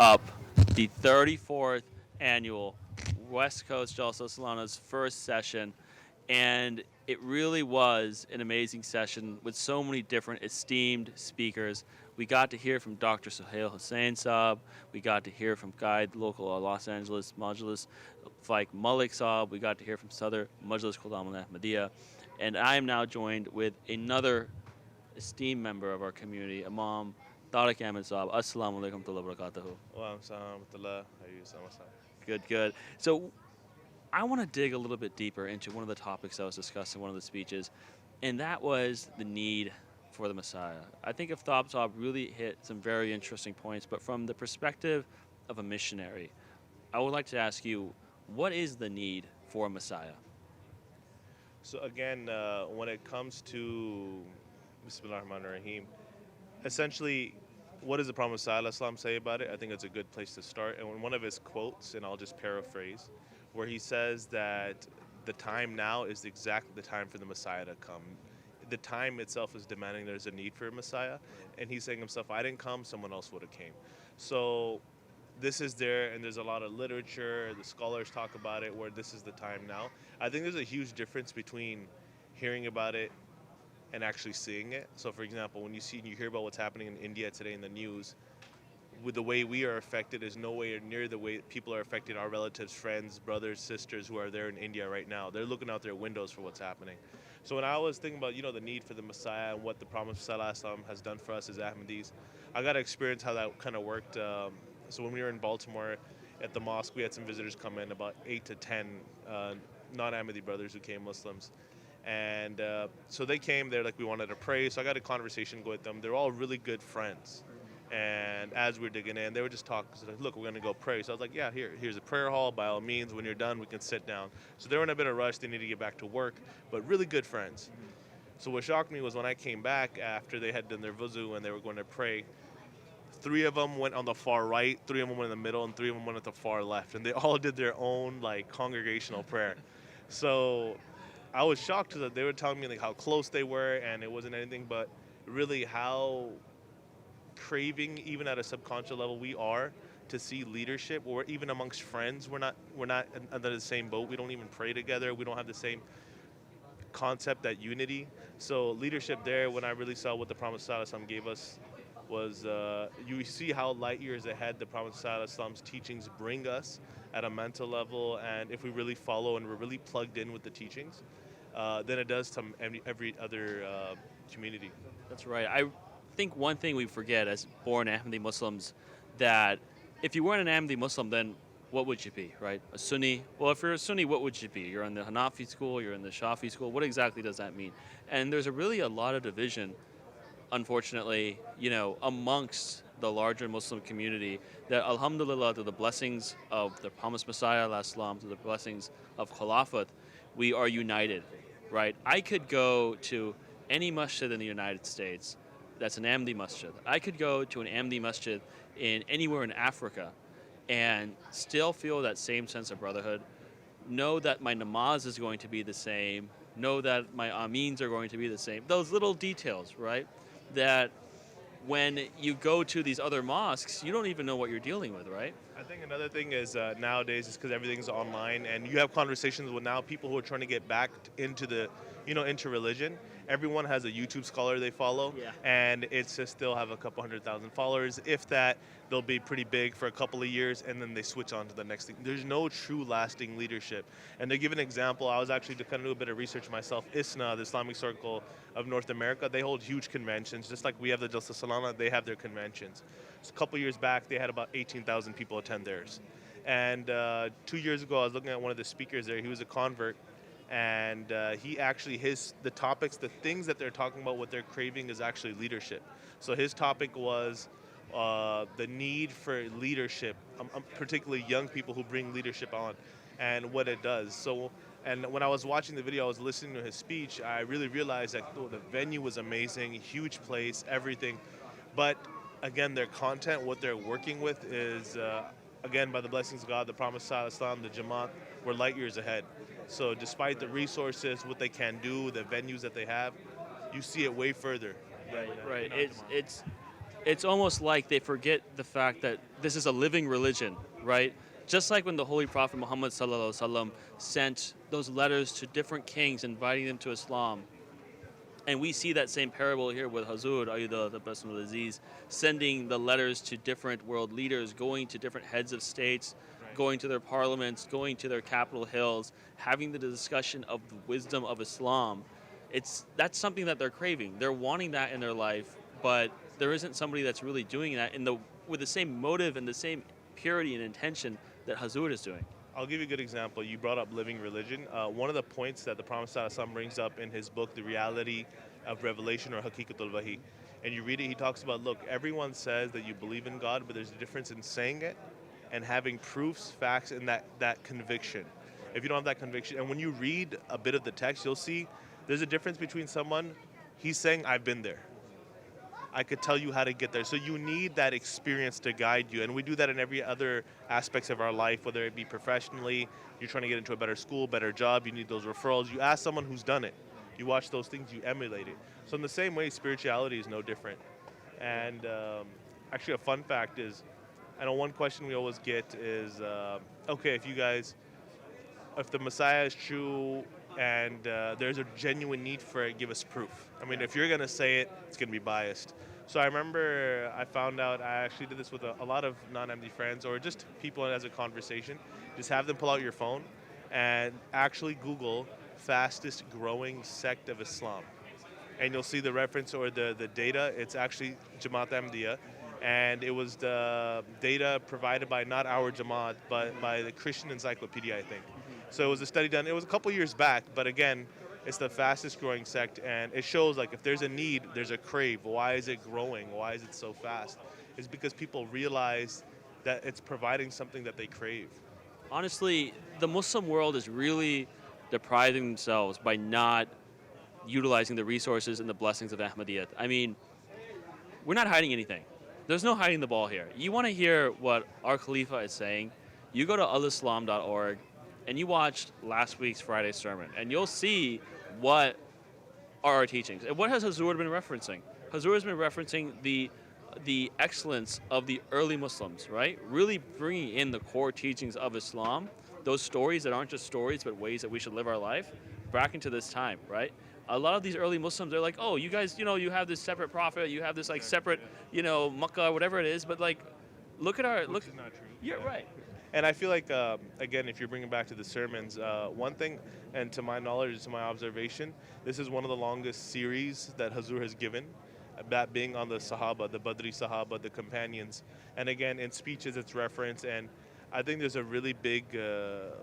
up the 34th annual West Coast Jalsa Salana's first session, and it really was an amazing session with so many different esteemed speakers. We got to hear from Dr. Sohail Hussain Saab. We got to hear from Guide local Los Angeles Majlis Faik Malik Saab. We got to hear from Southern Majlis Qudam al Ahmadiyya. And I am now joined with another esteemed member of our community, Imam Tariq Ahmed Saab. Assalamu alaikum wa barakatuhu. Wa rahmatullah. How are you, Sama? Good, good. So I want to dig a little bit deeper into one of the topics that was discussed in one of the speeches, and that was the need for the Messiah. I think if Saab really hit some very interesting points, but from the perspective of a missionary, I would like to ask you, what is the need for a Messiah? So again, when it comes to Bismillah ar-Rahman ar-Rahim, essentially, what does the Prophet Sallallahu say about it? I think it's a good place to start. And one of his quotes, and I'll just paraphrase, where he says that the time now is exactly the time for the Messiah to come. The time itself is demanding there's a need for a Messiah, and he's saying himself, "I didn't come, someone else would have came." So this is there, and there's a lot of literature. The scholars talk about it, where this is the time now. I think there's a huge difference between hearing about it and actually seeing it. So, for example, when you hear about what's happening in India today in the news, with the way we are affected is nowhere near the way people are affected. Our relatives, friends, brothers, sisters who are there in India right now, they're looking out their windows for what's happening. So when I was thinking about the need for the Messiah and what the Prophet ﷺ has done for us as Ahmadis, I got to experience how that kind of worked. So when we were in Baltimore at the mosque, we had some visitors come in, about 8 to 10 non-Ahmadi brothers who came Muslims. And so they came there like we wanted to pray. So I got a conversation with them. They're all really good friends. And as we're digging in, they were just talking. So like, look, we're going to go pray. So I was like, yeah, here's a prayer hall. By all means, when you're done, we can sit down. So they were in a bit of rush. They need to get back to work, but really good friends. So what shocked me was when I came back after they had done their wuzu and they were going to pray, three of them went on the far right, three of them went in the middle, and three of them went at the far left. And they all did their own like congregational prayer. So I was shocked because they were telling me like how close they were, and it wasn't anything but really how craving, even at a subconscious level, we are to see leadership, or even amongst friends. We're not under the same boat. We don't even pray together. We don't have the same concept, that unity. So leadership there, when I really saw what the Prophet ﷺ gave us, was you see how light years ahead the Prophet ﷺ's teachings bring us at a mental level, and if we really follow and we're really plugged in with the teachings, than it does to every other community. That's right. I think one thing we forget as born Ahmadi Muslims, that if you weren't an Ahmadi Muslim, then what would you be, right? A Sunni? Well, if you're a Sunni, what would you be? You're in the Hanafi school, you're in the Shafi school. What exactly does that mean? And there's a lot of division, unfortunately, amongst the larger Muslim community, that alhamdulillah, to the blessings of the promised Messiah, salam, to the blessings of Khilafat, we are united, right? I could go to any masjid in the United States that's an Ahmadi masjid. I could go to an Ahmadi masjid in anywhere in Africa and still feel that same sense of brotherhood, know that my namaz is going to be the same, know that my ameens are going to be the same. Those little details, right? That when you go to these other mosques, you don't even know what you're dealing with, right? I think another thing is nowadays is because everything's online, and you have conversations with now people who are trying to get back into into religion. Everyone has a YouTube scholar they follow, Yeah. and it's just they'll have a couple 100,000 followers. If that, they'll be pretty big for a couple of years, and then they switch on to the next thing. There's no true lasting leadership. And to give an example, I was actually to kind of do a bit of research myself. ISNA, the Islamic Circle of North America, they hold huge conventions, just like we have the Jalsa Salana. They have their conventions. So a couple years back, they had about 18,000 people attend theirs. And 2 years ago, I was looking at one of the speakers there. He was a convert, and he actually the things that they're talking about, what they're craving is actually leadership. So his topic was the need for leadership, particularly young people who bring leadership on, and what it does. So, and when I was watching the video, I was listening to his speech. I really realized that the venue was amazing, huge place, everything, but again, their content, what they're working with is, again, by the blessings of God, the Promised Islam, the Jamaat, we're light years ahead. So despite the resources, what they can do, the venues that they have, you see it way further. Right, right. It's it's almost like they forget the fact that this is a living religion, right? Just like when the Holy Prophet Muhammad sallallahu alaihi wasallam sent those letters to different kings inviting them to Islam, and we see that same parable here with Hazur, Ayyudah the Basim Aziz, sending the letters to different world leaders, going to different heads of states, Right. going to their parliaments, going to their capital hills, having the discussion of the wisdom of Islam. That's something that they're craving. They're wanting that in their life, but there isn't somebody that's really doing that with the same motive and the same purity and intention that Hazur is doing. I'll give you a good example. You brought up living religion. One of the points that the Prophet ﷺ brings up in his book, The Reality of Revelation or Hakikatul Wahi, and you read it, he talks about, look, everyone says that you believe in God, but there's a difference in saying it and having proofs, facts, and that conviction. If you don't have that conviction, and when you read a bit of the text, you'll see there's a difference between someone, he's saying, I've been there. I could tell you how to get there. So you need that experience to guide you. And we do that in every other aspects of our life, whether it be professionally, you're trying to get into a better school, better job, you need those referrals. You ask someone who's done it. You watch those things, you emulate it. So in the same way, spirituality is no different. And actually a fun fact is, I know one question we always get is, okay, if the Messiah is true and there's a genuine need for it, give us proof. I mean, if you're going to say it, it's going to be biased. So I remember I found out, I actually did this with a lot of non-MD friends or just people as a conversation. Just have them pull out your phone and actually Google fastest growing sect of Islam. And you'll see the reference or the data. It's actually Jamaat Ahmadiyya. And it was the data provided by not our Jamaat, but by the Christian Encyclopedia, I think. So it was a study done. It was a couple years back, but again, it's the fastest growing sect, and it shows like if there's a need, there's a crave. Why is it growing? Why is it so fast? It's because people realize that it's providing something that they crave. Honestly, the Muslim world is really depriving themselves by not utilizing the resources and the blessings of Ahmadiyyat. I mean, we're not hiding anything. There's no hiding the ball here. You want to hear what our Khalifa is saying? You go to alislam.org and you watch last week's Friday sermon, and you'll see what are our teachings. And what has Hazur been referencing? Hazur has been referencing the excellence of the early Muslims, right? Really bringing in the core teachings of Islam, those stories that aren't just stories, but ways that we should live our life, back into this time, right? A lot of these early Muslims, they're like, oh, you guys, you have this separate prophet, you have this like separate, Makkah, whatever it is, but like, look at our, look. Which is not true. Yeah, right. And I feel like, again, if you're bringing back to the sermons, one thing, and to my knowledge, to my observation, this is one of the longest series that Hazur has given, that being on the Sahaba, the Badri Sahaba, the companions. And again, in speeches, it's referenced, and I think there's a really big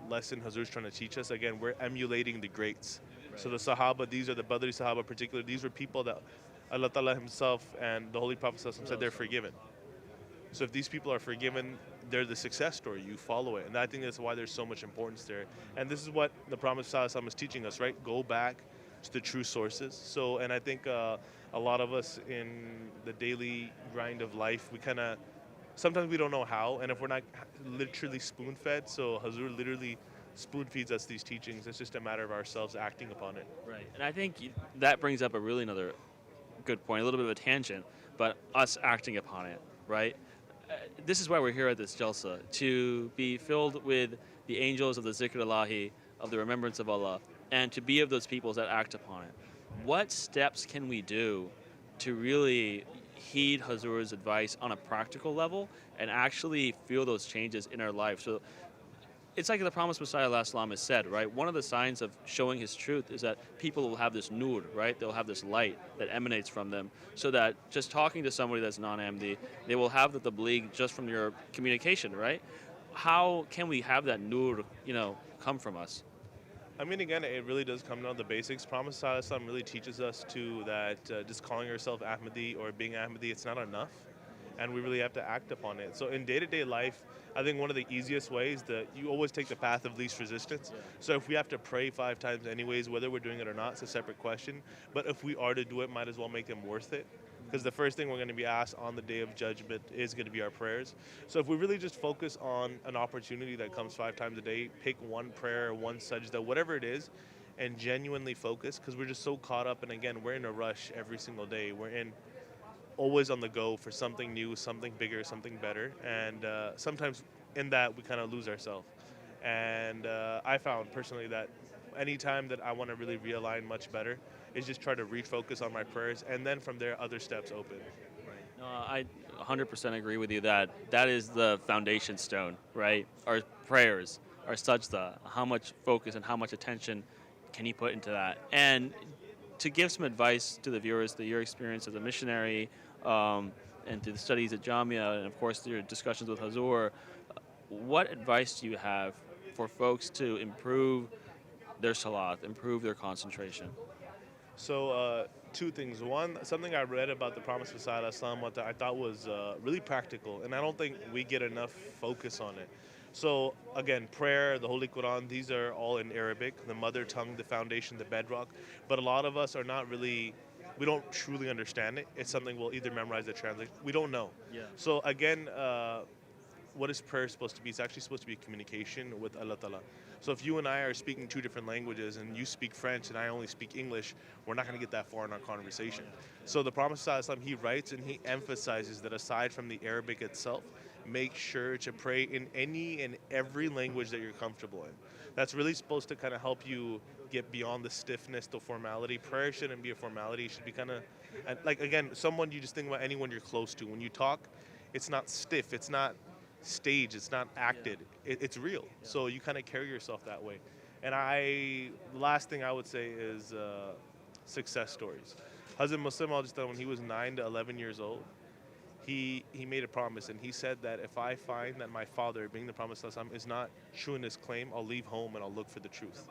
lesson Hazur's trying to teach us. Again, we're emulating the greats. Right. So the Sahaba, these are the Badri Sahaba particularly, these were people that Allah Ta'ala himself and the Holy Prophet said they're forgiven. So if these people are forgiven, they're the success story. You follow it. And I think that's why there's so much importance there. And this is what the Prophet ﷺ is teaching us, right? Go back to the true sources. So, and I think a lot of us in the daily grind of life, we kind of, sometimes we don't know how. And if we're not literally spoon-fed, so Hazur literally spoon-feeds us these teachings. It's just a matter of ourselves acting upon it. Right. And I think that brings up another good point, a little bit of a tangent, but us acting upon it, right? This is why we're here at this Jalsa, to be filled with the angels of the Zikr Allahi, of the remembrance of Allah, and to be of those peoples that act upon it. What steps can we do to really heed Hazur's advice on a practical level and actually feel those changes in our life? So it's like the promised Messiah has said, right? One of the signs of showing his truth is that people will have this nur, right? They'll have this light that emanates from them, so that just talking to somebody that's non-MD, they will have the tabligh just from your communication, right? How can we have that nur, come from us? I mean, again, it really does come down to the basics. Prophet ﷺ really teaches us that just calling yourself Ahmadi or being Ahmadi, it's not enough. And we really have to act upon it. So in day-to-day life, I think one of the easiest ways that you always take the path of least resistance. Yeah. So if we have to pray 5 times anyways, whether we're doing it or not, it's a separate question. But if we are to do it, might as well make them worth it. Because the first thing we're going to be asked on the day of judgment is going to be our prayers. So if we really just focus on an opportunity that comes 5 times a day, pick one prayer, one sajda, whatever it is, and genuinely focus, because we're just so caught up. And again, we're in a rush every single day. We're in always on the go for something new, something bigger, something better. And sometimes in that, we kind of lose ourselves. And I found personally that anytime that I want to really realign much better, is just try to refocus on my prayers, and then from there, other steps open. No, I 100% agree with you that that is the foundation stone, right? Our prayers are such the how much focus and how much attention can you put into that? And to give some advice to the viewers, to your experience as a missionary, and to the studies at Jamia, and of course your discussions with Hazur, what advice do you have for folks to improve their salat, improve their concentration? So, two things. One, something I read about the Promised Messiah Islam, what I thought was really practical, and I don't think we get enough focus on it. So, again, prayer, the Holy Quran, these are all in Arabic, the mother tongue, the foundation, the bedrock. But a lot of us are not really, we don't truly understand it. It's something we'll either memorize or translate. We don't know. Yeah. So, again, what is prayer supposed to be? It's actually supposed to be communication with Allah Ta'ala. So if you and I are speaking two different languages and you speak French and I only speak English, we're not going to get that far in our conversation. So the Prophet ﷺ, he writes and he emphasizes that aside from the Arabic itself, make sure to pray in any and every language that you're comfortable in. That's really supposed to kind of help you get beyond the stiffness, the formality. Prayer shouldn't be a formality. It should be kind of, like, again, someone you just think about anyone you're close to. When you talk, it's not stiff. It's not stage, it's not acted, it's real. So you kind of carry yourself that way. And the last thing I would say is success stories. Hazrat Muslim, when he was 9 to 11 years old, he made a promise and he said that if I find that my father, being the Prophet ﷺ, is not true in his claim, I'll leave home and I'll look for the truth.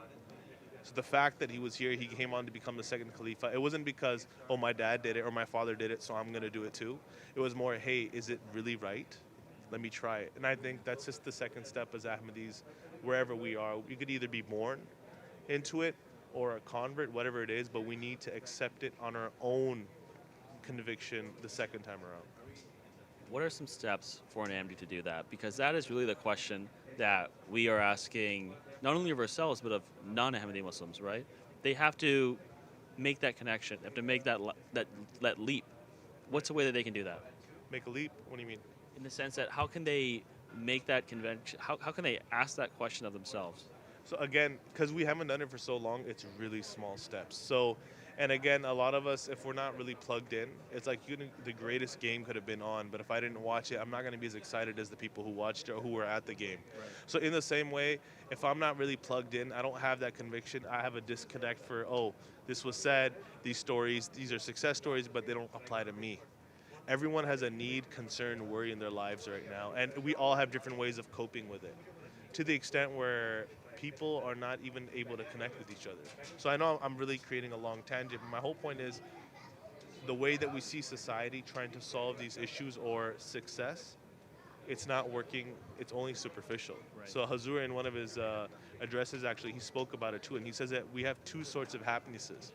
So the fact that he was here, he came on to become the second Khalifa, it wasn't because, oh, my dad did it or my father did it, so I'm going to do it too. It was more, hey, is it really right? Let me try it. And I think that's just the second step as Ahmadis, wherever we are. We could either be born into it or a convert, whatever it is, but we need to accept it on our own conviction the second time around. What are some steps for an Ahmadi to do that? Because that is really the question that we are asking not only of ourselves, but of non-Ahmadi Muslims, right? They have to make that connection. They have to make that leap. What's a way that they can do that? Make a leap? What do you mean? In the sense that how can they make that convention, how can they ask that question of themselves? So again, because we haven't done it for so long, it's really small steps. So, and again, a lot of us, if we're not really plugged in, it's like the greatest game could have been on, but if I didn't watch it, I'm not going to be as excited as the people who watched it or who were at the game. Right. So in the same way, if I'm not really plugged in, I don't have that conviction, I have a disconnect for, oh, this was said, these stories, these are success stories, but they don't apply to me. Everyone has a need, concern, worry in their lives right now, and we all have different ways of coping with it, to the extent where people are not even able to connect with each other. So I know I'm really creating a long tangent, but my whole point is the way that we see society trying to solve these issues or success, it's not working, it's only superficial. Right. So Hazur, in one of his addresses, actually, he spoke about it too, and he says that we have two sorts of happinesses.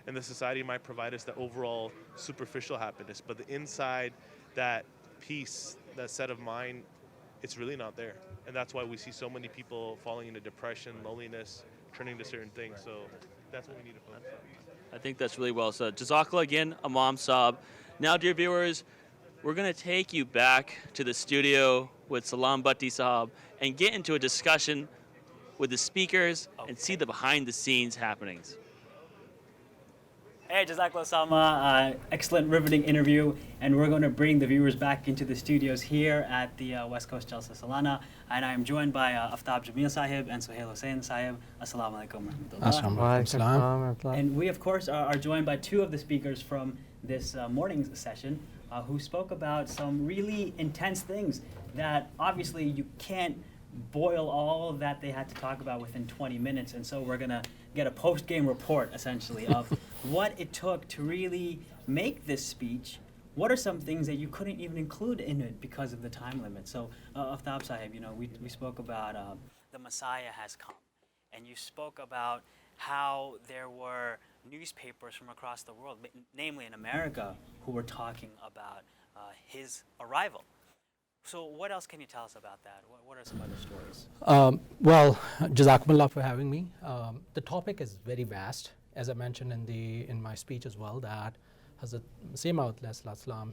And the society might provide us the overall superficial happiness, but the inside, that peace, that set of mind, it's really not there. And that's why we see so many people falling into depression, loneliness, turning to certain things. So that's what we need to focus on. I think that's really well said. Jazakallah again, Imam Saab. Now, dear viewers, we're going to take you back to the studio with Salam Bhatti Saab and get into a discussion with the speakers and see the behind-the-scenes happenings. Hey, Jazakallah Salma, excellent riveting interview, and we're going to bring the viewers back into the studios here at the West Coast Jalsa Salana, and I am joined by Aftab Jamil Sahib and Suhail Hussain Sahib. Assalamu alaikum warahmatullah. And we, of course, are joined by two of the speakers from this morning's session who spoke about some really intense things that obviously you can't boil all that they had to talk about within 20 minutes, and so we're going to get a post-game report, essentially, of what it took to really make this speech. What are some things that you couldn't even include in it because of the time limit? So, Aftab Sahib, we spoke about the Messiah has come, and you spoke about how there were newspapers from across the world, namely in America, who were talking about his arrival. So what else can you tell us about that? What are some other stories? Well, Jazakumullah for having me. The topic is very vast, as I mentioned in my speech as well, that Hazrat Masih Maud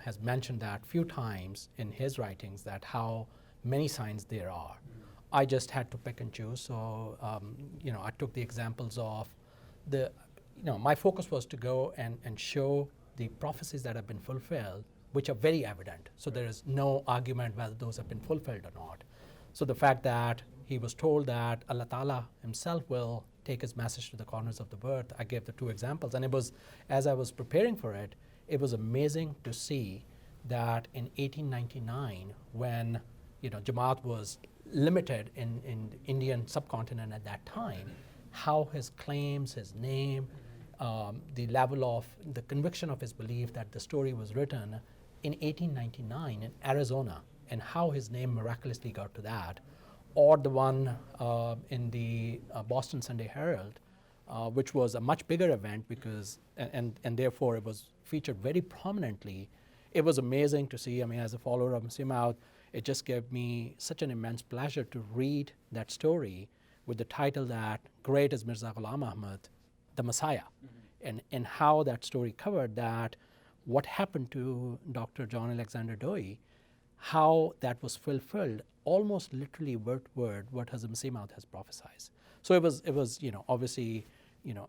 has mentioned that few times in his writings, that how many signs there are. I just had to pick and choose. So, I took the examples of my focus was to go and show the prophecies that have been fulfilled, which are very evident. So there is no argument whether those have been fulfilled or not. So the fact that he was told that Allah Ta'ala himself will take his message to the corners of the earth, I gave the two examples. And it was, as I was preparing for it, it was amazing to see that in 1899, when Jamaat was limited in the Indian subcontinent at that time, how his claims, his name, the level of the conviction of his belief that the story was written in 1899 in Arizona, and how his name miraculously got to that, or the one in the Boston Sunday Herald, which was a much bigger event because, and therefore it was featured very prominently. It was amazing to see. I mean, as a follower of Masih Maud, it just gave me such an immense pleasure to read that story with the title that Great is Mirza Ghulam Ahmad, the Messiah, and how that story covered that what happened to Dr. John Alexander Dowie, how that was fulfilled almost literally word for word what Hazrat Masih Maud has prophesied. So it was obviously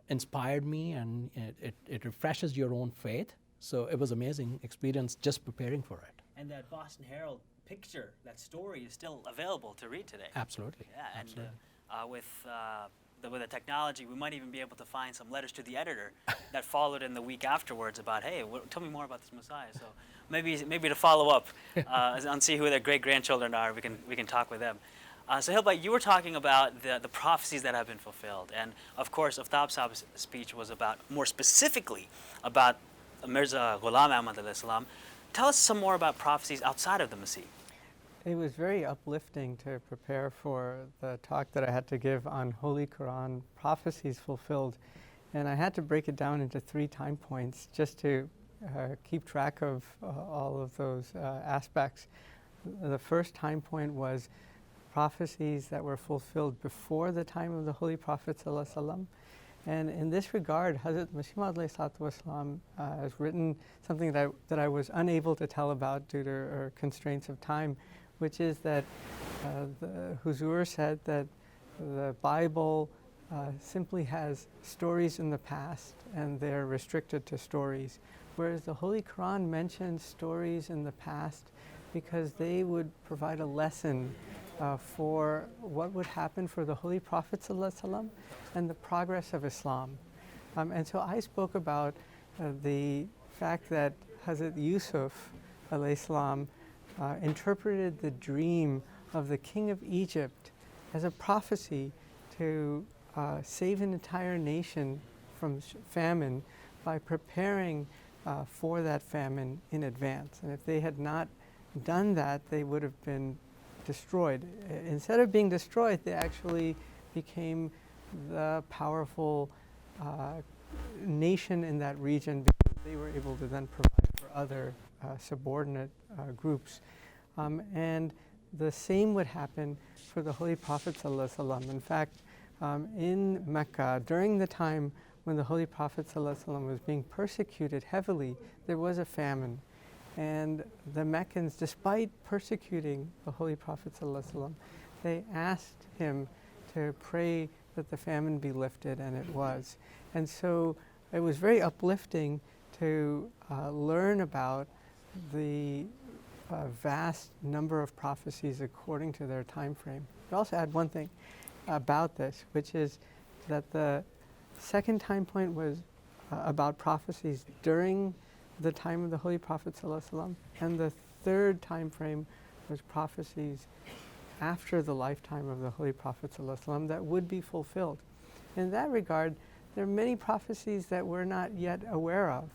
inspired me, and it refreshes your own faith. So it was amazing experience just preparing for it. And that Boston Herald picture, that story is still available to read today. Absolutely. Yeah, Absolutely. and with the technology, we might even be able to find some letters to the editor that followed in the week afterwards about, hey, tell me more about this Messiah. So maybe to follow up and see who their great grandchildren are, we can talk with them. So Hilbhai, you were talking about the prophecies that have been fulfilled, and of course, Aftab Saab's speech was about more specifically about Mirza Ghulam Ahmad alayhi salam. Tell us some more about prophecies outside of the Masih. It was very uplifting to prepare for the talk that I had to give on Holy Quran prophecies fulfilled. And I had to break it down into 3 time points just to keep track of all of those aspects. The first time point was prophecies that were fulfilled before the time of the Holy Prophet ﷺ. And in this regard, Hazrat Masih Maud has written something that I was unable to tell about due to constraints of time, which is that the Huzur said that the Bible simply has stories in the past and they're restricted to stories, whereas the Holy Quran mentions stories in the past because they would provide a lesson for what would happen for the Holy Prophet ﷺ and the progress of Islam. And so I spoke about the fact that Hazrat Yusuf alayhi salam interpreted the dream of the king of Egypt as a prophecy to save an entire nation from famine by preparing for that famine in advance. And if they had not done that, they would have been destroyed. Instead of being destroyed, they actually became the powerful nation in that region because they were able to then provide for other subordinate groups. And the same would happen for the Holy Prophet ﷺ. In fact, in Mecca, during the time when the Holy Prophet ﷺ was being persecuted heavily, there was a famine. And the Meccans, despite persecuting the Holy Prophet ﷺ, they asked him to pray that the famine be lifted, and it was. And so it was very uplifting to learn about the vast number of prophecies according to their time frame. I'd also add one thing about this, which is that the second time point was about prophecies during the time of the Holy Prophet ﷺ, and the third time frame was prophecies after the lifetime of the Holy Prophet ﷺ that would be fulfilled. In that regard, there are many prophecies that we're not yet aware of,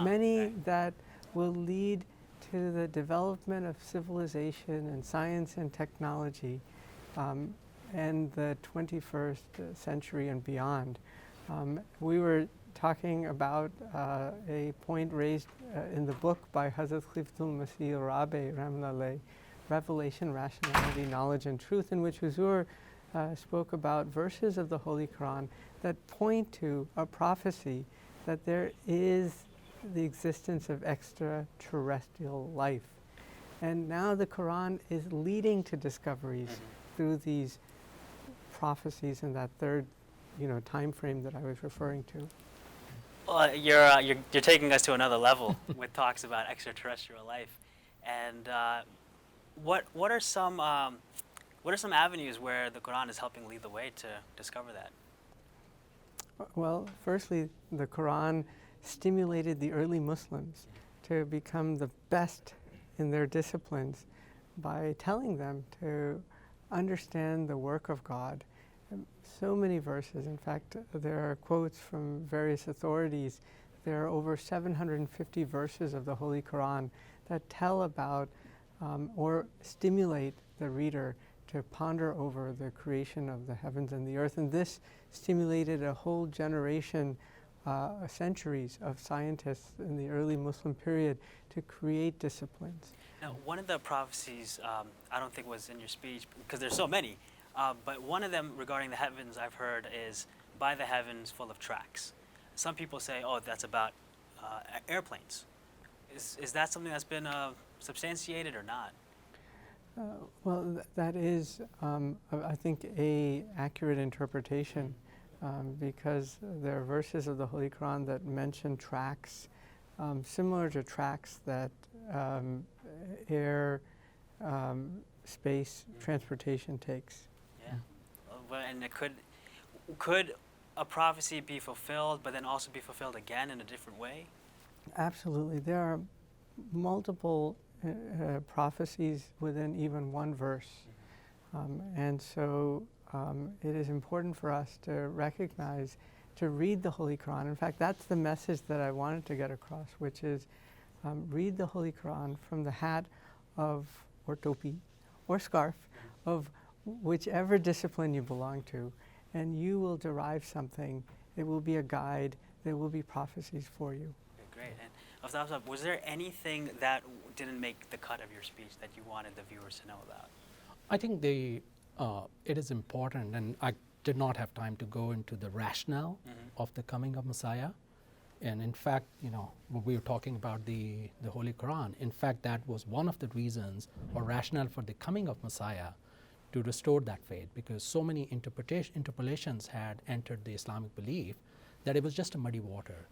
many that will lead to the development of civilization and science and technology and the 21st century and beyond. We were talking about a point raised in the book by Hazrat Khalifatul Masih Rabi Rahmatullah, Revelation, Rationality, Knowledge and Truth, in which Huzur spoke about verses of the Holy Quran that point to a prophecy that there is the existence of extraterrestrial life. And now the Quran is leading to discoveries through these prophecies in that third, time frame that I was referring to. Well, you're taking us to another level with talks about extraterrestrial life, and what are some avenues where the Quran is helping lead the way to discover that? Well, firstly, the Quran stimulated the early Muslims to become the best in their disciplines by telling them to understand the work of God. So many verses. In fact, there are quotes from various authorities. There are over 750 verses of the Holy Quran that tell about or stimulate the reader to ponder over the creation of the heavens and the earth. And this stimulated a whole generation, centuries of scientists in the early Muslim period to create disciplines. Now, one of the prophecies, I don't think was in your speech, because there's so many, but one of them regarding the heavens I've heard is, by the heavens full of tracks. Some people say, oh, that's about airplanes. Is that something that's been substantiated or not? Well, that is, I think, a accurate interpretation, because there are verses of the Holy Quran that mention tracks, similar to tracks that air, space transportation takes. Yeah, well, and it could a prophecy be fulfilled, but then also be fulfilled again in a different way? Absolutely, there are multiple prophecies within even one verse. And so it is important for us to recognize, to read the Holy Quran. In fact, that's the message that I wanted to get across, which is read the Holy Quran from the hat of, or topi, or scarf, of whichever discipline you belong to, and you will derive something. It will be a guide. There will be prophecies for you. Okay, great. And Aftab, was there anything that didn't make the cut of your speech that you wanted the viewers to know about? I think it is important, and I did not have time to go into the rationale of the coming of Messiah. And in fact, when we were talking about the Holy Quran, in fact, that was one of the reasons or rationale for the coming of Messiah, to restore that faith, because so many interpolations had entered the Islamic belief that it was just a muddy water.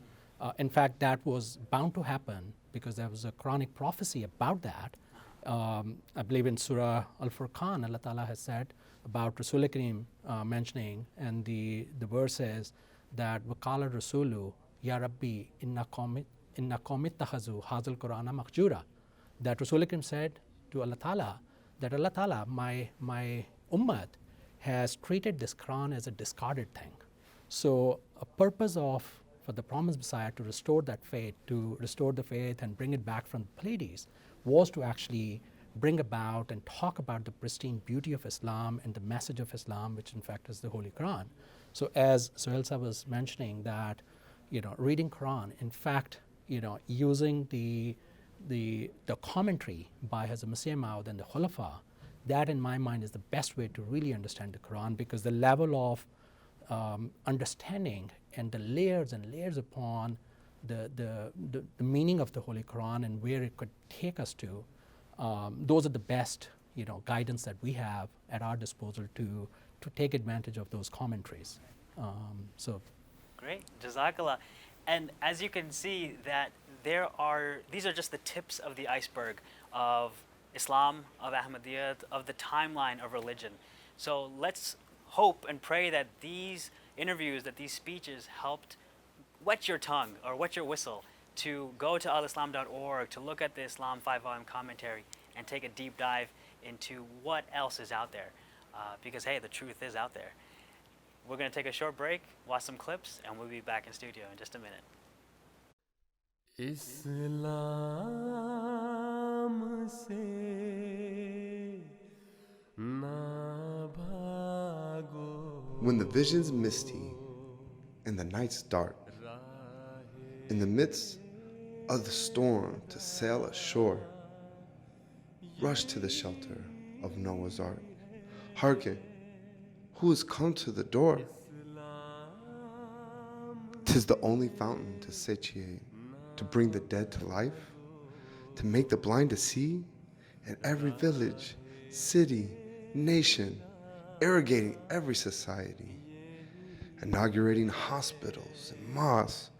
In fact, that was bound to happen because there was a Quranic prophecy about that. I believe in Surah Al-Furqan, Allah Ta'ala has said about Rasul Kareem mentioning, and the verse says that وَقَالَ الرَّسُولُ يَا رَبِّي إِنَّ قَوْمِ اتَّخَذُوا هَذَا الْقُرْآنَ مَهْجُورًا. That Rasul Kareem said to Allah Ta'ala, that Allah Ta'ala, my ummah has treated this Quran as a discarded thing. So a purpose for the promised Messiah to restore that faith, to restore the faith and bring it back from the Pleiades, was to actually bring about and talk about the pristine beauty of Islam and the message of Islam, which in fact is the Holy Quran. So as Jalsa was mentioning that, reading Quran, in fact, using the commentary by Hazrat Masih Maud and the Khulafa, that in my mind is the best way to really understand the Quran, because the level of understanding and the layers and layers upon the meaning of the Holy Quran and where it could take us to, those are the best guidance that we have at our disposal to take advantage of those commentaries. So great, Jazakallah. And as you can see, that these are just the tips of the iceberg of Islam, of Ahmadiyya, of the timeline of religion. So let's hope and pray that these interviews, that these speeches helped wet your tongue or wet your whistle to go to alislam.org to look at the Islam 5-volume commentary and take a deep dive into what else is out there. Because, hey, the truth is out there. We're going to take a short break, watch some clips, and we'll be back in studio in just a minute. Islam se na bhago. When the vision's misty and the night's dark, in the midst of the storm to sail ashore, rush to the shelter of Noah's Ark. Hearken, who has come to the door? 'Tis the only fountain to satiate to bring the dead to life, to make the blind to see, in every village, city, nation, irrigating every society, inaugurating hospitals and mosques,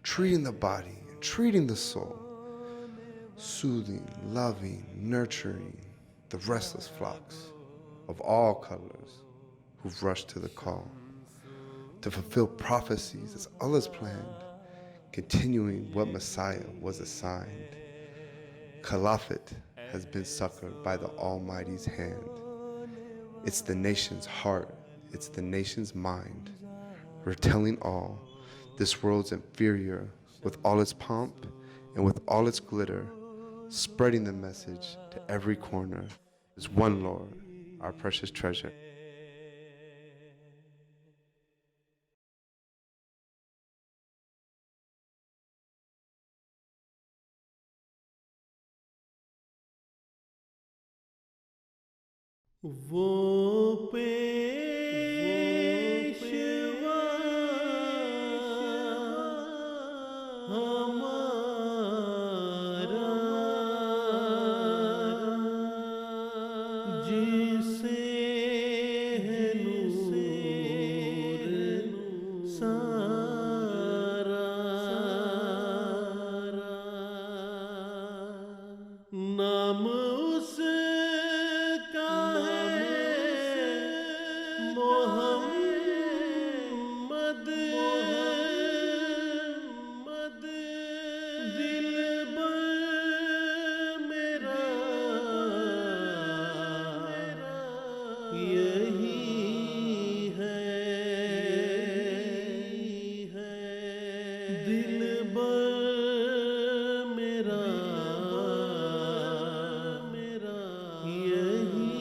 treating the body and treating the soul, soothing, loving, nurturing the restless flocks of all colors who've rushed to the call, to fulfill prophecies as Allah's planned, continuing what Messiah was assigned. Caliphate has been succored by the Almighty's hand. It's the nation's heart, it's the nation's mind. We're telling all, this world's inferior with all its pomp and with all its glitter, spreading the message to every corner. There's one Lord, our precious treasure. वो पेशवा हमारा जिसे है नूर सारा नाम उसका मोहम्मद दिलबर मेरा यही है दिलबर मेरा यही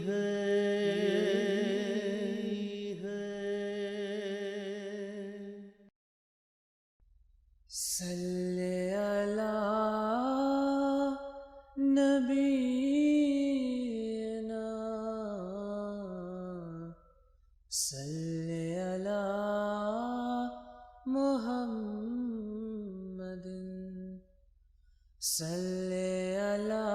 है सल्ले अला नबीना सल्ले अला मुहम्मदिन सल्ले अला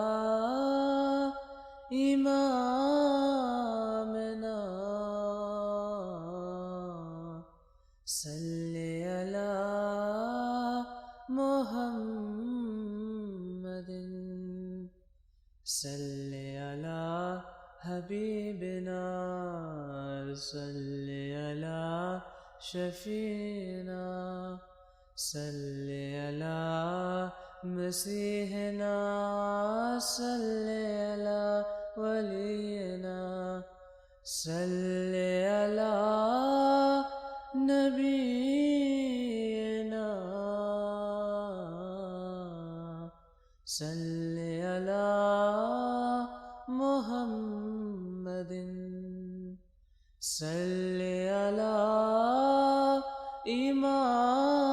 इमामना सल्ले अला मुहम्मदिन सल्ले अला हबीबिना सल्ले अला शफीना सल्ले अला मसीहना सल्ले अला वलीना सल्ले अला नबीना सल्ले अला मुहम्मदिन सल्ले अला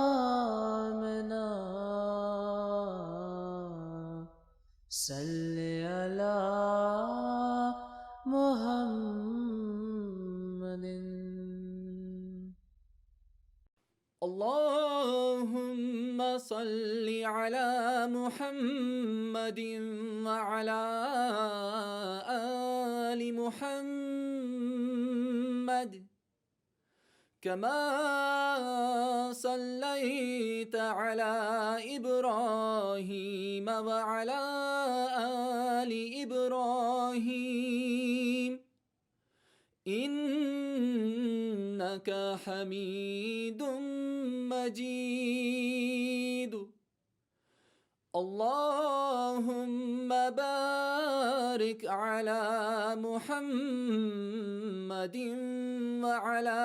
इमामना सल्ले अला मुहम्मदिन اللهم صل على محمد وعلى آل محمد كما صليت على إبراهيم وعلى آل إبراهيم إنك حميد مجيد اللهم بارك على محمد وعلى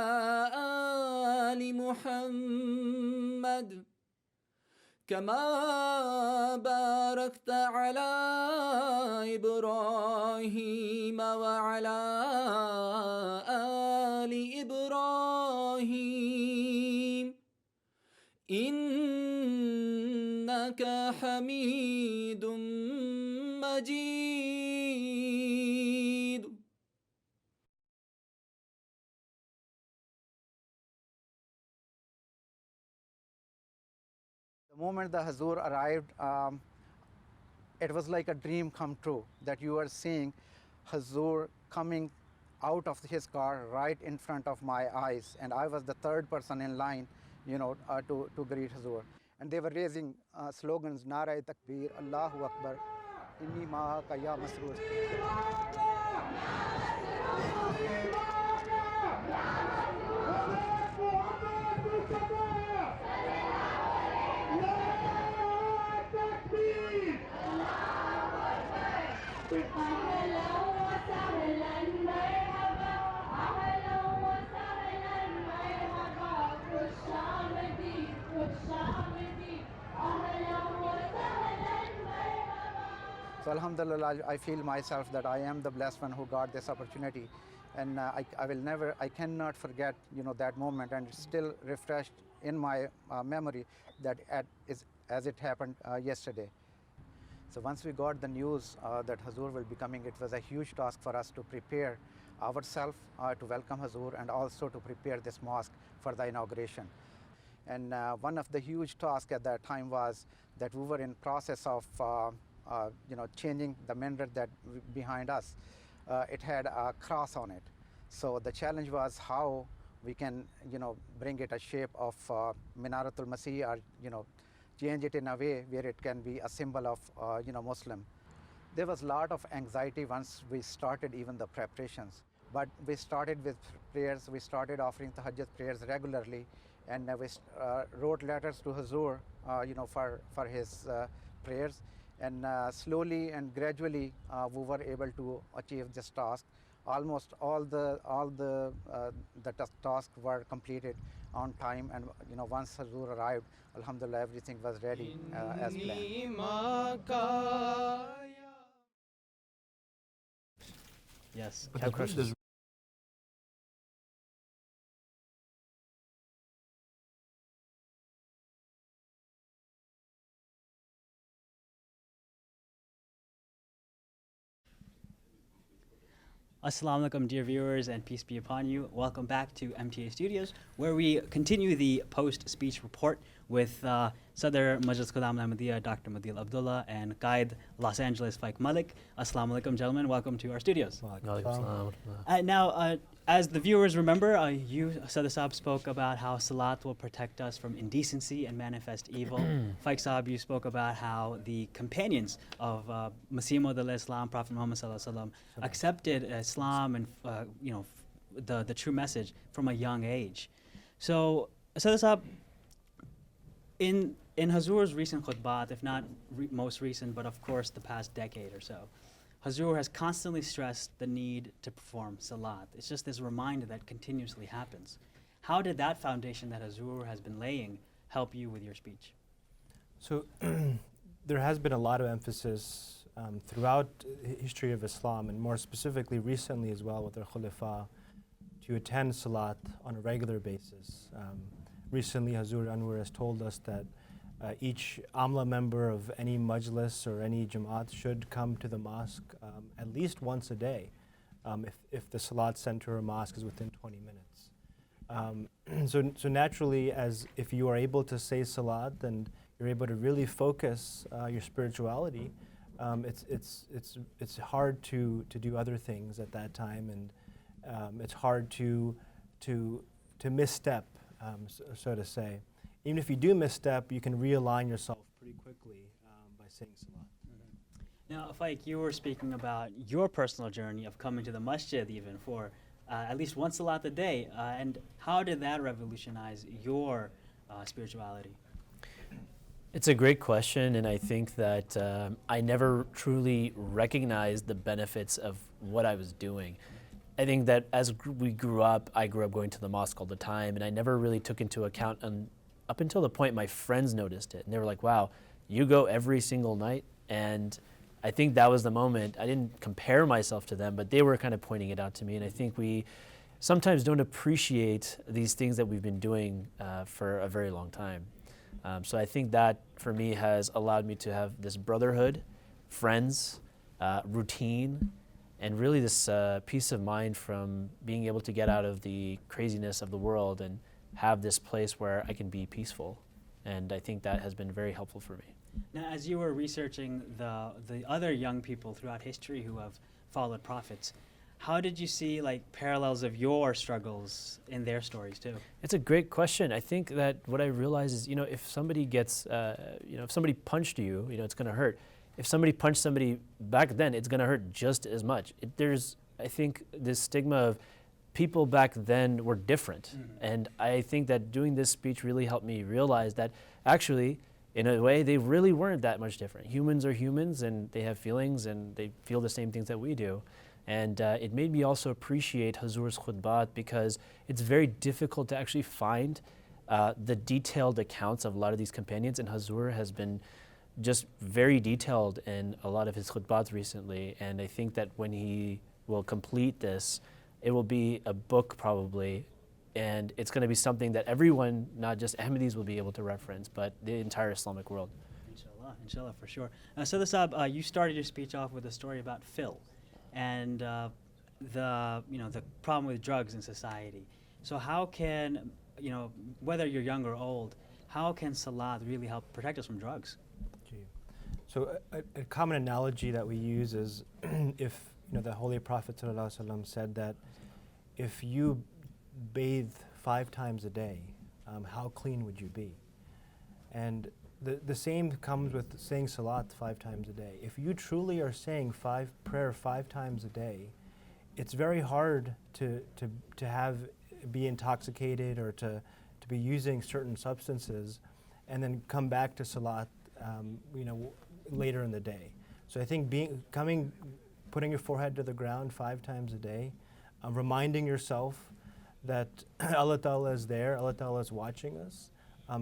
آل محمد كما باركت على إبراهيم وعلى آل إبراهيم إنك حميد مجيد moment the Hazur arrived, it was like a dream come true that you are seeing Hazur coming out of his car right in front of my eyes, and I was the third person in line, to greet Hazur. And they were raising slogans, Nara Takbir, Allahu Akbar, Inni Ma'aka Ya Masroor. So Alhamdulillah, I feel myself that I am the blessed one who got this opportunity, and I cannot forget, that moment, and it's still refreshed in my memory that as it happened yesterday. So once we got the news that Hazur will be coming, it was a huge task for us to prepare ourselves to welcome Hazur and also to prepare this mosque for the inauguration. And one of the huge tasks at that time was that we were in process of changing the minaret that behind us. It had a cross on it. So the challenge was how we can, bring it a shape of Minaratul Masih, or, change it in a way where it can be a symbol of, Muslim. There was a lot of anxiety once we started even the preparations. But we started with prayers. We started offering tahajjud prayers regularly, and we wrote letters to Hazur, for his prayers. And slowly and gradually, we were able to achieve this task. Almost all the tasks were completed on time, and once Hazur arrived, Alhamdulillah, everything was ready as planned. Yes. But the question. Assalamu alaikum, dear viewers, and peace be upon you. Welcome back to MTA Studios, where we continue the post-speech report with Sadr Majlis Khuddam Ahmadiyya, Dr. Madil Abdullah, and Guide Los Angeles, Faik Malik. Assalamu alaikum, gentlemen. Welcome to our studios. Now, as the viewers remember, you, Sadr Saab, spoke about how Salat will protect us from indecency and manifest evil. Faik Saab, you spoke about how the companions of Masih Maud al-Islam, Prophet Muhammad sallallahu alaihi wasallam, accepted Islam and the true message from a young age. So, Sadr Saab, in Hazur's recent khutbat, if not most recent, but of course the past decade or so, Hazur has constantly stressed the need to perform salat. It's just this reminder that continuously happens. How did that foundation that Hazur has been laying help you with your speech? So there has been a lot of emphasis throughout the history of Islam, and more specifically recently as well with our Khulafa, to attend salat on a regular basis. Recently, Hazur Anwar has told us that each Amla member of any majlis or any Jamaat should come to the mosque at least once a day if the Salat center or mosque is within 20 minutes. So naturally, as if you are able to say Salat and you're able to really focus your spirituality, it's hard to do other things at that time, and it's hard to misstep, so to say. Even if you do misstep, you can realign yourself pretty quickly by saying salat. Now, Faik, you were speaking about your personal journey of coming to the masjid even for at least one salat a day. And how did that revolutionize your spirituality? It's a great question, and I think that I never truly recognized the benefits of what I was doing. I think that as we grew up, I grew up going to the mosque all the time, and I never really took into account up until the point my friends noticed it, and they were like, wow, you go every single night? And I think that was the moment. I didn't compare myself to them, but they were kind of pointing it out to me, and I think we sometimes don't appreciate these things that we've been doing for a very long time. So I think that, for me, has allowed me to have this brotherhood, friends, routine, and really this peace of mind from being able to get out of the craziness of the world and have this place where I can be peaceful. And I think that has been very helpful for me. Now, as you were researching the other young people throughout history who have followed prophets, how did you see like parallels of your struggles in their stories too? It's a great question. I think that what I realize is, if somebody gets, if somebody punched you, it's going to hurt. If somebody punched somebody back then, it's going to hurt just as much. There's, I think, this stigma of people back then were different. And I think that doing this speech really helped me realize that actually, in a way, they really weren't that much different. Humans are humans, and they have feelings, and they feel the same things that we do. And it made me also appreciate Hazur's khutbat, because it's very difficult to actually find the detailed accounts of a lot of these companions, and Hazur has been just very detailed in a lot of his khutbats recently. And I think that when he will complete this, it will be a book probably, and it's going to be something that everyone, not just Ahmadis, will be able to reference, but the entire Islamic world. Inshallah, for sure. So Dasab, you started your speech off with a story about Phil and the problem with drugs in society. So how can, whether you're young or old, how can Salat really help protect us from drugs? So a common analogy that we use is if the Holy Prophet ﷺ said that if you bathe 5 times a day, how clean would you be? And the same comes with saying Salat 5 times a day. If you truly are saying prayer 5 times a day, it's very hard to be intoxicated or to be using certain substances and then come back to Salat later in the day. So I think putting your forehead to the ground 5 times a day, reminding yourself that Allah Ta'ala is there, Allah Ta'ala is watching us,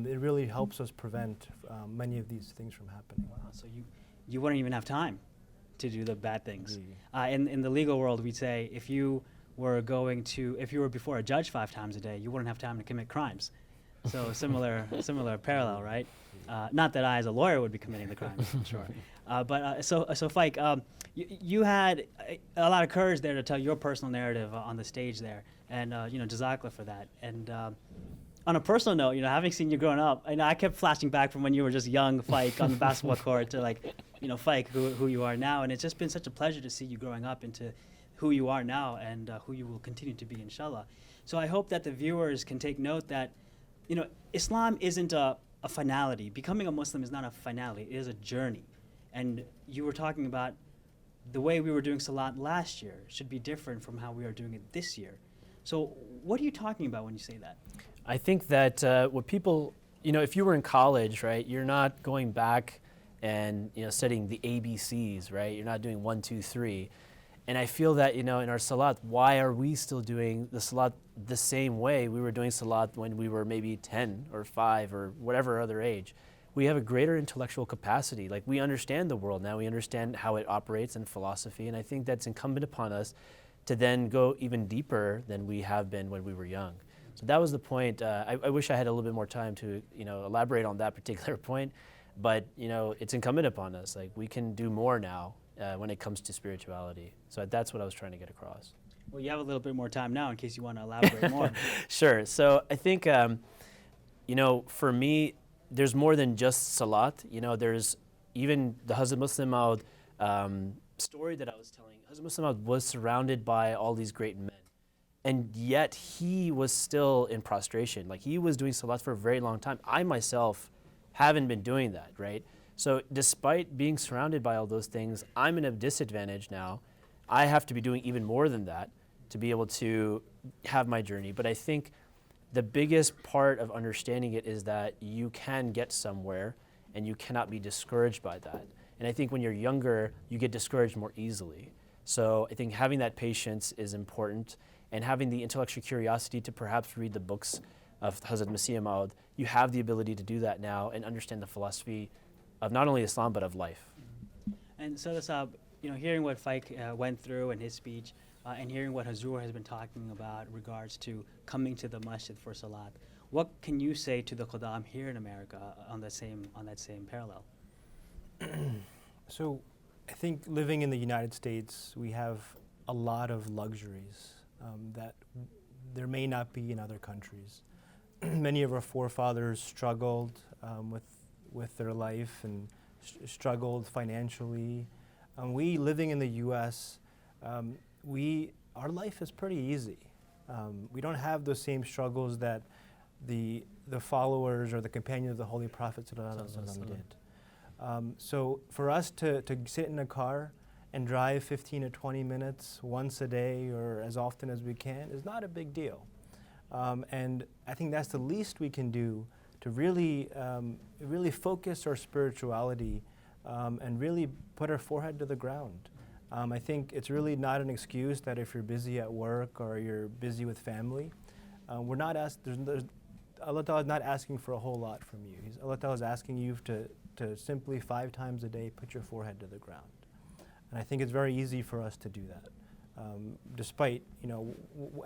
it really helps us prevent many of these things from happening. Wow, so you wouldn't even have time to do the bad things. In the legal world, we'd say if you were before a judge 5 times a day, you wouldn't have time to commit crimes. So similar parallel, right? Not that I, as a lawyer, would be committing the crimes, I'm sure. So Faik, you had a lot of courage there to tell your personal narrative on the stage there, and Jazakallah for that. And on a personal note, having seen you growing up, I kept flashing back from when you were just young Faik on the basketball court to Faik, who you are now, and it's just been such a pleasure to see you growing up into who you are now and who you will continue to be, inshallah. So I hope that the viewers can take note that Islam isn't a finality. Becoming a Muslim is not a finality. It is a journey. And you were talking about the way we were doing Salat last year should be different from how we are doing it this year. So what are you talking about when you say that? I think that what people, if you were in college, right, you're not going back and studying the ABCs, right? You're not doing 1, 2, 3. And I feel that, in our Salat, why are we still doing the Salat the same way we were doing Salat when we were maybe 10 or 5 or whatever other age? We have a greater intellectual capacity. Like, we understand the world now. We understand how it operates and philosophy. And I think that's incumbent upon us to then go even deeper than we have been when we were young. So that was the point. I wish I had a little bit more time to, elaborate on that particular point. But, it's incumbent upon us. Like, we can do more now when it comes to spirituality. So that's what I was trying to get across. Well, you have a little bit more time now in case you want to elaborate more. Sure. So I think, for me, there's more than just Salat. There's even the Hazrat Muslim Maud story that I was telling. Hazrat Muslim Maud was surrounded by all these great men. And yet he was still in prostration. Like, he was doing Salat for a very long time. I myself haven't been doing that, right? So despite being surrounded by all those things, I'm in a disadvantage now. I have to be doing even more than that to be able to have my journey. But I think the biggest part of understanding it is that you can get somewhere and you cannot be discouraged by that. And I think when you're younger, you get discouraged more easily. So I think having that patience is important, and having the intellectual curiosity to perhaps read the books of Hazrat Masih Maud. You have the ability to do that now and understand the philosophy of not only Islam but of life. And so Dasab, hearing what Faik went through in his speech, and hearing what Hazur has been talking about in regards to coming to the masjid for Salat, what can you say to the Qudam here in America on that same parallel? So I think living in the United States, we have a lot of luxuries that there may not be in other countries. many of our forefathers struggled with their life and struggled financially. We living in the U.S., our life is pretty easy. We don't have those same struggles that the followers or the companions of the Holy Prophet ﷺ did. So for us to sit in a car and drive 15 to 20 minutes once a day or as often as we can is not a big deal. And I think that's the least we can do to really, really focus our spirituality and really put our forehead to the ground. I think it's really not an excuse that if you're busy at work or you're busy with family, we're not Allah Ta'ala is not asking for a whole lot from you. Allah Ta'ala is asking you to simply 5 times a day put your forehead to the ground. And I think it's very easy for us to do that. Despite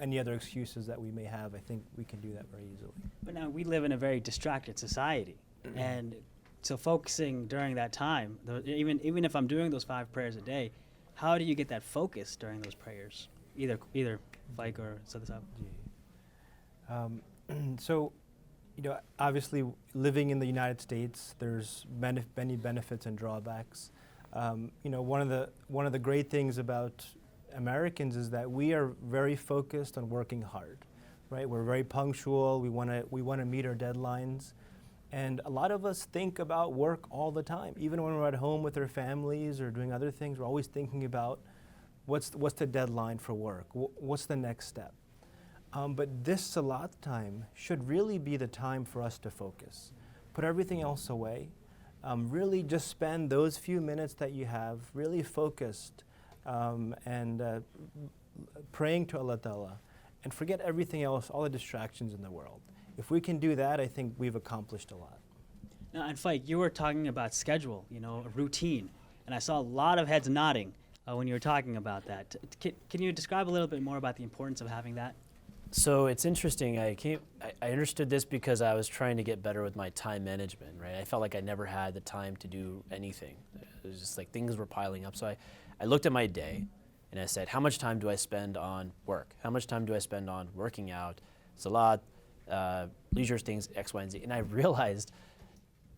any other excuses that we may have, I think we can do that very easily. But now we live in a very distracted society, and so focusing during that time, even if I'm doing those 5 prayers a day, how do you get that focus during those prayers? Either Faik or Sadasab. So, obviously living in the United States, there's many benefits and drawbacks. One of the great things about Americans is that we are very focused on working hard, right? We're very punctual. We want to meet our deadlines, and a lot of us think about work all the time. Even when we're at home with our families or doing other things, we're always thinking about what's the deadline for work? What's the next step? But this Salat time should really be the time for us to focus. Put everything else away. Really just spend those few minutes that you have really focused and praying to Allah Ta'ala, and forget everything else, all the distractions in the world. If we can do that, I think we've accomplished a lot. Now, and Faik, you were talking about schedule, a routine, and I saw a lot of heads nodding when you were talking about that. Can you describe a little bit more about the importance of having that? So it's interesting. I understood this because I was trying to get better with my time management, right? I felt like I never had the time to do anything. It was just like things were piling up. So I looked at my day and I said, how much time do I spend on work? How much time do I spend on working out, salat, leisure things, X, Y, and Z? And I realized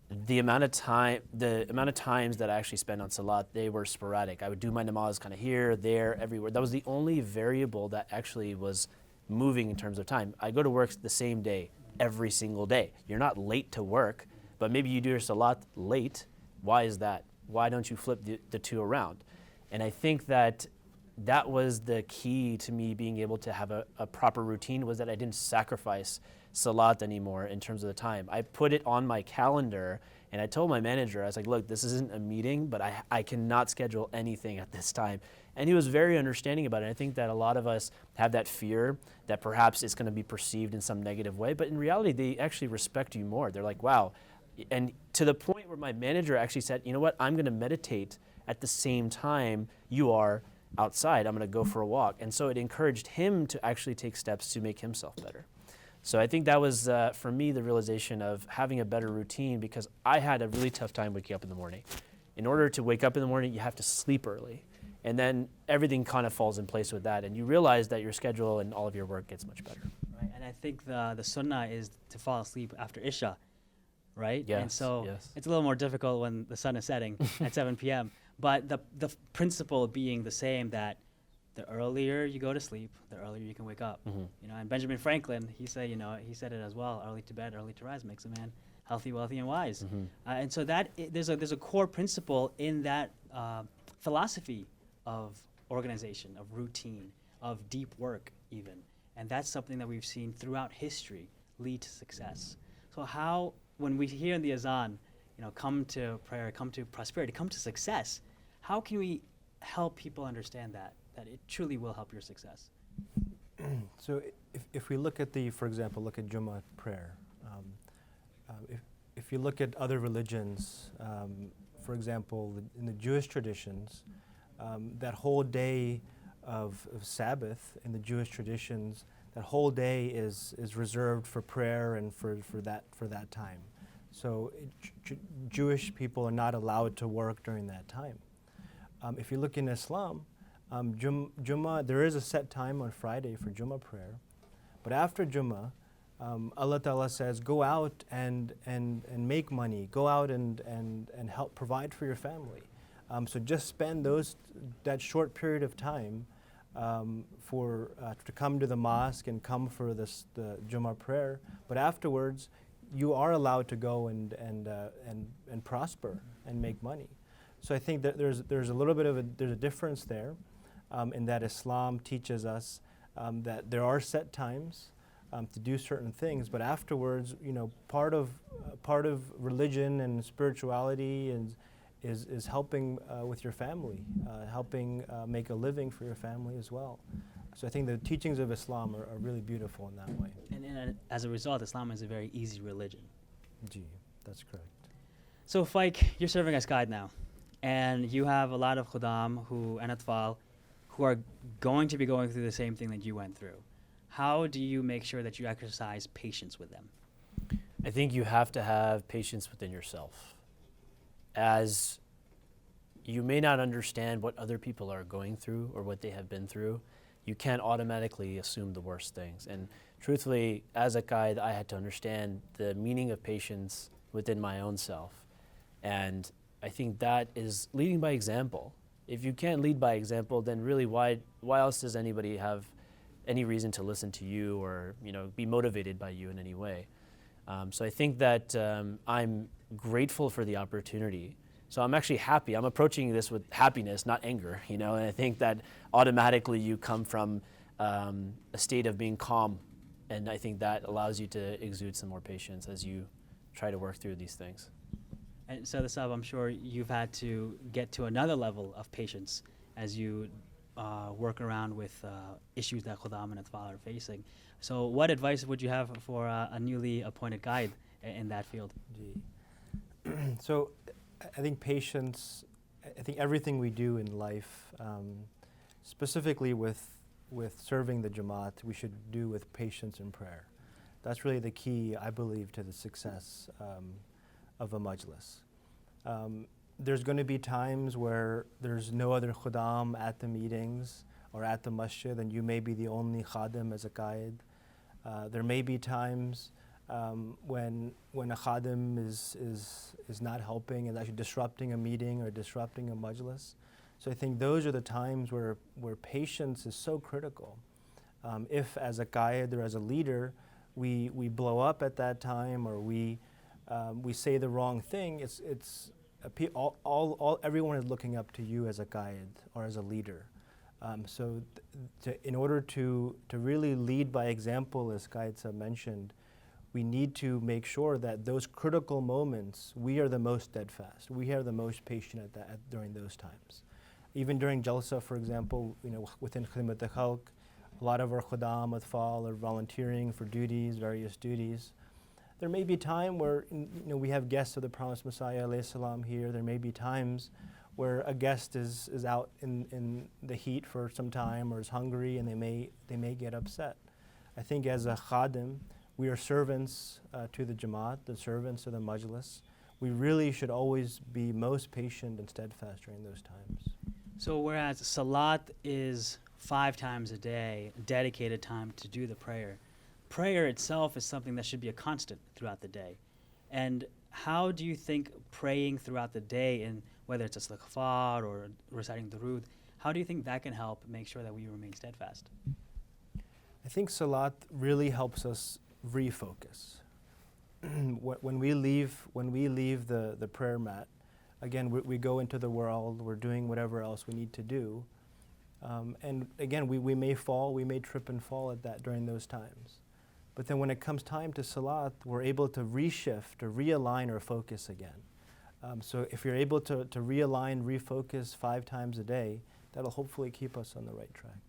the amount of times that I actually spent on salat, they were sporadic. I would do my namaz kind of here, there, everywhere. That was the only variable that actually was moving in terms of time. I go to work the same day every single day. You're not late to work, but maybe you do your salat late. Why is that? Why don't you flip the two around? And I think that was the key to me being able to have a proper routine, was that I didn't sacrifice salat anymore in terms of the time. I put it on my calendar, and I told my manager, I was like, look, this isn't a meeting, but I cannot schedule anything at this time. And he was very understanding about it. I think that a lot of us have that fear that perhaps it's going to be perceived in some negative way, but in reality, they actually respect you more. They're like, wow. And to the point where my manager actually said, you know what, I'm going to meditate at the same time you are outside. I'm going to go for a walk. And so it encouraged him to actually take steps to make himself better. So I think that was, for me, the realization of having a better routine, because I had a really tough time waking up in the morning. In order to wake up in the morning, you have to sleep early. And then everything kind of falls in place with that. And you realize that your schedule and all of your work gets much better. Right, and I think the sunnah is to fall asleep after Isha, right? Yes, and so yes. it's a little more difficult when the sun is setting at 7 p.m. But the principle being the same, that the earlier you go to sleep, the earlier you can wake up. Mm-hmm. And Benjamin Franklin, he said it as well: early to bed, early to rise makes a man healthy, wealthy, and wise. Mm-hmm. And so there's a core principle in that philosophy of organization, of routine, of deep work even. And that's something that we've seen throughout history lead to success. So how, when we hear in the azan, come to prayer, come to prosperity, come to success, how can we help people understand that it truly will help your success? So if we look at for example, look at Jummah prayer. If you look at other religions, for example, in the Jewish traditions, that whole day of Sabbath in the Jewish traditions, that whole day is reserved for prayer and for that time. So Jewish people are not allowed to work during that time. If you look in Islam, Jummah, there is a set time on Friday for Jummah prayer, but after Jummah, Allah Ta'ala says, go out and make money, go out and help provide for your family. So just spend that short period of time to come to the mosque and come for the Jummah prayer. But afterwards, you are allowed to go and prosper and make money. So I think that there's a little bit of there's a difference there, in that Islam teaches us that there are set times to do certain things, but afterwards, part of religion and spirituality is helping with your family, helping make a living for your family as well. So I think the teachings of Islam are really beautiful in that way. And as a result, Islam is a very easy religion. Gee, that's correct. So Faik, you're serving as guide now, and you have a lot of khuddam and atfal who are going to be going through the same thing that you went through. How do you make sure that you exercise patience with them? I think you have to have patience within yourself. As you may not understand what other people are going through or what they have been through, you can't automatically assume the worst things. And truthfully, as a guide, I had to understand the meaning of patience within my own self. And I think that is leading by example. If you can't lead by example, then really why else does anybody have any reason to listen to you or be motivated by you in any way? So I think that I'm grateful for the opportunity. So I'm actually happy. I'm approaching this with happiness, not anger. And I think that automatically you come from a state of being calm, and I think that allows you to exude some more patience as you try to work through these things. And so, Sab, I'm sure you've had to get to another level of patience as you work around with issues that khuddam and atfal are facing. So what advice would you have for a newly appointed guide in that field? So I think patience, I think everything we do in life, specifically with serving the Jamaat, we should do with patience and prayer. That's really the key, I believe, to the success of a majlis. There's going to be times where there's no other khuddam at the meetings or at the masjid, and you may be the only khadim as a guide. There may be times when a khadim is not helping and actually disrupting a meeting or disrupting a majlis. So I think those are the times where patience is so critical. If as a guide or as a leader we blow up at that time, or we say the wrong thing, everyone is looking up to you as a guide or as a leader. So in order to really lead by example, as Qaid Sahib mentioned, we need to make sure that those critical moments, we are the most steadfast. We are the most patient during those times. Even during Jalsa, for example, within Khidmat al-Khalq, a lot of our khuddam, atfal are volunteering for duties, various duties. There may be time where we have guests of the Promised Messiah alayhi salam here. There may be times where a guest is out in the heat for some time or is hungry, and they may get upset. I think as a khadim, we are servants to the Jamaat, the servants to the majlis. We really should always be most patient and steadfast during those times. So whereas salat is 5 times a day, dedicated time to do the prayer, prayer itself is something that should be a constant throughout the day. And how do you think praying throughout the day, and whether it's istighfar or reciting durood, how do you think that can help make sure that we remain steadfast? I think salat really helps us refocus. When we leave the prayer mat, again, we go into the world, we're doing whatever else we need to do. And again, we may fall, we may trip and fall during those times. But then when it comes time to salat, we're able to reshift or realign our focus again. So if you're able to realign, refocus 5 times a day, that'll hopefully keep us on the right track.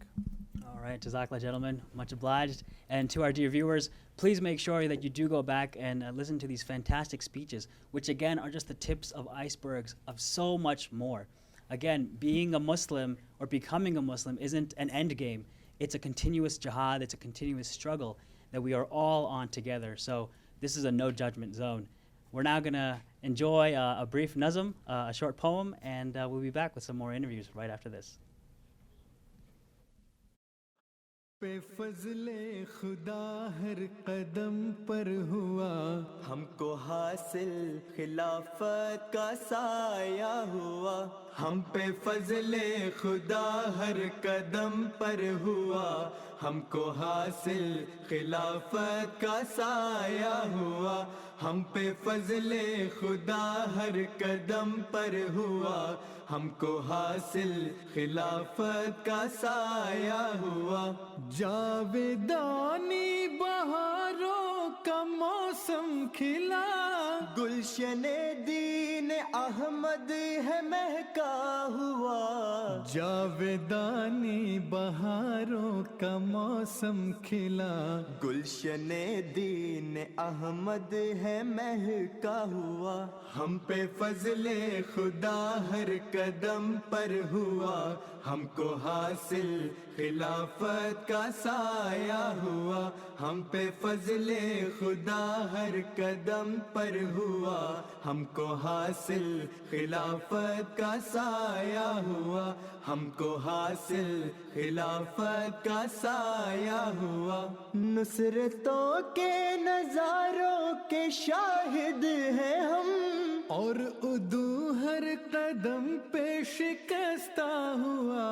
All right, Jazakallah, gentlemen, much obliged. And to our dear viewers, please make sure that you do go back and listen to these fantastic speeches, which again are just the tips of icebergs of so much more. Again, being a Muslim or becoming a Muslim isn't an end game. It's a continuous jihad, it's a continuous struggle that we are all on together. So this is a no judgment zone. We're now going to enjoy a brief nazm, a short poem, and we'll be back with some more interviews right after this. پہ فضل خدا ہر قدم پر ہوا، ہم کو حاصل خلافت کا سایہ ہوا، ہم پہ فضل خدا ہر قدم پر ہوا، ہم کو حاصل خلافت کا سایہ ہوا، ہم پہ فضل خدا ہر قدم پر ہوا، ہم کو حاصل خلافت کا سایہ ہوا۔ جاویدانی بہاروں کا موسم کھلا، گلشن دین احمد ہے مہکا ہوا، جاویدانی بہاروں کا موسم کھلا، گلشن دین احمد ہے مہکا ہوا، ہم پہ فضل خدا ہر قدم پر ہوا، ہم کو حاصل خلافت کا سایہ ہوا، ہم پہ فضل خدا ہر قدم پر ہوا، ہم کو حاصل خلافت کا سایہ ہوا، ہم کو حاصل خلافت کا سایہ ہوا۔ نصرتوں کے نظاروں کے شاہد ہیں ہم، اور عدو ہر قدم پہ شکستہ ہوا،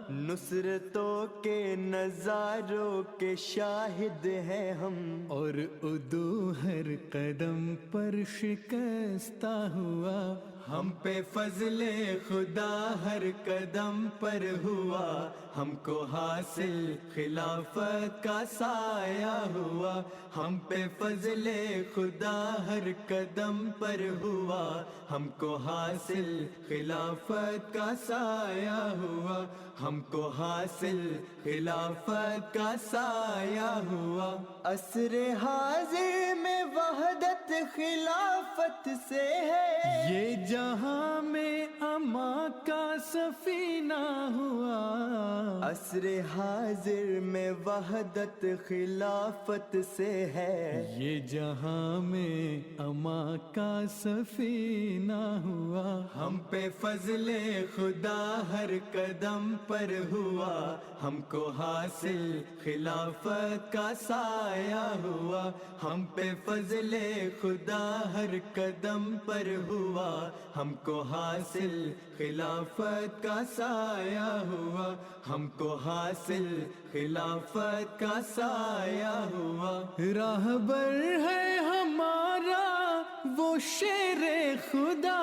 نصرتوں کے نظاروں کے شاہد ہیں ہم، اور عدو ہر قدم پر شکستہ ہوا، ہم پہ فضل خدا ہر قدم پر ہوا، ہم کو حاصل خلافت کا سایہ ہوا، ہم پہ فضل خدا ہر قدم پر ہوا، ہم کو حاصل خلافت کا سایہ ہوا، ہم کو حاصل خلافت کا سایہ ہوا۔ عصر حاضر میں وحدت خلافت سے ہے، یہ جہاں میں اما کا سفینہ ہوا، عصر حاضر میں وحدت خلافت سے ہے، یہ جہاں میں اما کا سفینہ ہوا، ہم پہ فضل خدا ہر قدم پر ہوا، ہم کو حاصل خلافت کا سایہ ہوا، ہم پہ فضل خدا ہر قدم پر ہوا، ہم کو حاصل خلافت کا سایہ ہوا، ہم کو حاصل خلافت کا سایہ ہوا۔ راہبر ہے ہمارا وہ شیر خدا،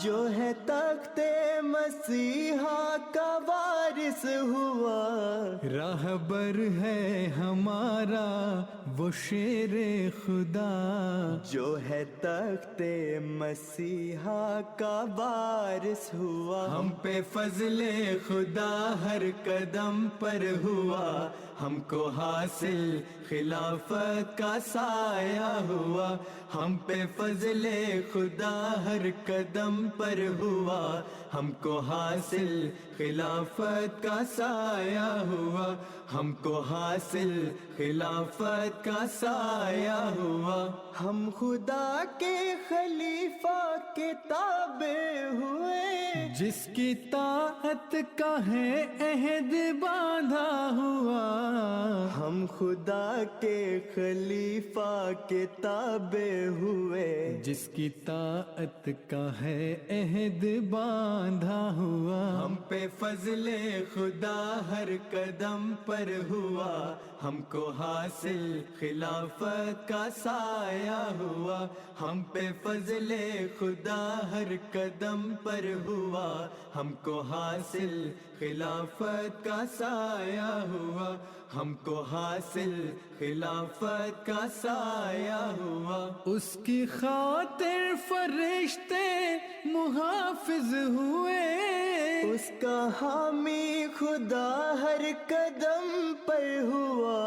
جو ہے تخت مسیحا کا وارث ہوا، راہبر ہے ہمارا وہ شیر خدا، جو ہے تخت مسیحا کا وارث ہوا، ہم پہ فضل خدا ہر قدم پر ہوا، ہم کو حاصل خلافت کا سایہ ہوا، ہم پہ فضل خدا ہر قدم پر ہوا، ہم کو حاصل خلافت کا سایہ ہوا، ہم کو حاصل خلافت کا سایہ ہوا۔ ہم خدا کے خلیفہ کے تابع ہوئے، جس کی طاعت کا ہے عہد باندھا ہوا، ہم خدا کے خلیفہ کے تابع ہوئے، جس کی طاعت کا ہے عہد باندھا ہوا، ہم پہ فضل خدا ہر قدم پر ہوا، ہم کو حاصل خلافت کا سایہ ہوا، ہم پہ فضل خدا ہر قدم پر ہوا، ہم کو حاصل خلافت کا سایہ ہوا، ہم کو حاصل خلافت کا سایہ ہوا۔ اس کی خاطر فرشتے محافظ ہوئے، اس کا حامی خدا ہر قدم پر ہوا،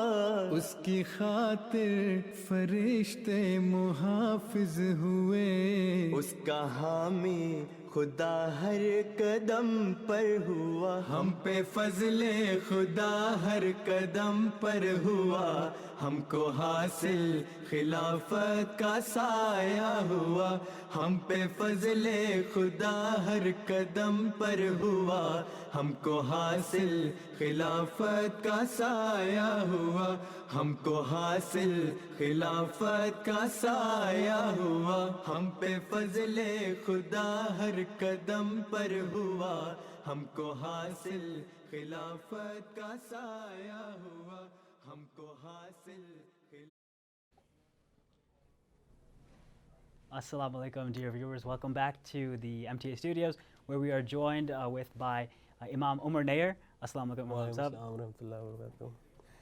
اس کی خاطر فرشتے محافظ ہوئے، اس کا حامی خدا ہر قدم پر ہوا، ہم پہ فضل خدا ہر قدم پر ہوا، ہم کو حاصل خلافت کا سایہ ہوا، ہم پہ فضل خدا ہر قدم پر ہوا، हमको हासिल खिलाफत का साया हुआ, हमको हासिल खिलाफत का साया हुआ, हम पे फजले खुदा हर कदम पर हुआ, हमको हासिल खिलाफत का साया हुआ, हमको हासिल Assalamu alaikum, dear viewers. Welcome back to the MTA studios, where we are joined by Imam Umar Nair. Assalamu alaikum, Imam Sahib.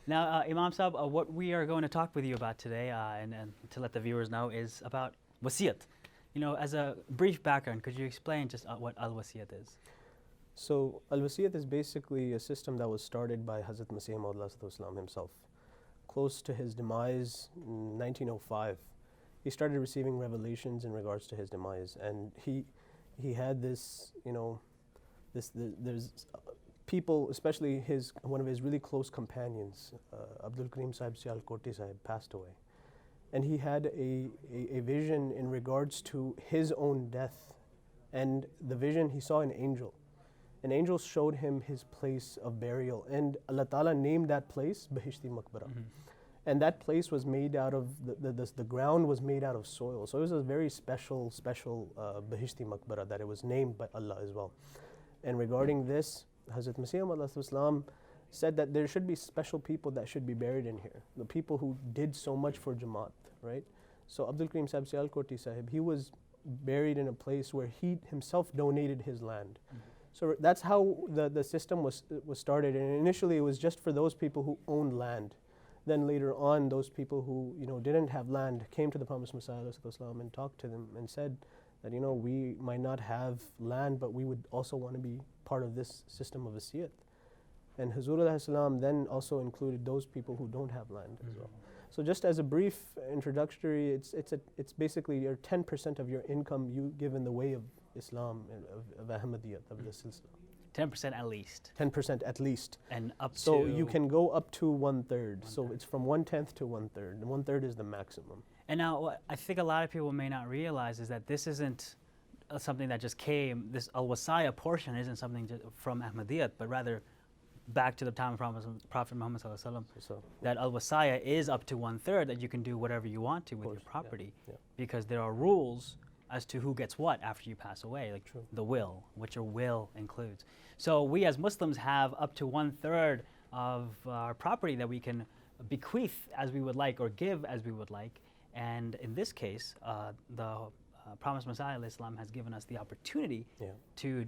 Now, Imam Sahib, what we are going to talk with you about today, and to let the viewers know, is about wasiyat. You know, as a brief background, could you explain just what al-wasiyat is? So, al-wasiyat is basically a system that was started by Hazrat Masih Maud himself. Close to his demise in 1905, he started receiving revelations in regards to his demise, and he had this, you know, there's people, especially one of his really close companions, Abdul Karim Sahib Sialkoti Sahib, passed away, and he had a vision in regards to his own death, and the vision, he saw an angel. An angel showed him his place of burial, and Allah Ta'ala named that place Bahishti Maqbara. And that place was made out of, the ground was made out of soil. So it was a very special Bahishti Maqbara that it was named by Allah as well. And regarding this, Hazrat Masih Maud said that there should be special people that should be buried in here. The people who did so much for Jamaat, right? So Abdul Karim Sahib Sialkoti Sahib, he was buried in a place where he himself donated his land. So that's how the system was started. And initially it was just for those people who owned land. Then later on, those people who, you know, didn't have land came to the Promised Messiah and talked to them and said that, you know, we might not have land, but we would also want to be part of this system of wasiyat. And Hazur then also included those people who don't have land as well. So just as a brief introductory, it's basically your 10% of your income you give in the way of Islam, of Ahmadiyyat, of the Silsila. 10% at least. 10% at least. And up to? So you can go up to 1/3. So it's from 1/10 to 1/3. And 1/3 is the maximum. And now what I think a lot of people may not realize is that this isn't something that just came, this al-wasaya portion isn't something from Ahmadiyyat, but rather back to the time of Prophet Muhammad ﷺ, that al-wasaya is up to 1/3, that you can do whatever you want to with your property, because there are rules as to who gets what after you pass away, like the will, what your will includes. So we as Muslims have up to 1/3 of our property that we can bequeath as we would like or give as we would like. And in this case, the Promised Messiah ﷺ has given us the opportunity to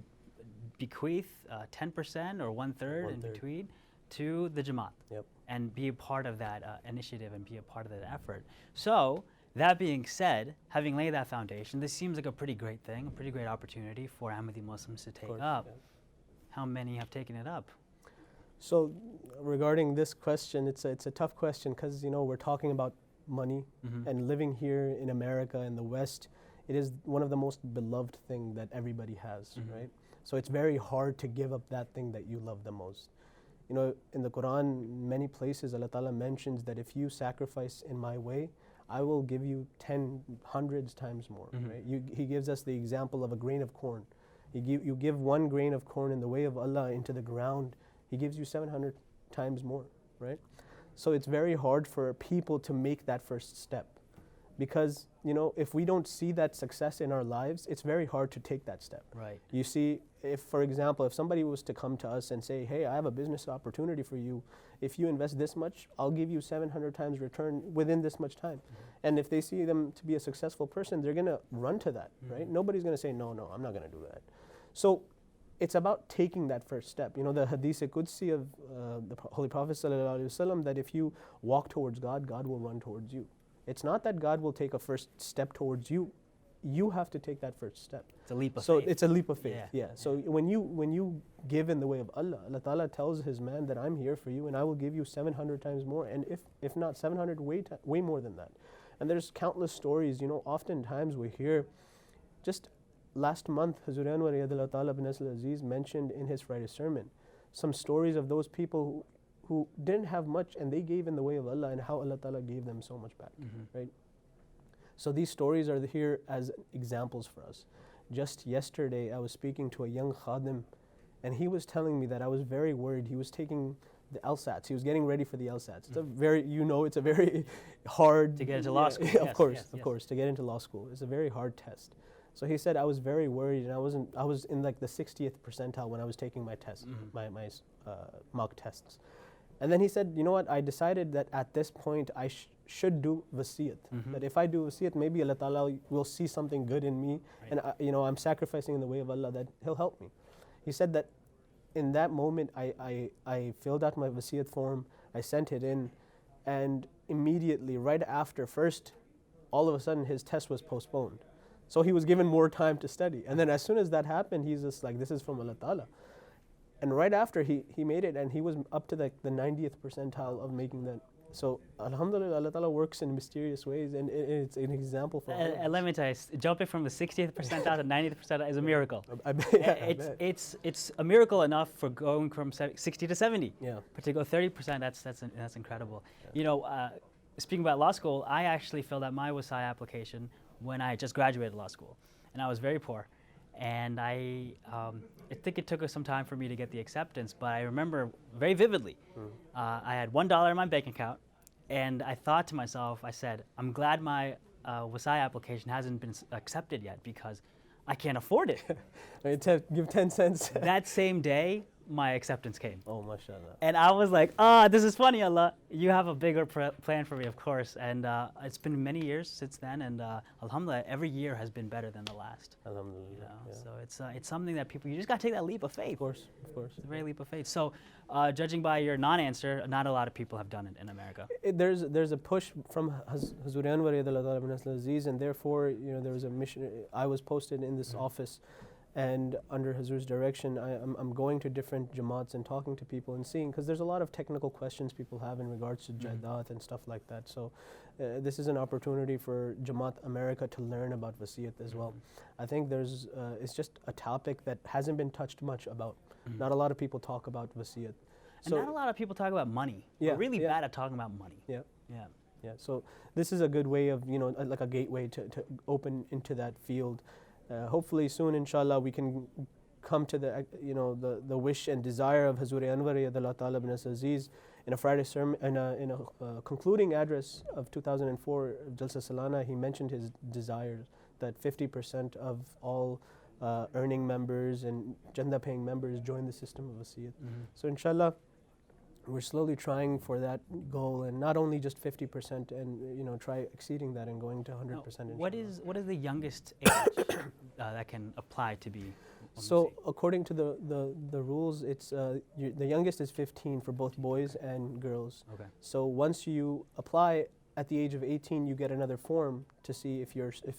bequeath 10% or 1/3 in between to the Jamaat and be a part of that initiative and be a part of that effort. So that being said, having laid that foundation, this seems like a pretty great thing, a pretty great opportunity for Ahmadi Muslims to take up. How many have taken it up? So regarding this question, it's a tough question because, you know, we're talking about money and living here in America, in the West, it is one of the most beloved thing that everybody has, right? So it's very hard to give up that thing that you love the most. You know, in the Quran, many places Allah Ta'ala mentions that if you sacrifice in my way, I will give you 10 times more, right? He gives us the example of a grain of corn. You give 1 grain of corn in the way of Allah into the ground, He gives you 700 times more, right? So it's very hard for people to make that first step because, you know, if we don't see that success in our lives, it's very hard to take that step. Right. You see, if, for example, if somebody was to come to us and say, hey, I have a business opportunity for you, if you invest this much, I'll give you 700 times return within this much time. And if they see them to be a successful person, they're going to run to that, right? Nobody's going to say, no, I'm not going to do that. So it's about taking that first step. You know, the Hadith Qudsi of the Holy Prophet ﷺ, that if you walk towards God, God will run towards you. It's not that God will take a first step towards you. You have to take that first step. It's a leap of faith. So it's a leap of faith, So when you give in the way of Allah, Allah Ta'ala tells His man that I'm here for you and I will give you 700 times more, and if not 700, way more than that. And there's countless stories, you know, oftentimes we hear, just last month, Hazur Anwar Riyadullah Ta'ala bin Asl Aziz mentioned in his Friday sermon some stories of those people who didn't have much and they gave in the way of Allah and how Allah Ta'ala gave them so much back, right? So these stories are here as examples for us. Just yesterday, I was speaking to a young khadim And he was telling me that I was very worried. He was taking the LSATs. He was getting ready for the LSATs. It's a very, it's a very hard To get into law school. Of Yes, course, yes, of yes. course, to get into law school. It's a very hard test. So he said I was very worried, and I was in like the 60th percentile when I was taking my test, my mock tests. And then he said, you know what? I decided that at this point I should do wasiyat. That if I do wasiyat, maybe Allah Ta'ala will see something good in me, and I'm sacrificing in the way of Allah, that He'll help me. He said that in that moment, I filled out my wasiyat form, I sent it in, and immediately, right after, first, all of a sudden, his test was postponed. So he was given more time to study. And then as soon as that happened, he's just like, this is from Allah Ta'ala. And right after, he made it, and he was up to the 90th percentile of making that. So, alhamdulillah, Allah Ta'ala works in mysterious ways, and it's an example for all of us. And let me tell you, jumping from the 60th percentile to 90th percentile is a miracle. I bet. It's a miracle enough for going from 60 to 70. Yeah. But to go 30%, that's incredible. Yeah. Speaking about law school, I actually filled out my WSI application when I just graduated law school, and I was very poor. And I think it took us some time for me to get the acceptance, but I remember very vividly. I had $1 in my bank account, and I thought to myself, I said, I'm glad my WSI application hasn't been accepted yet because I can't afford it. Give 10 cents. That same day, my acceptance came. Oh, mashallah. And I was like, this is funny, Allah. You have a bigger plan for me, of course. And it's been many years since then, and alhamdulillah, every year has been better than the last. Alhamdulillah. So it's something that you just got to take that leap of faith. Of course. It's a very leap of faith. So judging by your non-answer, not a lot of people have done it in America. There's a push from Hazur Anwar radhiyallahu anhu bin Aziz, and therefore, there was a mission. I was posted in this office, and under Hazur's direction, I'm going to different jamaats and talking to people and seeing, because there's a lot of technical questions people have in regards to Jaidat and stuff like that. So this is an opportunity for Jamaat America to learn about wasiyat as well. I think it's just a topic that hasn't been touched much about. Not a lot of people talk about wasiyat. And not a lot of people talk about money. We're really bad at talking about money. Yeah. So this is a good way of, like a gateway to open into that field. Hopefully soon, inshallah, we can come to the wish and desire of Hazur Anwar radhiyallahu ta'ala bin Aziz in a Friday sermon, in a concluding address of 2004 Jalsa Salana. He mentioned his desires that 50% of all earning members and Jannah paying members join the system of wasiyat. So inshallah, we're slowly trying for that goal, and not only just 50%, and try exceeding that and going to 100%. What is the youngest age that can apply to be? So according to the rules, it's the youngest is 15 for both boys and girls. Okay. So once you apply at the age of 18, you get another form to see if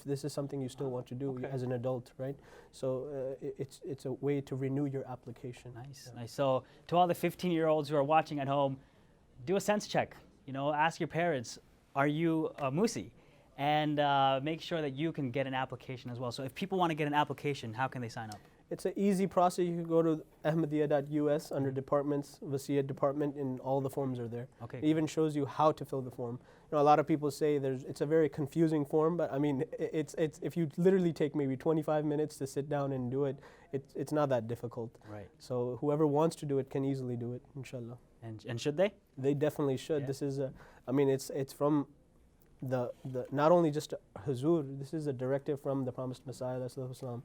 this is something you still want to do as an adult, right? So it's a way to renew your application. Nice. So to all the 15-year-olds who are watching at home, do a sense check. Ask your parents, are you a Musi? And make sure that you can get an application as well. So if people want to get an application, how can they sign up? It's an easy process. You can go to ahmadiyya.us under departments, Wasiyat department, and all the forms are there. Okay. It even shows you how to fill the form. A lot of people say it's a very confusing form, but I mean, it's if you literally take maybe 25 minutes to sit down and do it, it's not that difficult. Right. So whoever wants to do it can easily do it, inshallah. And should they? They definitely should. Yeah. This is it's from the not only just Hazur, this is a directive from the promised Messiah, ﷺ,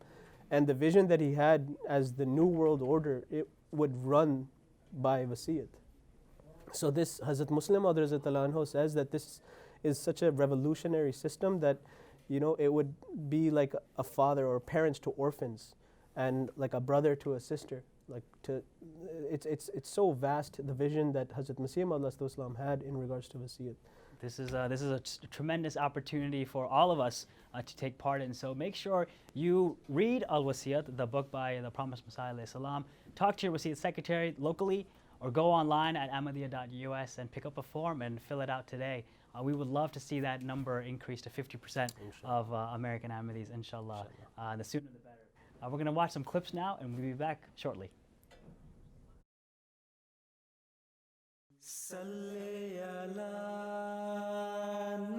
and the vision that he had as the new world order, it would run by wasiyat. So this Hazrat Muslim Maud radhiyallahu anhu says that this is such a revolutionary system that it would be like a father or parents to orphans, and like a brother to a sister. It's so vast, the vision that Hazrat Masih Maud had in regards to wasiyat. This is a tremendous opportunity for all of us to take part in. So make sure you read Al-Wasiyat, the book by the Promised Messiah alayhi salam. Talk to your Wasiyat secretary locally, or go online at ahmadiyya.us and pick up a form and fill it out today. We would love to see that number increase to 50% of American Ahmadis, inshallah. The sooner the better. We're going to watch some clips now, and we'll be back shortly. Salli ala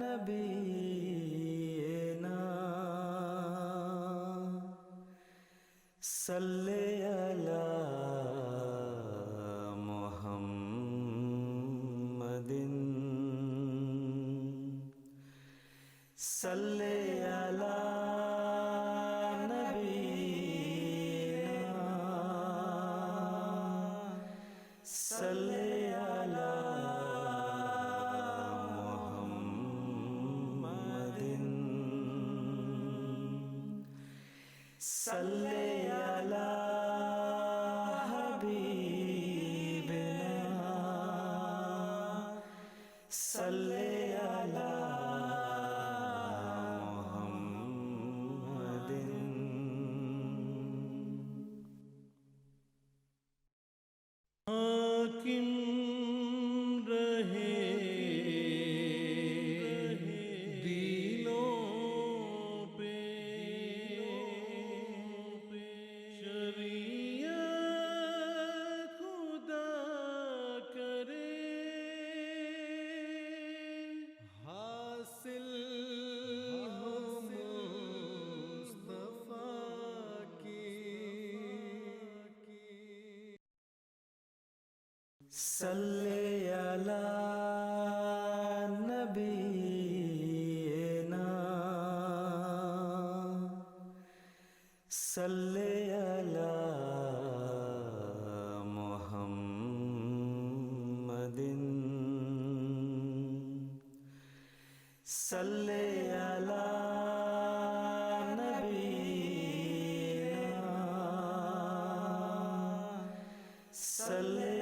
nabiyina, salli ala Salli ala nabina, salli ala Muhammadin, salli ala habibina, salli ala हाकिम रहे दिलों पे शरीयत खुदा करे हासिल हो मुस्तफा की Salli ala nabiyina, salli ala Muhammadin, salli ala nabiyina, salli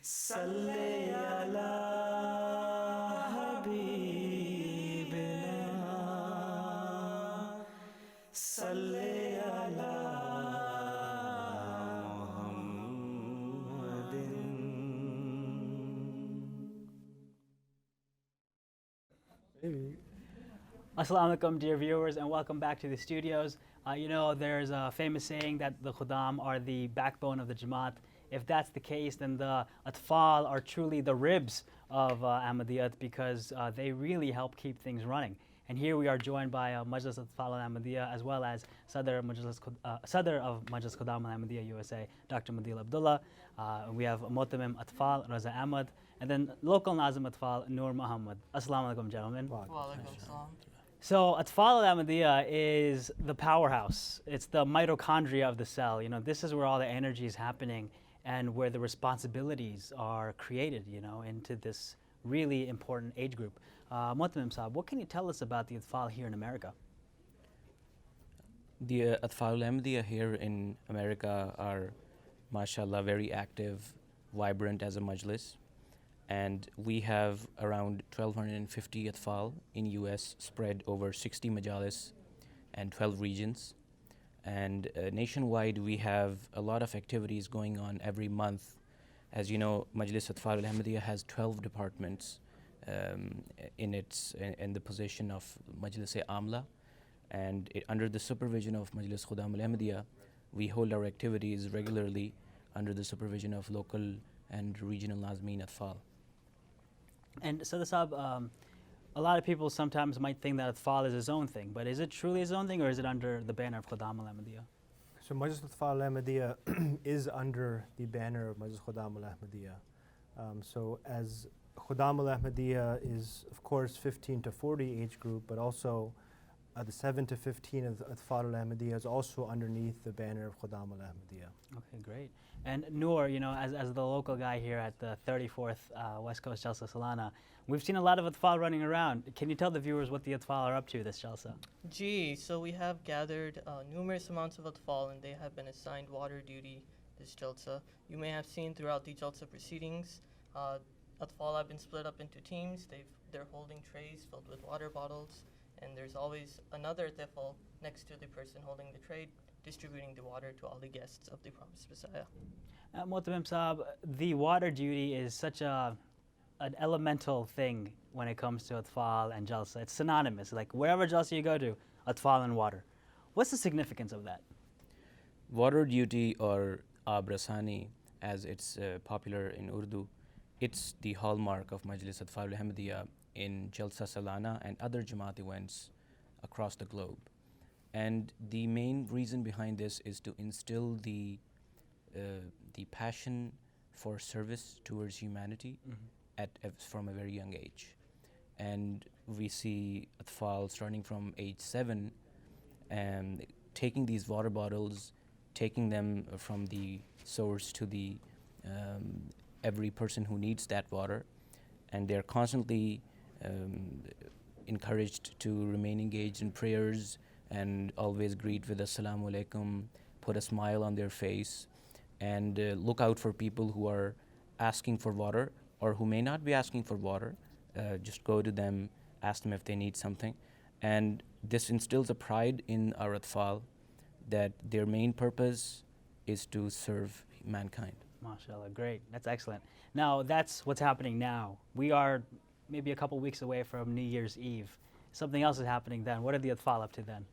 Salli ala habibina, salli ala Muhammadin. Assalamu alaikum, dear viewers, and welcome back to the studios. You know, there's a famous saying that the Khuddam are the backbone of the Jamaat. If that's the case, then the Atfal are truly the ribs of Ahmadiyyat because they really help keep things running. And here we are joined by Majlis Atfal al-Ahmadiyya as well as Sadr of Majlis Khuddam al-Ahmadiyya USA, Dr. Madil Abdullah. We have Motamim Atfal, Raza Ahmad, and then local Nazim Atfal, Noor Muhammad. Assalamu alaikum, gentlemen. Wa alaikum salam. So Atfal al-Ahmadiyya is the powerhouse. It's the mitochondria of the cell. You know, this is where all the energy is happening and where the responsibilities are created, you know, into this really important age group. Motamim Saab, what can you tell us about the Atfal here in America? The Atfal al-Ahmadiyya here in America are, mashallah, very active, vibrant as a majlis. And we have around 1,250 Atfal in US spread over 60 majalis and 12 regions. And nationwide, we have a lot of activities going on every month. As you know, Majlis Atfal al-Ahmadiyya has 12 departments in the position of Majlis-e-Amla. And under the supervision of Majlis Khuddam al-Ahmadiyya, we hold our activities regularly under the supervision of local and regional Nazmeen Atfal. And Sadr Saab, a lot of people sometimes might think that Atfal is his own thing, but is it truly his own thing or is it under the banner of Khuddam al-Ahmadiyya? So Majlis Atfal al-Ahmadiyya is under the banner of Majlis Khuddam al-Ahmadiyya. So as Khuddam al-Ahmadiyya is, of course, 15 to 40 age group, but also the 7 to 15 of Atfal al-Ahmadiyya is also underneath the banner of Khuddam al-Ahmadiyya. Okay, great. And Noor, you know, as the local guy here at the 34th West Coast Jalsa Salana, we've seen a lot of Atfal running around. Can you tell the viewers what the Atfal are up to this Jalsa? Gee, so we have gathered numerous amounts of Atfal and they have been assigned water duty this Jalsa. You may have seen throughout the Jalsa proceedings, Atfal have been split up into teams. They're holding trays filled with water bottles, and there's always another Tifl next to the person holding the tray, distributing the water to all the guests of the Promised Messiah. Motamim Saab, the water duty is such an elemental thing when it comes to Atfal and Jalsa. It's synonymous. Like wherever Jalsa you go to, Atfal and water. What's the significance of that? Water duty, or Aab Rasani, as it's popular in Urdu, it's the hallmark of Majlis Atfal al-Ahmadiyya in Jalsa Salana and other Jamaat events across the globe. And the main reason behind this is to instill the the passion for service towards humanity from a very young age. And we see Atfal starting from age 7 and taking these water bottles, taking them from the source to the every person who needs that water, and they're constantly encouraged to remain engaged in prayers and always greet with Assalamu alaikum, put a smile on their face, and look out for people who are asking for water or who may not be asking for water. Just go to them, ask them if they need something. And this instills a pride in our Atfal that their main purpose is to serve mankind. MashaAllah, great. That's excellent. Now, that's what's happening now. We are maybe a couple weeks away from New Year's Eve. Something else is happening then. What are the Atfal up to then?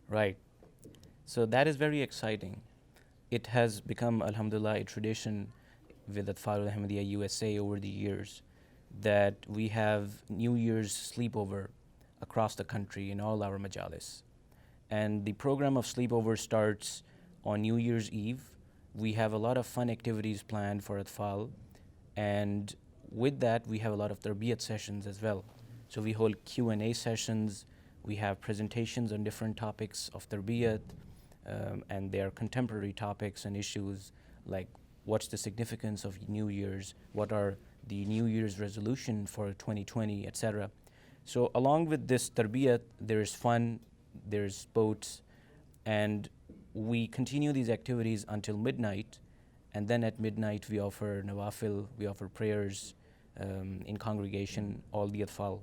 Right. So that is very exciting. It has become, alhamdulillah, a tradition with Atfal al-Ahmadiyya USA over the years that we have New Year's sleepover across the country in all our majalis. And the program of sleepover starts on New Year's Eve. We have a lot of fun activities planned for Atfal, and with that we have a lot of tarbiyat sessions as well. So we hold Q&A sessions, we have presentations on different topics of tarbiyat, and their contemporary topics and issues like what's the significance of New Year's, what are the New Year's resolution for 2020, etc. So along with this tarbiyat, there's fun, there's sports, and we continue these activities until midnight, and then at midnight we offer nawafil, we offer prayers in congregation, all the Atfal,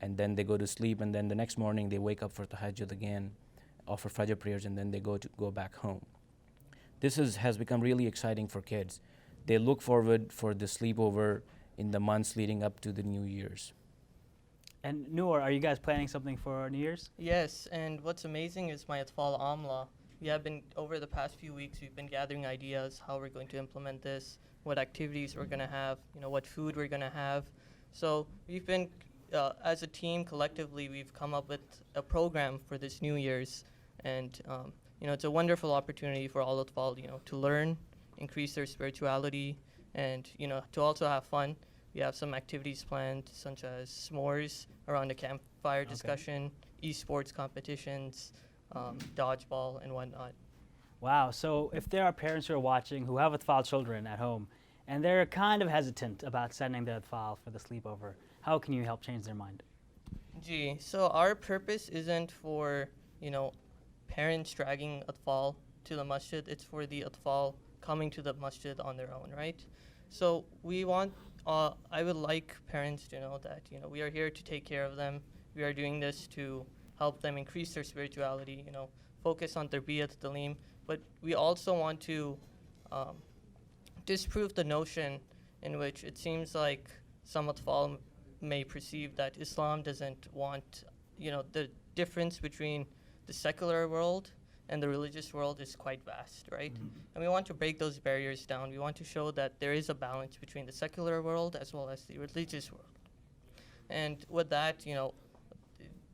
and then they go to sleep, and then the next morning they wake up for tahajjud again, offer fajr prayers, and then they go back home. This has become really exciting for kids. They look forward for the sleepover in the months leading up to the New Year's. And Noor, are you guys planning something for New Year's? Yes, and what's amazing is my Atfal Amla. We have been, over the past few weeks, we've been gathering ideas how we're going to implement this, what activities we're going to have, what food we're going to have. So we've been, as a team, collectively, we've come up with a program for this New Year's. And, it's a wonderful opportunity for all Atfal, to learn, increase their spirituality, and, to also have fun. We have some activities planned, such as s'mores around a campfire discussion, esports competitions, dodgeball, and whatnot. Wow. So if there are parents who are watching who have Atfal children at home, and they're kind of hesitant about sending their Atfal for the sleepover, how can you help change their mind? So our purpose isn't for, parents dragging Atfal to the masjid. It's for the Atfal coming to the masjid on their own, right? So we want, I would like parents to know that, we are here to take care of them. We are doing this to help them increase their spirituality, focus on tarbiyat talim. But we also want to disprove the notion in which it seems like some Atfal may perceive that Islam doesn't want, the difference between the secular world and the religious world is quite vast, right? And we want to break those barriers down. We want to show that there is a balance between the secular world as well as the religious world. And with that,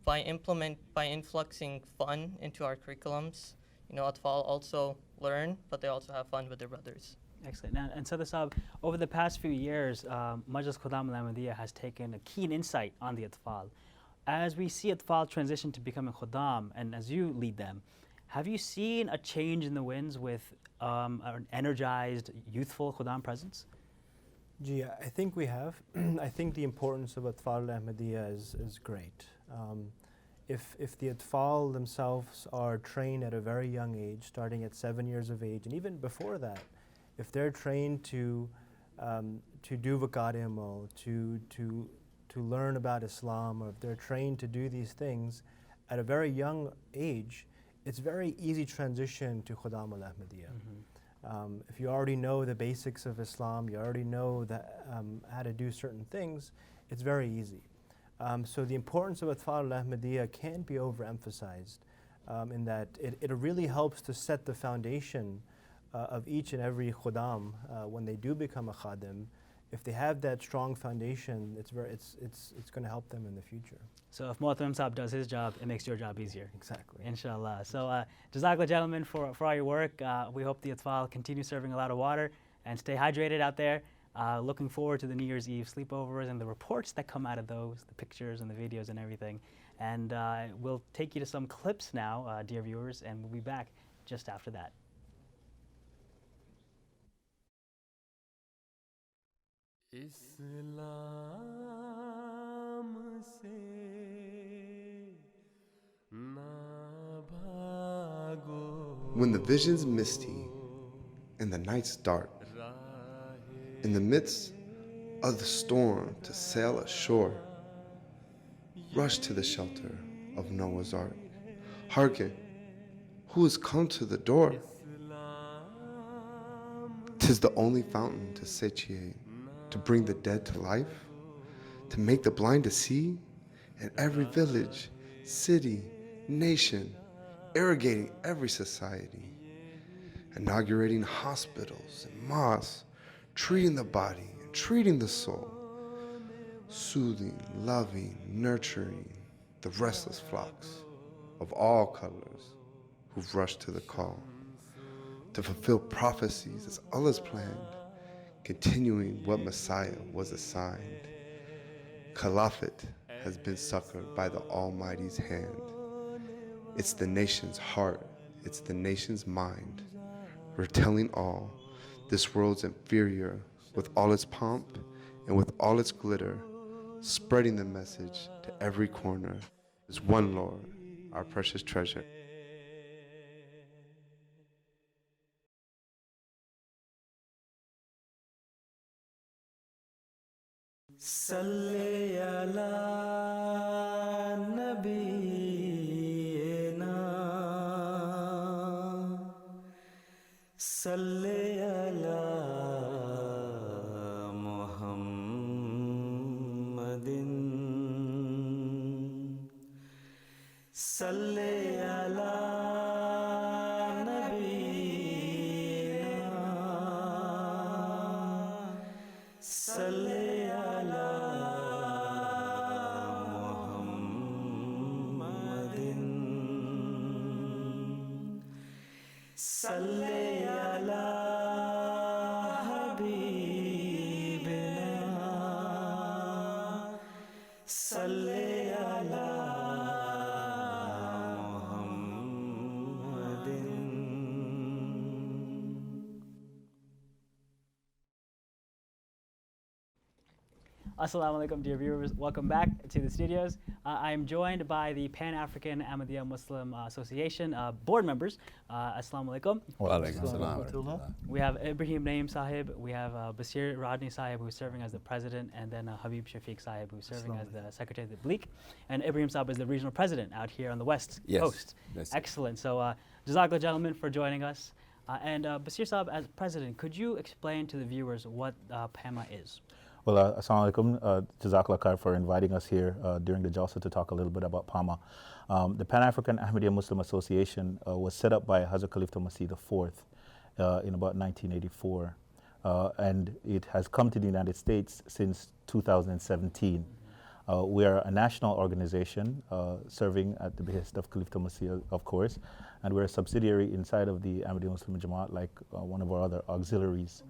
by influxing fun into our curriculums, Atfal also learn, but they also have fun with their brothers. Excellent. And so over the past few years, Majlis Khuddam al-Ahmadiyya has taken a keen insight on the Atfal. As we see Atfal transition to becoming Khuddam, and as you lead them, have you seen a change in the winds with an energized, youthful Khuddam presence? Gee, I think we have. I think the importance of Atfal al-Ahmadiyya is great. If the Atfal themselves are trained at a very young age, starting at 7 years of age, and even before that, if they're trained to do Vakarimul, to learn about Islam, or if they're trained to do these things at a very young age, it's very easy transition to Khuddam al-Ahmadiyya. If you already know the basics of Islam, you already know that, how to do certain things, it's very easy. So the importance of Atfal al-Ahmadiyya can't be overemphasized in that it really helps to set the foundation of each and every Khuddam when they do become a Khadim, if they have that strong foundation, it's going to help them in the future. So if Mu'azzam Saab does his job, it makes your job easier. Exactly. Inshallah. So Jazakallah, gentlemen, for all your work. We hope the Atfal continue serving a lot of water and stay hydrated out there. Looking forward to the New Year's Eve sleepovers and the reports that come out of those, the pictures and the videos and everything. And we'll take you to some clips now, dear viewers, and we'll be back just after that. When the vision's misty and the night's dark, in the midst of the storm to sail ashore, rush to the shelter of Noah's Ark. Hearken, who has come to the door? 'Tis the only fountain to satiate, to bring the dead to life, to make the blind to see, in every village, city, nation, irrigating every society, inaugurating hospitals and mosques, treating the body and treating the soul, soothing, loving, nurturing the restless flocks of all colors who've rushed to the call, to fulfill prophecies as Allah's planned, continuing what Messiah was assigned. Caliphate has been succored by the Almighty's hand. It's the nation's heart, it's the nation's mind. We're telling all, this world's inferior with all its pomp and with all its glitter, spreading the message to every corner. There's one Lord, our precious treasure. Salli ala nabiyyina, salli ala Muhammadin, salli ala nabiyyina, salli Salli ala habibina, salli ala Muhammadin. Assalamu alaikum, dear viewers. Welcome back to the studios. I am joined by the Pan-African Ahmadiyya Muslim Association board members. Assalamu alaikum. Wa alaikum salam. We have Ibrahim Naeem Sahib, we have Basir Rodney Sahib, who's serving as the president, and then Habib Shafiq Sahib, who's serving as the secretary of the Bleak. And Ibrahim Sahib is the regional president out here on the West Coast. Excellent. So, Jazakallah, gentlemen, for joining us. And Basir Sahib, as president, could you explain to the viewers what PAMA is? Well, assalamu alaikum. Jazakallah khair for inviting us here during the Jalsa to talk a little bit about PAMA. The Pan-African Ahmadiyya Muslim Association was set up by Hazrat Khalifah Masih IV in about 1984. And it has come to the United States since 2017. We are a national organization serving at the behest of Khalifah Masih, of course, and we're a subsidiary inside of the Ahmadiyya Muslim Jamaat, like one of our other auxiliaries.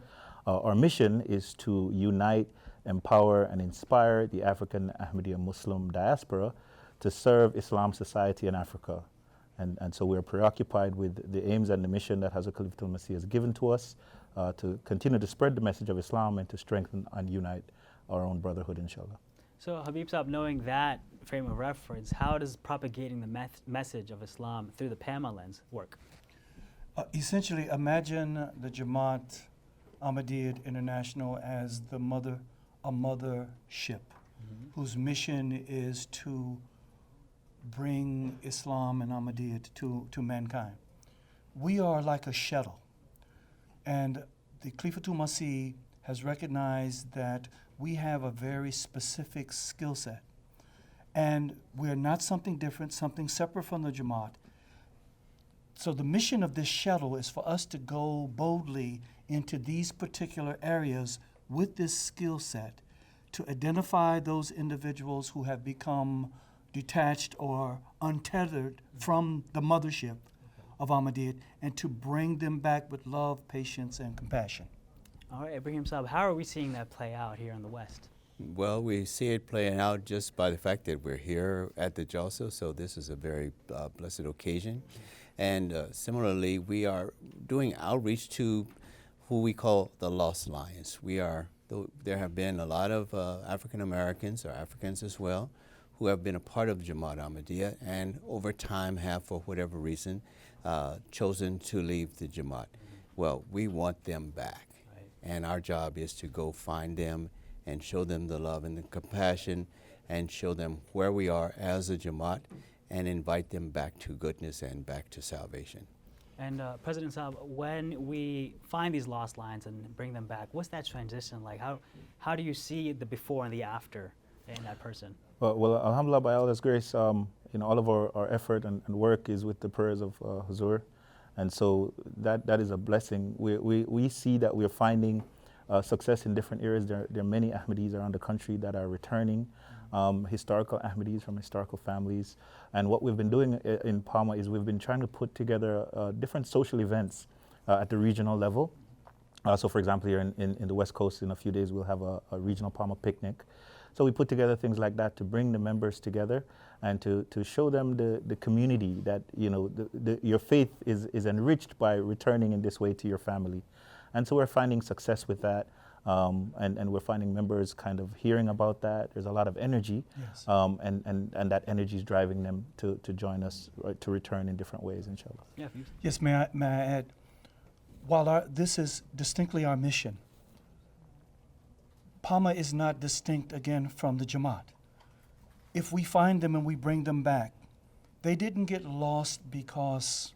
Our mission is to unite, empower, and inspire the African Ahmadiyya Muslim diaspora to serve Islam society in Africa. And so we're preoccupied with the aims and the mission that Hazrat Khalifah Masih has given to us to continue to spread the message of Islam and to strengthen and unite our own brotherhood, inshallah. So, Habib Sahib, knowing that frame of reference, how does propagating the message of Islam through the PAMA lens work? Essentially, imagine the Jamaat Ahmadiyyat International as a mothership whose mission is to bring Islam and Ahmadiyyat to mankind. We are like a shuttle, and the Khalifatul Masih has recognized that we have a very specific skill set, and we're not something different, something separate from the Jamaat. So the mission of this shuttle is for us to go boldly into these particular areas with this skill set to identify those individuals who have become detached or untethered from the mothership of Ahmadiyyat and to bring them back with love, patience, and compassion. All right, Ibrahim Saab, how are we seeing that play out here in the West? Well, we see it playing out just by the fact that we're here at the Jalsa, so this is a very blessed occasion. And similarly, we are doing outreach to who we call the Lost Lions. There have been a lot of African Americans, or Africans as well, who have been a part of Jamaat Ahmadiyya and over time have, for whatever reason, chosen to leave the Jamaat. Well, we want them back. And our job is to go find them and show them the love and the compassion and show them where we are as a Jamaat and invite them back to goodness and back to salvation. And President Saab, when we find these lost lions and bring them back, what's that transition like? How do you see the before and the after in that person? Well, alhamdulillah, by Allah's grace, all of our effort and work is with the prayers of Huzur. And so that is a blessing. We see that we're finding success in different areas. There are many Ahmadis around the country that are returning, historical Ahmadis from historical families. And what we've been doing in Palma is we've been trying to put together different social events at the regional level. So for example, here in the West Coast, in a few days, we'll have a regional Palma picnic. So we put together things like that to bring the members together and to show them the community that, your faith is enriched by returning in this way to your family. And so we're finding success with that. And we're finding members kind of hearing about that. There's a lot of energy, yes. and that energy is driving them to join us, to return in different ways, inshallah. Yeah, yes, may I add, while this is distinctly our mission, Palma is not distinct, again, from the Jamaat. If we find them and we bring them back, they didn't get lost because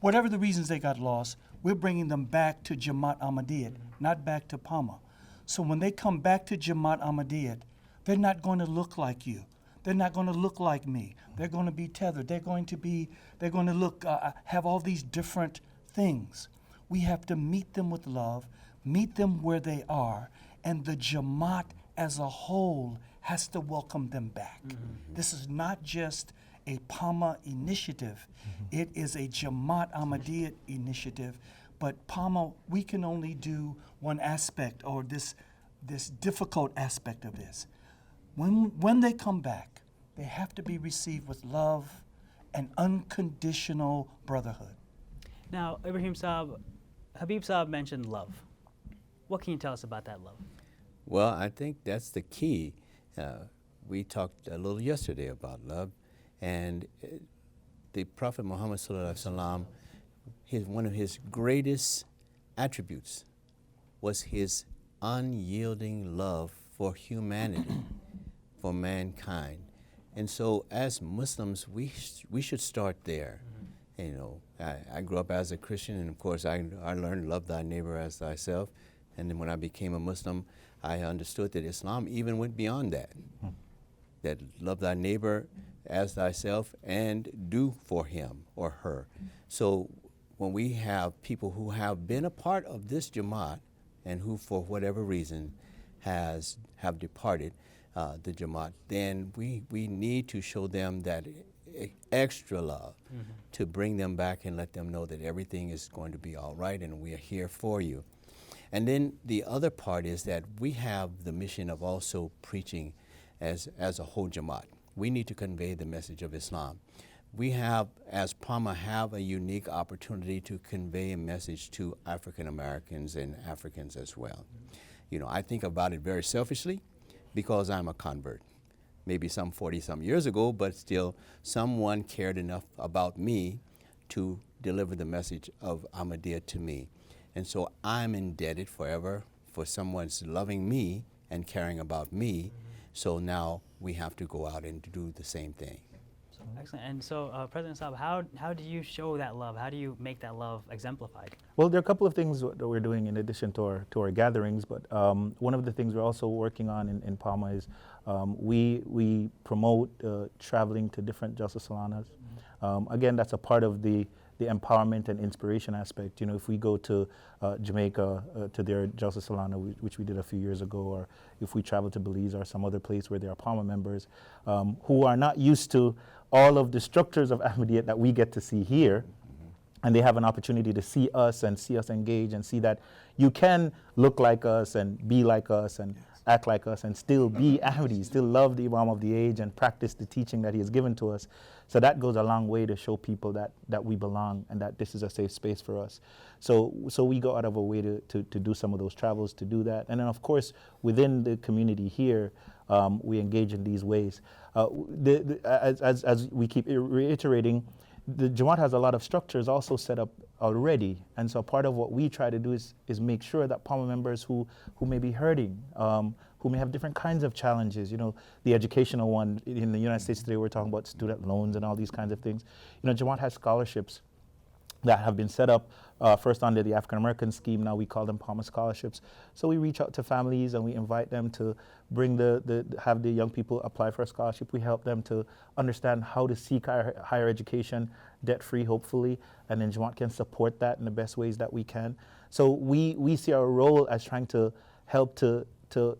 whatever the reasons they got lost, we're bringing them back to Jamaat Ahmadiyyat, not back to Palma. So when they come back to Jamaat Ahmadiyyat, they're not going to look like you. They're not going to look like me. They're going to be tethered. They're going to look, have all these different things. We have to meet them with love, meet them where they are, and the Jamaat as a whole has to welcome them back. Mm-hmm. This is not just a Palma initiative. Mm-hmm. It is a Jamaat Ahmadiyyat initiative. But Palma, we can only do one aspect, or this difficult aspect of this. When they come back, they have to be received with love and unconditional brotherhood. Now, Ibrahim Saab, Habib Saab mentioned love. What can you tell us about that love? Well, I think that's the key. We talked a little yesterday about love, and the Prophet Muhammad sallallahu alaihi wasallam, one of his greatest attributes was his unyielding love for humanity, for mankind. And so as Muslims, we should start there. Mm-hmm. I grew up as a Christian, and of course I learned love thy neighbor as thyself. And then when I became a Muslim, I understood that Islam even went beyond that. Mm-hmm. That love thy neighbor as thyself and do for him or her. Mm-hmm. So when we have people who have been a part of this Jamaat and who for whatever reason have departed the Jamaat, then we need to show them that extra love, mm-hmm. to bring them back and let them know that everything is going to be all right and we are here for you. And then the other part is that we have the mission of also preaching as a whole Jamaat. We need to convey the message of Islam. We have, as Palma, have a unique opportunity to convey a message to African Americans and Africans as well. I think about it very selfishly because I'm a convert. Maybe some 40-some years ago, but still someone cared enough about me to deliver the message of Ahmadiyya to me. And so I'm indebted forever for someone's loving me and caring about me. So now we have to go out and do the same thing. Excellent. And so, President Saab, how do you show that love? How do you make that love exemplified? Well, there are a couple of things that we're doing in addition to our gatherings, but one of the things we're also working on in Palma is we promote traveling to different Jalsa Salanas. Again, that's a part of the the empowerment and inspiration aspect. You know, if we go to Jamaica to their Jalsa Salana, which we did a few years ago, or if we travel to Belize or some other place where there are Palma members who are not used to all of the structures of Ahmadiyyat that we get to see here, and they have an opportunity to see us and see us engage and see that you can look like us and be like us and act like us and still be Ahmadi, still love the Imam of the age and practice the teaching that he has given to us. So that goes a long way to show people that we belong and that this is a safe space for us. So we go out of our way to do some of those travels to do that. And then of course, within the community here, we engage in these ways. As we keep reiterating, the Jamaat has a lot of structures also set up already, and so part of what we try to do is make sure that Palma members who may be hurting, who may have different kinds of challenges, you know, the educational one in the United States today, we're talking about student loans and all these kinds of things. You know, Jamaat has scholarships that have been set up first under the African American scheme. Now we call them Palma scholarships. So we reach out to families and we invite them to bring have the young people apply for a scholarship. We help them to understand how to seek higher education, debt-free hopefully, and then Jamaat can support that in the best ways that we can. So we see our role as trying to help to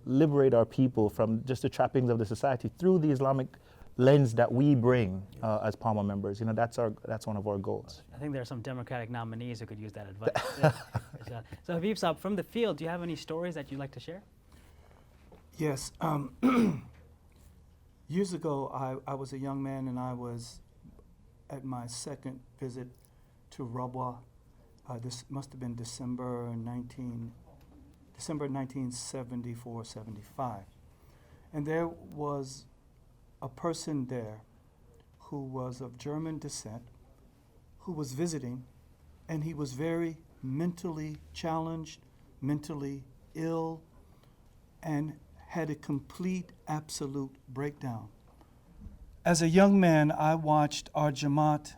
liberate our people from just the trappings of the society through the Islamic lens that we bring as Palma members. You know, that's one of our goals. I think there are some Democratic nominees who could use that advice. So Habib Saab, from the field, do you have any stories that you'd like to share? Yes. Years ago, I was a young man and I was at my second visit to Rabwa. This must have been December 1974, 75. And there was a person there who was of German descent, who was visiting, and he was very mentally challenged, mentally ill, and had a complete, absolute breakdown. As a young man, I watched our Jamaat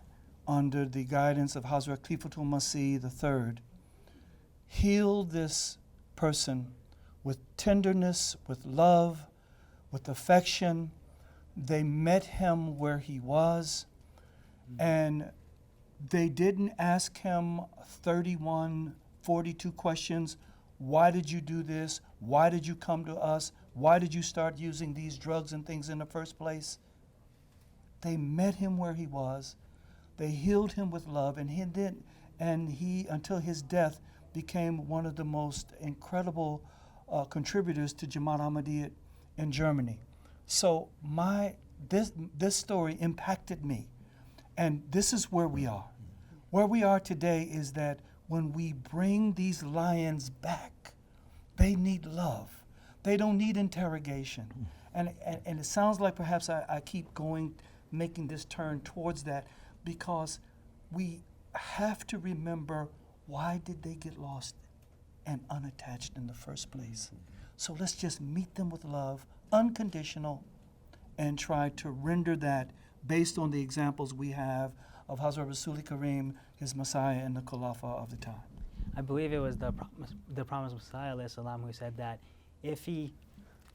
under the guidance of Hazrat Khalifatul Masih III heal this person with tenderness, with love, with affection. They met him where he was, and they didn't ask him 31, 42 questions. Why did you do this? Why did you come to us? Why did you start using these drugs and things in the first place? They met him where he was. They healed him with love, and he until his death, became one of the most incredible contributors to Jamaat Ahmadiyyat in Germany. So this story impacted me, and this is where we are. Where we are today is that when we bring these lions back, they need love. They don't need interrogation. And it sounds like perhaps I keep making this turn towards that, because we have to remember, why did they get lost and unattached in the first place? So let's just meet them with love, unconditional, and try to render that based on the examples we have of Hazrat Rasul Kareem, his Messiah, and the Khulafa of the time. I believe it was the promised Messiah alayhi salam, who said that if he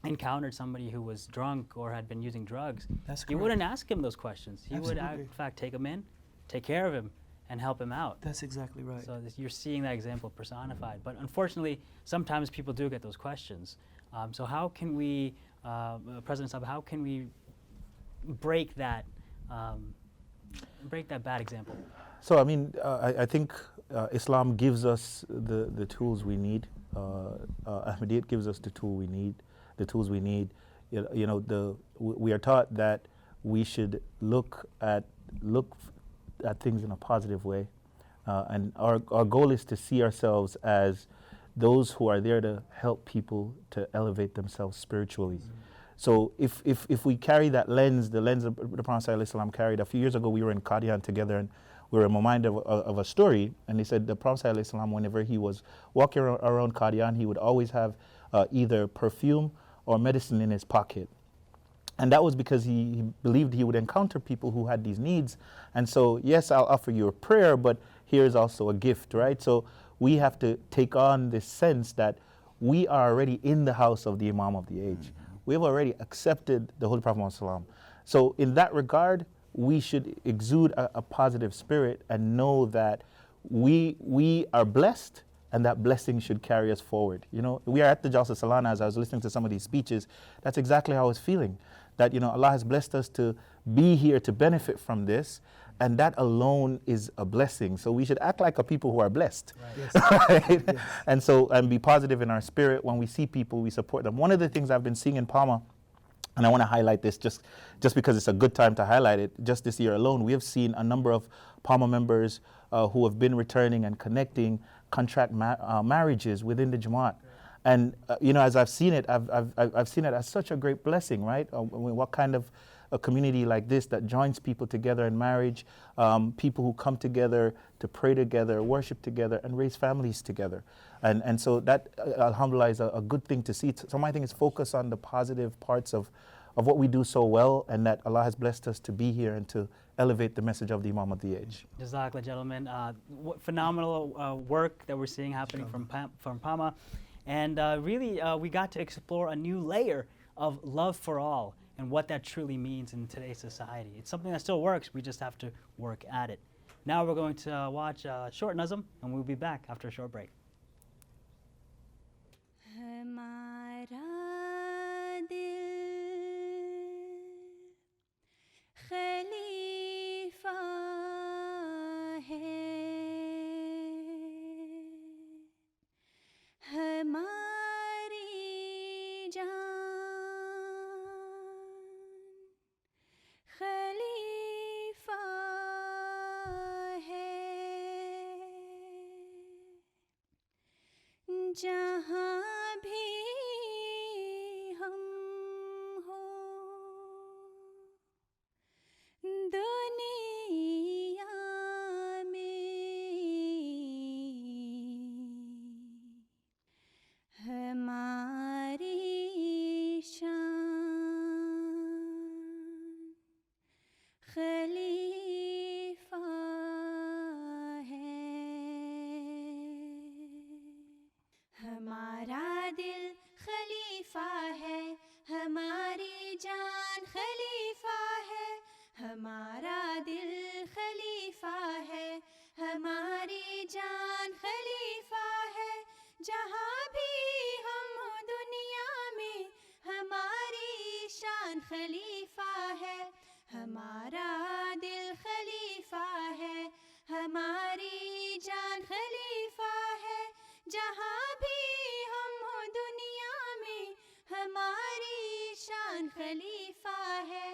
encountered somebody who was drunk or had been using drugs, he wouldn't ask him those questions. He would, in fact, take him in, take care of him, and help him out. That's exactly right. So you're seeing that example personified. But unfortunately, sometimes people do get those questions. So how can we, President Saab, how can we break that bad example? So I mean, I think Islam gives us the tools we need. Ahmadiyyat gives us the tools we need. You know, we are taught that we should look at things in a positive way, and our goal is to see ourselves as those who are there to help people to elevate themselves spiritually. So if we carry that lens, the lens of the Prophet ﷺ carried, a few years ago we were in Qadian together, and we were reminded of a story, and they said the Prophet ﷺ, whenever he was walking around Qadian, he would always have either perfume or medicine in his pocket. And that was because he believed he would encounter people who had these needs. And so, yes, I'll offer you a prayer, but here's also a gift, right? So we have to take on this sense that we are already in the house of the Imam of the age. We have already accepted the Holy Prophet Muhammad. So in that regard, we should exude a positive spirit and know that we are blessed, and that blessing should carry us forward. You know, we are at the Jalsa Salana. As I was listening to some of these speeches, that's exactly how I was feeling, that, you know, Allah has blessed us to be here to benefit from this, and that alone is a blessing. So we should act like a people who are blessed. Right. Right? Yes. And be positive in our spirit. When we see people, we support them. One of the things I've been seeing in Palma, and I want to highlight this just because it's a good time to highlight it, just this year alone, we have seen a number of Palma members who have been returning and connecting contract marriages within the Jamaat. And, you know, as I've seen it, I've seen it as such a great blessing, right? I mean, what kind of a community like this that joins people together in marriage, people who come together to pray together, worship together, and raise families together. And so that, alhamdulillah, is a good thing to see. So my thing is focus on the positive parts of what we do so well, and that Allah has blessed us to be here and to elevate the message of the Imam of the age. Jazakallah, gentlemen. Phenomenal work that we're seeing happening from Palma. And really, we got to explore a new layer of love for all and what that truly means in today's society. It's something that still works. We just have to work at it. Now we're going to watch a short nazm, and we'll be back after a short break. जहाँ भी हम हो दुनिया में हमारी शान खलीफा हमारा दिल खलीफा है हमारी जान खलीफा है हमारा दिल खलीफा है हमारी जान खलीफा है जहाँ भी हम हो दुनिया में हमारी शान खलीफा है हमारा दिल खलीफा है हमारी जान खलीफा है जहाँ भी हम हो दुनिया में हमारी शान खलीफा है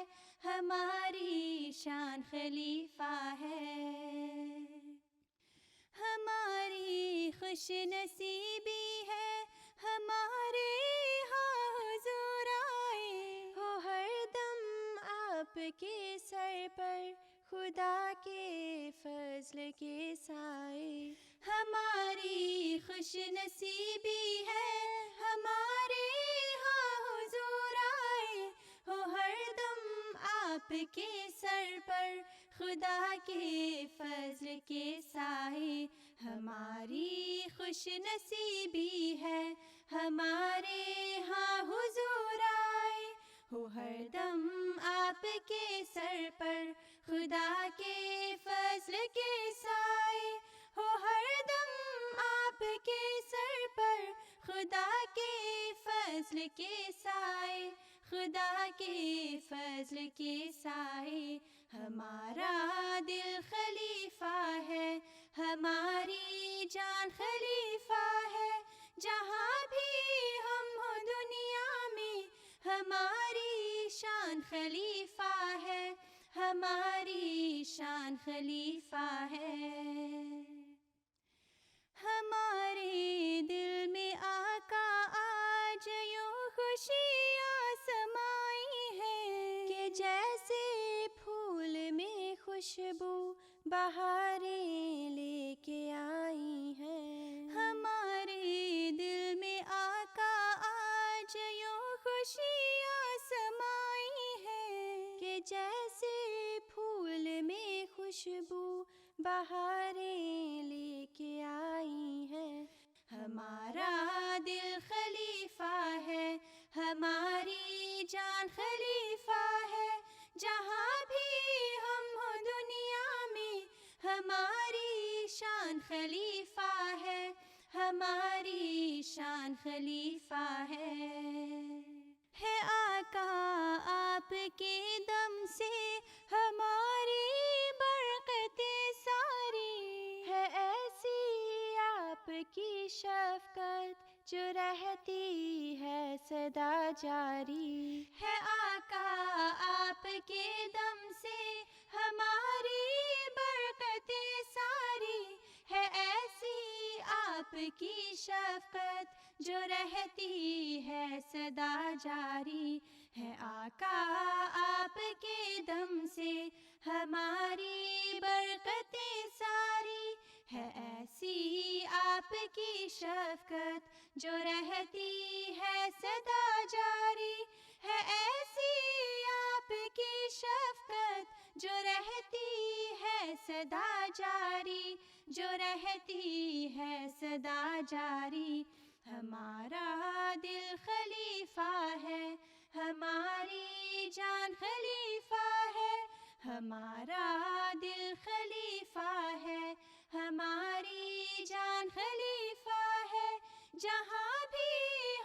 हमारी शान खलीफा है हमारी खुश नसीबी है हमारे यहाँ हुजूर आए हो हरदम आपके सर पर खुदा के फजल के साए हमारी खुश नसीबी है हमारे यहाँ हुजूर आए हो हरदम आपके सर पर खुदा के फजल के साए हमारी खुश नसीबी है हमारे यहाँ हुजूर आए हो हरदम आपके सर पर खुदा के फजल के साए हो हरदम आपके सर पर खुदा के फजल के साए खुदा के फजल के साए हमारा दिल खलीफा है हमारी जान खलीफा है जहाँ भी हम हो दुनिया में हमारी शान खलीफा है हमारी शान खलीफा है हमारे दिल में आका आज यूं खुशियाँ समाई हैं कि जैसे फूल में खुशबू बहारें लेके आई हैं हमारे दिल में आका आज यूं खुशियाँ समाई हैं कि जैसे फूल में खुशबू बहारें लेके आई हैं हमारा दिल खलीफा है हमारी जान खलीफा है जहाँ भी हम शान खलीफा है हमारी शान खलीफा है आका आपके दम से हमारी बरकतें सारी है ऐसी आपकी शफकत जो रहती है सदा जारी है आका आपके दम से हमारी बरकतें सारी है ऐसी आपकी शफकत जो रहती है सदा जारी है आका आपके दम से हमारी बरकतें सारी है ऐसी आपकी शफकत जो रहती है सदा जारी है ऐसी आपकी शफकत जो रहती है सदा जारी जो रहती है सदा जारी हमारा दिल खलीफा है हमारी जान खलीफा है हमारा दिल खलीफा है हमारी जान खलीफा है जहाँ भी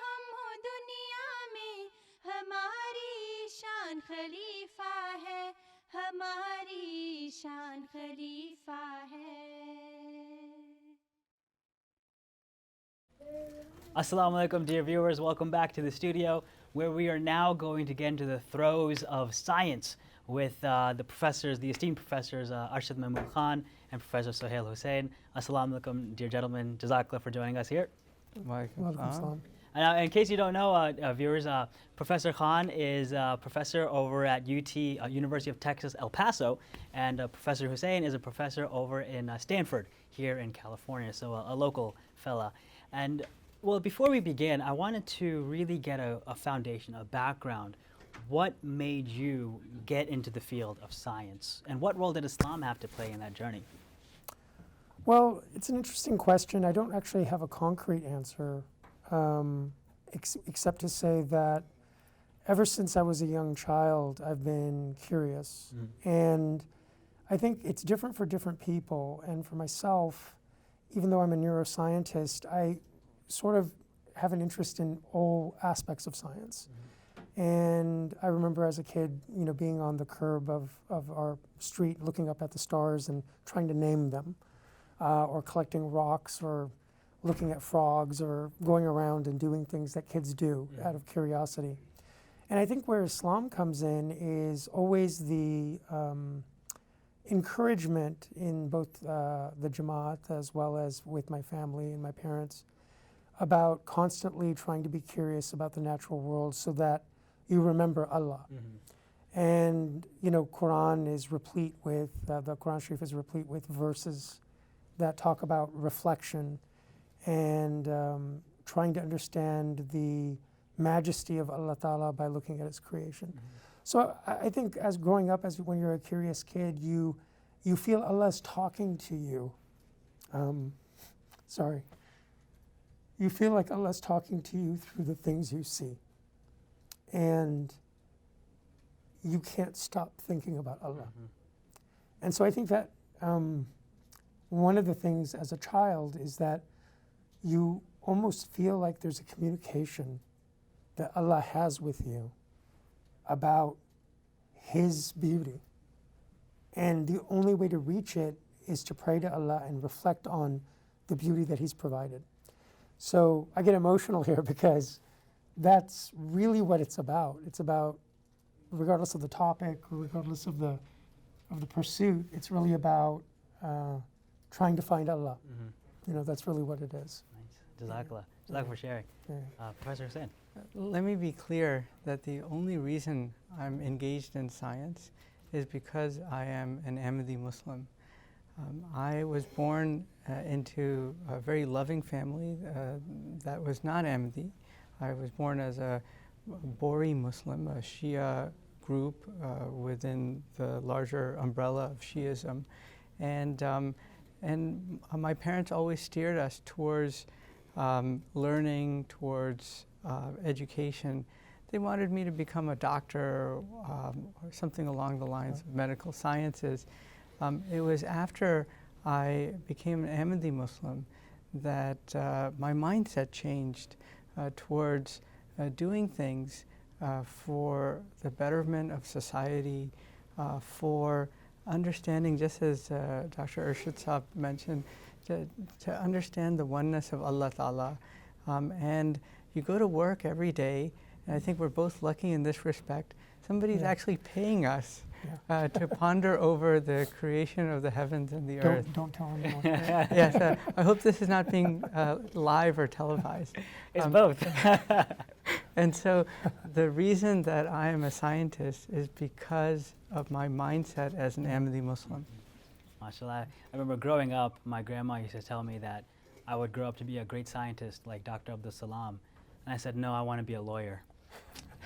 हम हो दुनिया में हमारी शान खलीफा है हमारी शान खलीफा है Assalamu alaikum, dear viewers. Welcome back to the studio, where we are now going to get into the throes of science with the professors, the esteemed professors Arshad Mahmood Khan and Professor Sohail Hussain. Assalamu alaikum, dear gentlemen. Jazakallah for joining us here. Welcome, salam. In case you don't know, viewers, Professor Khan is a professor over at University of Texas, El Paso, and Professor Hussain is a professor over in Stanford here in California, so a local fella. And well, before we begin, I wanted to really get a foundation, a background. What made you get into the field of science, and what role did Islam have to play in that journey? Well, it's an interesting question. I don't actually have a concrete answer, except to say that ever since I was a young child, I've been curious. And I think it's different for different people. And for myself, even though I'm a neuroscientist, I sort of have an interest in all aspects of science. And I remember as a kid, being on the curb of our street, looking up at the stars and trying to name them, or collecting rocks, or looking at frogs, or going around and doing things that kids do out of curiosity. And I think where Islam comes in is always the encouragement in both the Jamaat as well as with my family and my parents about constantly trying to be curious about the natural world so that you remember Allah. And, Quran is replete with, the Quran Sharif is replete with verses that talk about reflection and trying to understand the majesty of Allah Ta'ala by looking at His creation. So I think as growing up, when you're a curious kid, you feel Allah's talking to you. You feel like Allah's talking to you through the things you see. And you can't stop thinking about Allah. And so I think that one of the things as a child is that you almost feel like there's a communication that Allah has with you about His beauty. And the only way to reach it is to pray to Allah and reflect on the beauty that He's provided. So I get emotional here because that's really what it's about. It's about, regardless of the topic, regardless of the pursuit, it's really about trying to find Allah. That's really what it is. Nice. Jazakallah. Jazakallah for sharing. Professor Hussain. Let me be clear that the only reason I'm engaged in science is because I am an Ahmadi Muslim. I was born into a very loving family that was not Ahmadi. I was born as a Bori Muslim, a Shia group within the larger umbrella of Shiism. And my parents always steered us towards learning, towards education. They wanted me to become a doctor or something along the lines of medical sciences. It was after I became an Ahmadi Muslim that my mindset changed towards doing things for the betterment of society, for understanding, just as Dr. Urshid Saab mentioned, to understand the oneness of Allah Ta'ala. And you go to work every day, and I think we're both lucky in this respect. Somebody's actually paying us to ponder over the creation of the heavens and the earth. Don't tell anyone. Yes, I hope this is not being live or televised. It's both. And so the reason that I am a scientist is because of my mindset as an Ahmadi Muslim. MashaAllah. I remember growing up, my grandma used to tell me that I would grow up to be a great scientist like Dr. Abdul Salam. And I said, no, I want to be a lawyer.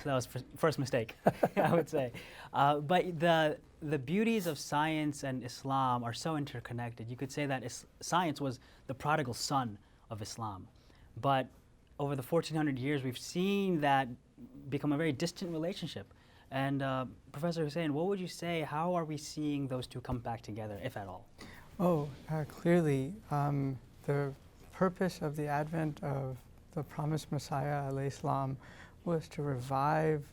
So that was first mistake, I would say. But the beauties of science and Islam are so interconnected. You could say that science was the prodigal son of Islam. But over the 1400 years, we've seen that become a very distant relationship. And Professor Hussein, what would you say, how are we seeing those two come back together, if at all? Oh, clearly, the purpose of the advent of the promised Messiah, alayhi salam, was to revive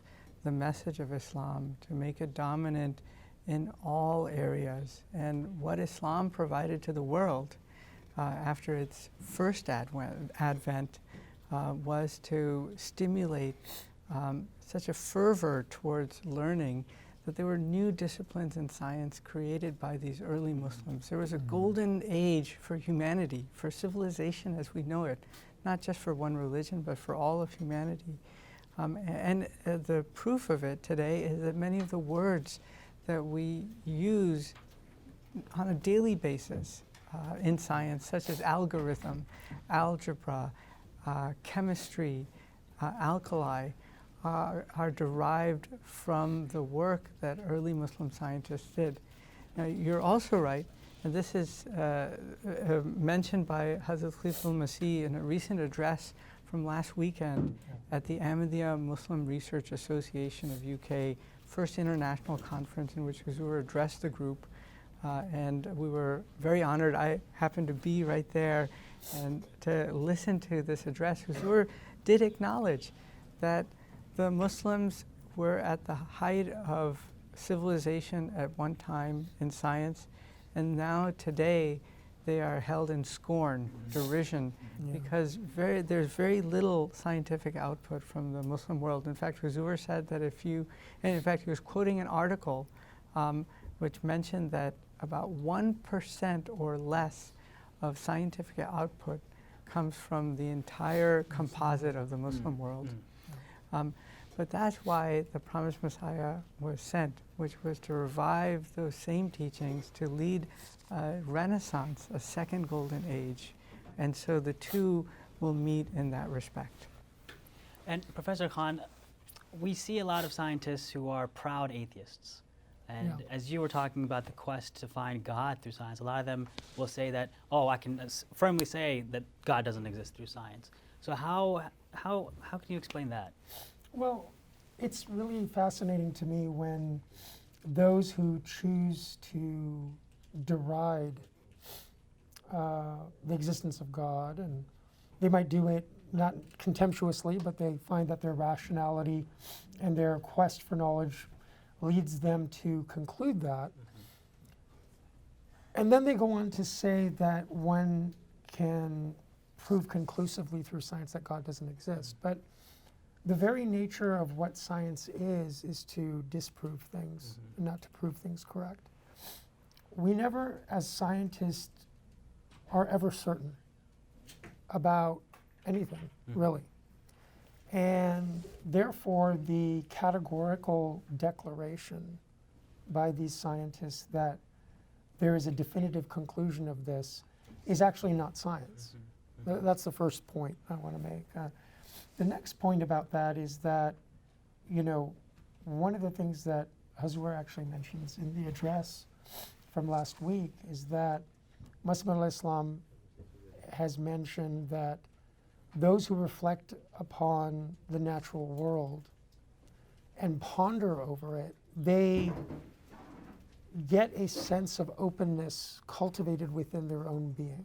the message of Islam, to make it dominant in all areas. And what Islam provided to the world after its first advent was to stimulate such a fervor towards learning that there were new disciplines in science created by these early Muslims. There was a golden age for humanity, for civilization as we know it, not just for one religion, but for all of humanity. And the proof of it today is that many of the words that we use on a daily basis in science, such as algorithm, algebra, chemistry, alkali, are derived from the work that early Muslim scientists did. Now, you're also right, and this is mentioned by Hazrat Khalifa al-Masih in a recent address from last weekend at the Ahmadiyya Muslim Research Association of UK first international conference in which Huzur addressed the group. And we were very honored. I happened to be right there and to listen to this address. Huzur did acknowledge that the Muslims were at the height of civilization at one time in science, and now today they are held in scorn, derision, because there's very little scientific output from the Muslim world. In fact, Huzur said that and in fact he was quoting an article which mentioned that about 1% or less of scientific output comes from the entire composite of the Muslim world. But that's why the promised Messiah was sent, which was to revive those same teachings, to lead a renaissance, a second golden age. And so the two will meet in that respect. And Professor Khan, we see a lot of scientists who are proud atheists. And as you were talking about the quest to find God through science, a lot of them will say that, oh, I can firmly say that God doesn't exist through science. So how can you explain that? Well, it's really fascinating to me when those who choose to deride the existence of God, and they might do it not contemptuously, but they find that their rationality and their quest for knowledge leads them to conclude that. And then they go on to say that one can prove conclusively through science that God doesn't exist. But the very nature of what science is to disprove things, and not to prove things correct. We never, as scientists, are ever certain about anything, really. And therefore, the categorical declaration by these scientists that there is a definitive conclusion of this is actually not science. That's the first point I want to make. The next point about that is that, you know, one of the things that Hazur actually mentions in the address from last week is that Masih al-Islam has mentioned that those who reflect upon the natural world and ponder over it, they get a sense of openness cultivated within their own being.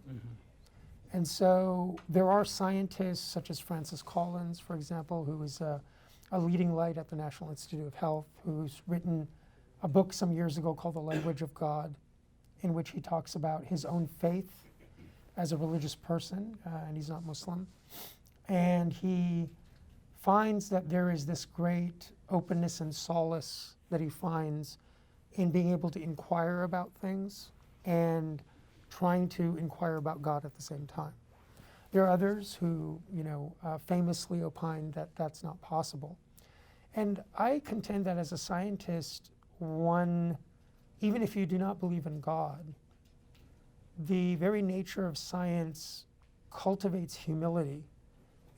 And so there are scientists such as Francis Collins, for example, who is a leading light at the National Institute of Health, who's written a book some years ago called The Language of God, in which he talks about his own faith as a religious person, and he's not Muslim. And he finds that there is this great openness and solace that he finds in being able to inquire about things and trying to inquire about God at the same time. There are others who, famously opine that that's not possible. And I contend that as a scientist, one, even if you do not believe in God, the very nature of science cultivates humility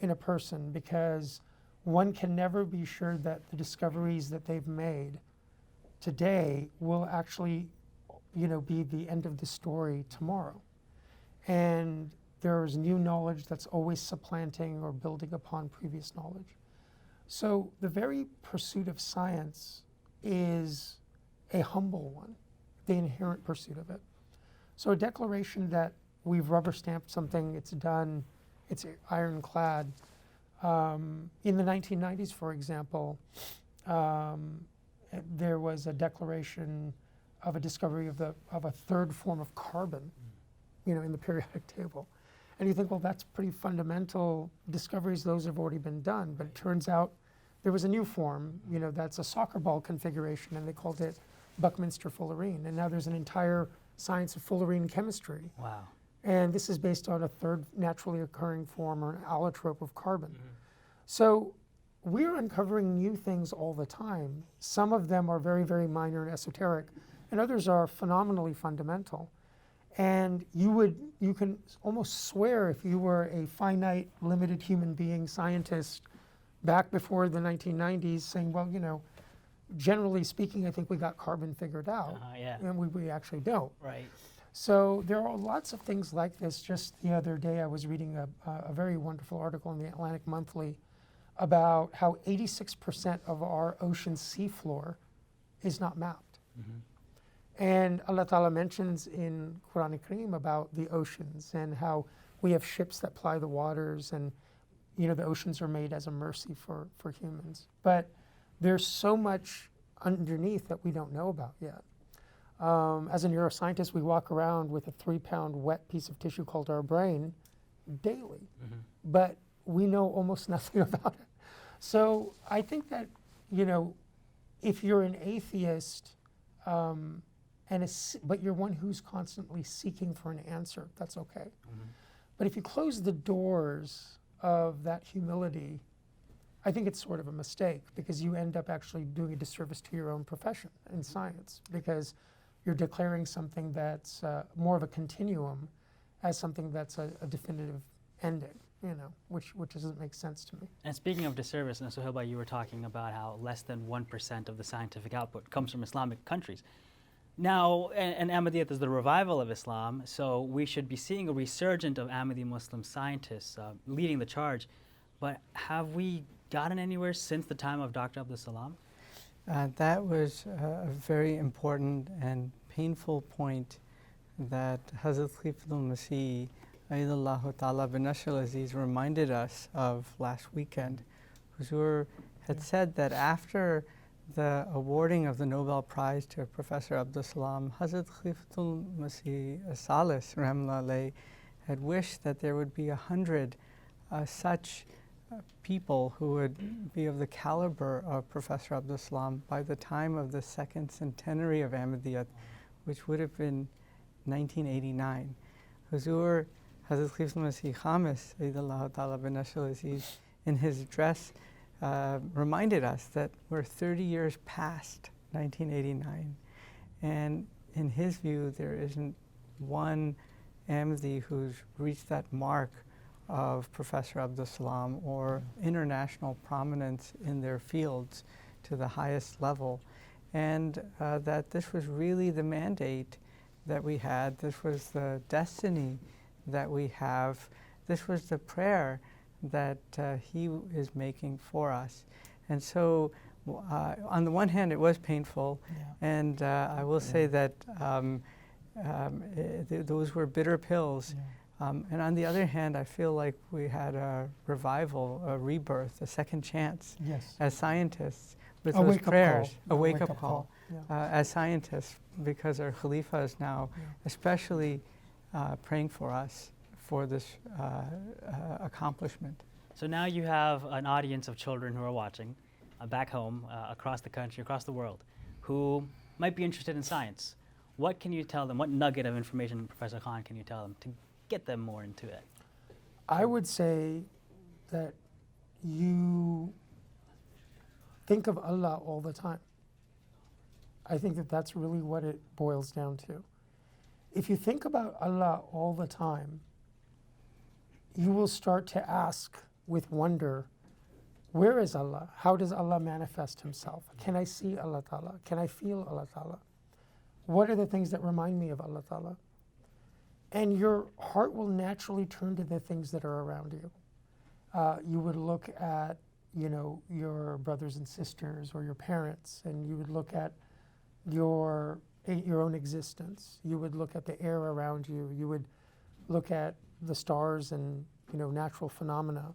in a person, because one can never be sure that the discoveries that they've made today will actually, be the end of the story tomorrow. And there's new knowledge that's always supplanting or building upon previous knowledge. So the very pursuit of science is a humble one, the inherent pursuit of it. So a declaration that we've rubber stamped something, it's done, it's ironclad. In the 1990s, for example, there was a declaration of a discovery of a third form of carbon, in the periodic table. And you think, well, that's pretty fundamental discoveries. Those have already been done. But it turns out there was a new form, that's a soccer ball configuration, and they called it Buckminster fullerene. And now there's an entire science of fullerene chemistry. Wow. And this is based on a third naturally occurring form, or an allotrope of carbon. So we're uncovering new things all the time. Some of them are very, very minor and esoteric, and others are phenomenally fundamental. And you can almost swear, if you were a finite, limited human being scientist back before the 1990s, saying, well, generally speaking, I think we got carbon figured out. Yeah. And we actually don't. Right. So there are lots of things like this. Just the other day, I was reading a very wonderful article in the Atlantic Monthly about how 86% of our ocean seafloor is not mapped. And Allah Ta'ala mentions in Quran Kareem about the oceans and how we have ships that ply the waters, and the oceans are made as a mercy for humans. But there's so much underneath that we don't know about yet. As a neuroscientist, we walk around with a 3-pound wet piece of tissue called our brain daily, but we know almost nothing about it. So I think that, if you're an atheist, but you're one who's constantly seeking for an answer, that's okay. But if you close the doors of that humility, I think it's sort of a mistake, because you end up actually doing a disservice to your own profession in science, because you're declaring something that's more of a continuum as something that's a definitive ending, which doesn't make sense to me. And speaking of disservice, and Suhailba, you were talking about how less than 1% of the scientific output comes from Islamic countries. Now, and Ahmadiyyat is the revival of Islam, so we should be seeing a resurgence of Ahmadi Muslim scientists leading the charge. But have we gotten anywhere since the time of Dr. Abdus Salam? That was a very important and painful point that Hazrat Khalifatul Masih, Ayyadallahu Ta'ala bin Nashr al-Aziz, reminded us of last weekend. Huzur had said that after the awarding of the Nobel Prize to Professor Abdus Salam, Hazrat Khalifatul Masih Salis Rahmatullah alayhi had wished that there would be 100 such people who would be of the caliber of Professor Abdus Salam by the time of the second centenary of Ahmadiyyat, which would have been 1989. Huzur Hazrat Khalifatul Masih Khamis, Ayyadallahu Ta'ala bin Nashr al-Aziz, in his address reminded us that we're 30 years past 1989, and in his view there isn't one Ahmadi who's reached that mark of Professor Abdus Salam or international prominence in their fields to the highest level, and that this was really the mandate that we had, this was the destiny that we have, this was the prayer that he is making for us. And so on the one hand, it was painful, and I will say that those were bitter pills. And on the other hand, I feel like we had a revival, a rebirth, a second chance as scientists with those prayers, a wake-up call as scientists, because our Khalifa is now especially praying for us for this accomplishment. So now you have an audience of children who are watching back home, across the country, across the world, who might be interested in science. What can you tell them? What nugget of information, Professor Khan, can you tell them to get them more into it? I would say that you think of Allah all the time. I think that that's really what it boils down to. If you think about Allah all the time, you will start to ask with wonder, where is Allah? How does Allah manifest Himself? Can I see Allah Ta'ala? Can I feel Allah Ta'ala? What are the things that remind me of Allah Ta'ala? And your heart will naturally turn to the things that are around you. You would look at, your brothers and sisters or your parents, and you would look at your own existence. You would look at the air around you. You would look at the stars and, natural phenomena.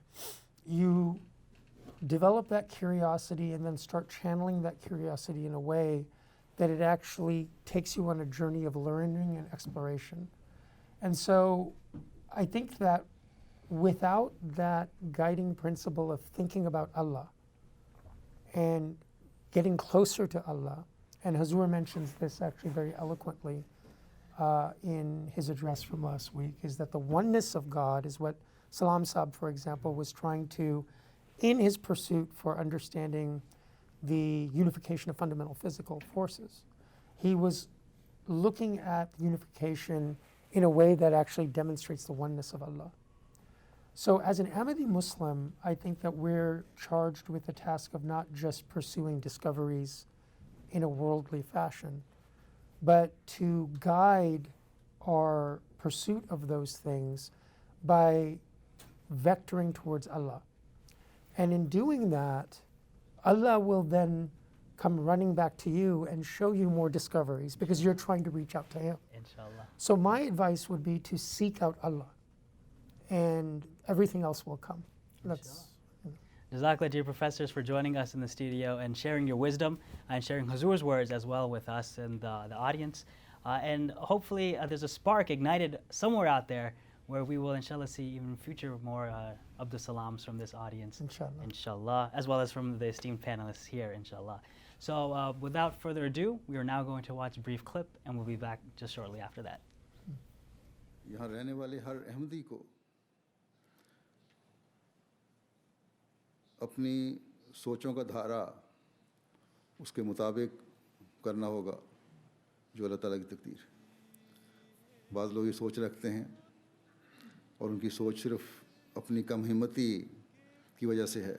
You develop that curiosity and then start channeling that curiosity in a way that it actually takes you on a journey of learning and exploration. And so I think that without that guiding principle of thinking about Allah and getting closer to Allah, and Hazur mentions this actually very eloquently in his address from last week, is that the oneness of God is what Salam Saab, for example, was trying to, in his pursuit for understanding the unification of fundamental physical forces. He was looking at unification in a way that actually demonstrates the oneness of Allah. So as an Ahmadi Muslim, I think that we're charged with the task of not just pursuing discoveries in a worldly fashion, but to guide our pursuit of those things by vectoring towards Allah. And in doing that, Allah will then come running back to you and show you more discoveries because you're trying to reach out to Him. Inshallah. So my advice would be to seek out Allah, and everything else will come. That's. Jazakallah, dear professors, for joining us in the studio and sharing your wisdom and sharing Hazur's words as well with us and the audience. And hopefully there's a spark ignited somewhere out there where we will, inshallah, see even future more Abdus Salams from this audience. Inshallah. Inshallah, as well as from the esteemed panelists here, inshallah. So without further ado, we are now going to watch a brief clip, and we'll be back just shortly after that. यहाँ रहने वाले हर अहमदी को अपनी सोचों का धारा उसके मुताबिक करना होगा जो अल्लाह ताला की तकदीर है। बाज़ लोग ये सोच रखते हैं और उनकी सोच सिर्फ अपनी कम हिम्मती की वजह से है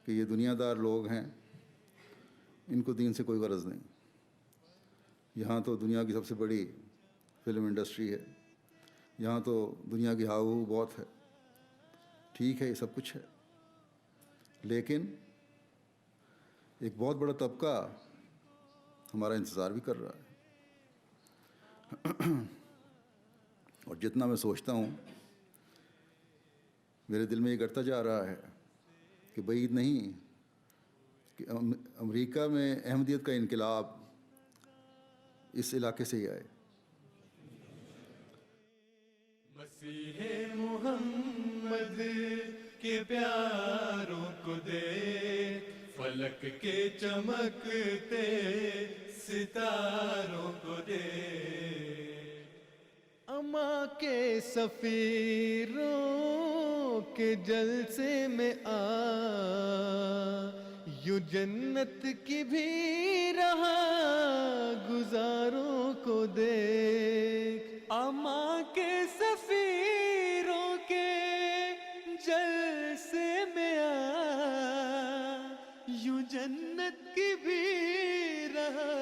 कि ये दुनियादार लोग हैं, इनको दीन से कोई गरज नहीं। यहाँ तो दुनिया की सबसे बड़ी फिल्म इंडस्ट्री है, यहाँ तो दुनिया की हाव बहुत है। ठीक है, ये सब कुछ है, लेकिन एक बहुत बड़ा तबका हमारा इंतज़ार भी कर रहा है। और जितना मैं सोचता हूँ, मेरे दिल में ये करता जा रहा है कि बईद नहीं कि अमेरिका में अहमदियत का इनकलाब इस इलाके से ही आए। मसीहे मुहम्मद के प्यारों को देख, फलक के चमकते सितारों को देख, अमा के सफीरों के जलसे में आ, यूं जन्नत की भी रहा गुजारों को देख, अमा के सफीरों के जलसे में आ, यूं जन्नत की भी रहा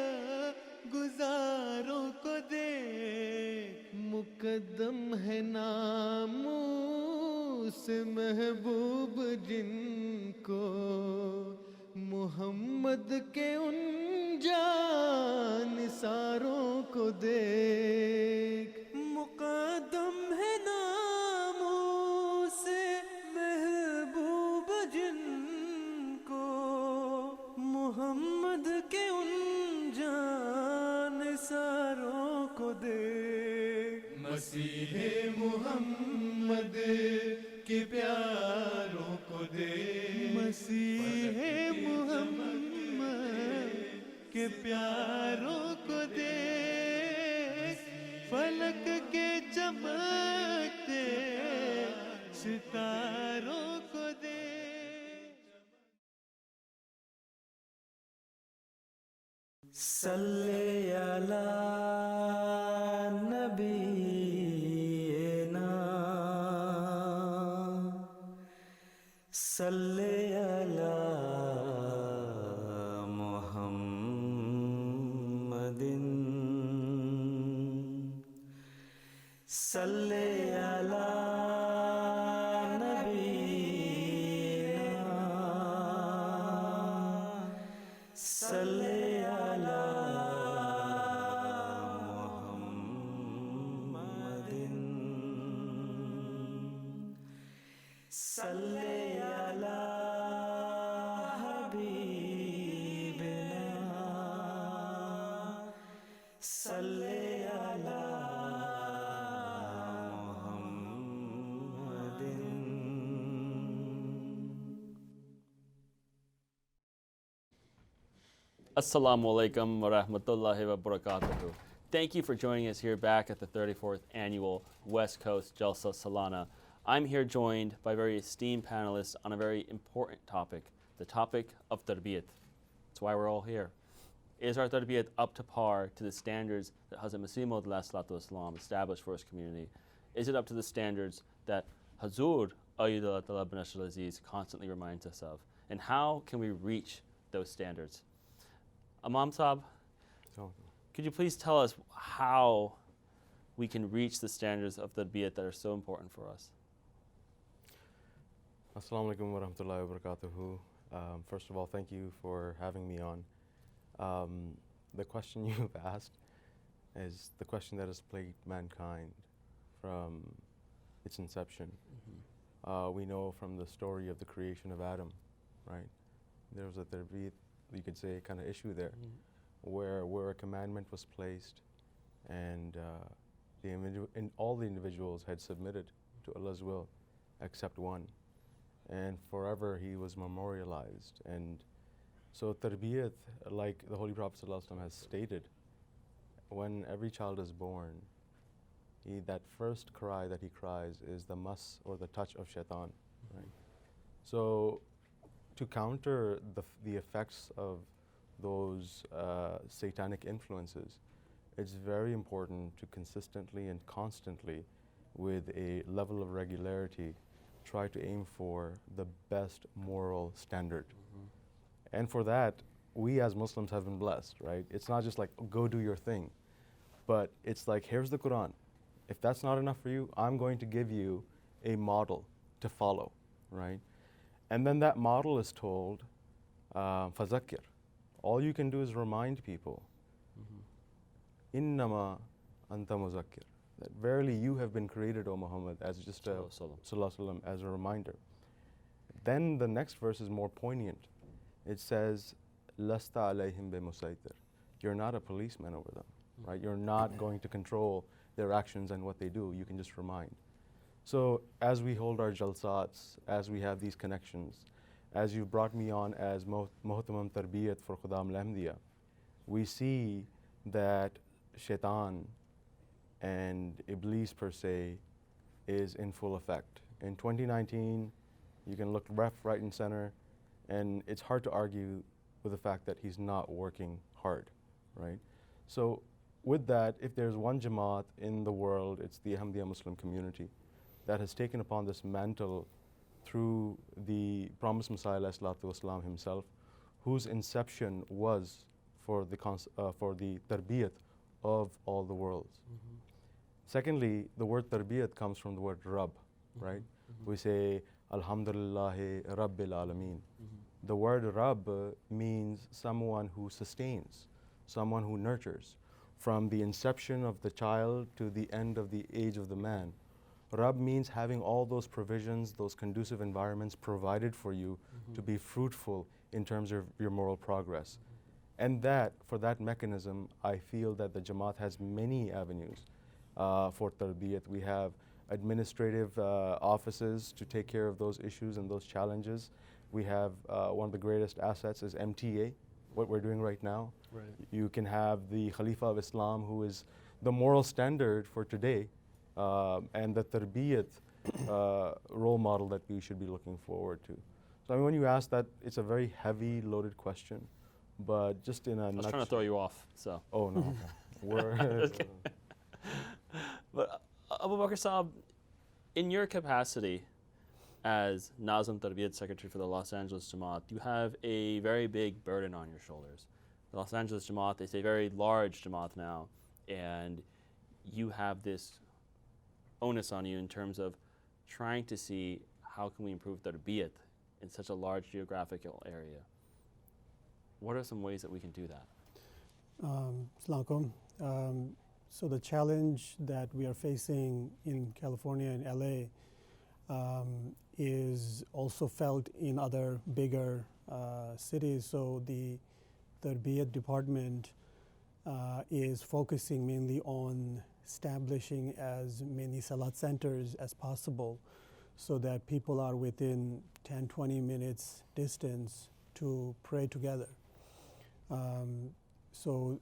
गुजारों को देख, मुकद्दम है नामूस महबूब जिनको मोहम्मद के उन जान सारों को देख मुक़द्दम है नामों से महबूब जिनको मोहम्मद के उन जान सारों को देख मसीहे मोहम्मद के प्यारों को देख मसीहे मोहम्मद के प्यारों को देख फलक के चमकते सितारों को देख सल्ले अला नबीना सल्ले अला मुहम्मदिन सल्ले अला नबीना सल्ले अला मुहम्मदिन सल्ले अला हबीबिना सल्ले अला Assalamu alaikum wa rahmatullahi wa barakatuhu. Thank you for joining us here back at the 34th annual West Coast Jalsa Salana. I'm here joined by very esteemed panelists on a very important topic, the topic of tarbiyat. That's why we're all here. Is our tarbiyat up to par to the standards that Hazrat Masih Maud Islam established for his community? Is it up to the standards that Hazur Ayyadullah bin Ashar Aziz constantly reminds us of? And how can we reach those standards? Imam Saab, could you please tell us how we can reach the standards of tarbiyat that are so important for us? Assalamu alaikum wa rahmatullahi wa barakatuhu. First of all, thank you for having me on. The question you've asked is the question that has plagued mankind from its inception. We know from the story of the creation of Adam, right? There was a tarbiyat, you could say, kind of issue there, where a commandment was placed, and all the individuals had submitted to Allah's will, except one, and forever he was memorialized. And so tarbiyat, like the Holy Prophet ﷺ has stated, when every child is born, that first cry that he cries is the mas or the touch of shaitan, right? So to counter the effects of those satanic influences, it's very important to consistently and constantly, with a level of regularity, try to aim for the best moral standard. And for that, we as Muslims have been blessed, right? It's not just like, go do your thing, but it's like, here's the Quran. If that's not enough for you, I'm going to give you a model to follow, right? And then that model is told, fazakir. All you can do is remind people, innama anta muzakkir, that verily you have been created, O Muhammad, as just sallallahu as a reminder. Then the next verse is more poignant. It says, lasta alayhim bimusaytir. You're not a policeman over them, right? You're not going to control their actions and what they do. You can just remind. So as we hold our jalsats, as we have these connections, as you've brought me on as Muhtamam Tarbiyat for Khudam Lahmdiya, we see that shaitan and Iblis per se is in full effect. In 2019, you can look left, right, and center, and it's hard to argue with the fact that he's not working hard, right? So with that, if there's one Jamaat in the world, it's the Ahmadiyya Muslim community that has taken upon this mantle through the promised Messiah ﷺ himself, whose inception was for the tarbiyat of all the worlds. Secondly, the word tarbiyat comes from the word Rabb, right? We say, Alhamdulillahi Rabbil Alameen. The word Rabb means someone who sustains, someone who nurtures. From the inception of the child to the end of the age of the man. Rabb means having all those provisions, those conducive environments provided for you to be fruitful in terms of your moral progress. And that, for that mechanism, I feel that the Jamaat has many avenues for tarbiyat. We have administrative offices to take care of those issues and those challenges. We have one of the greatest assets is MTA, what we're doing right now. Right. You can have the Khalifa of Islam, who is the moral standard for today, and the tarbiyat role model that we should be looking forward to. So I mean, when you ask that, it's a very heavy, loaded question, but just in a I was trying to throw you off, so. Oh, no. We're Okay. But Abu Bakr Saab, in your capacity as Nazim Tarbiyat Secretary for the Los Angeles Jamaat, you have a very big burden on your shoulders. The Los Angeles Jamaat is a very large Jamaat now, and you have this onus on you in terms of trying to see how can we improve Tarbiyat in such a large geographical area. What are some ways that we can do that? Assalamu alaikum. So the challenge that we are facing in California and LA is also felt in other bigger cities. So the Tarbiyat department is focusing mainly on establishing as many salat centers as possible so that people are within 10-20 minutes distance to pray together. So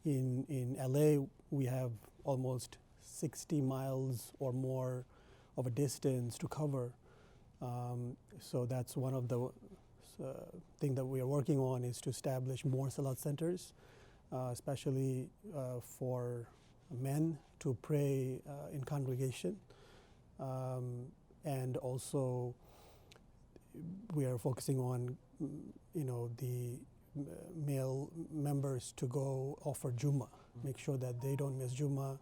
in LA, we have almost 60 miles or more of a distance to cover. So that's one of the thing that we are working on, is to establish more salat centers, especially for men to pray in congregation. And also we are focusing on, the male members to go offer Jummah, make sure that they don't miss Jummah.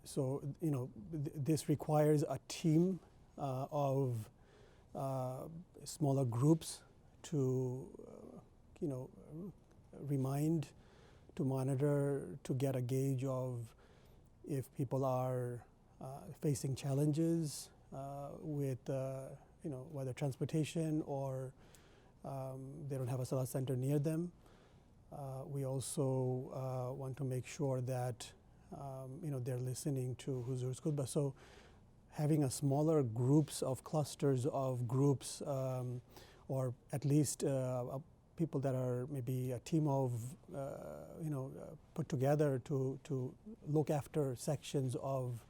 So, this requires a team of smaller groups to, remind, to monitor, to get a gauge of if people are facing challenges with, whether transportation or they don't have a salat center near them. We also want to make sure that they're listening to Huzur's khutbah. So having a smaller groups of clusters of groups, or at least people that are maybe a team of, put together to look after sections of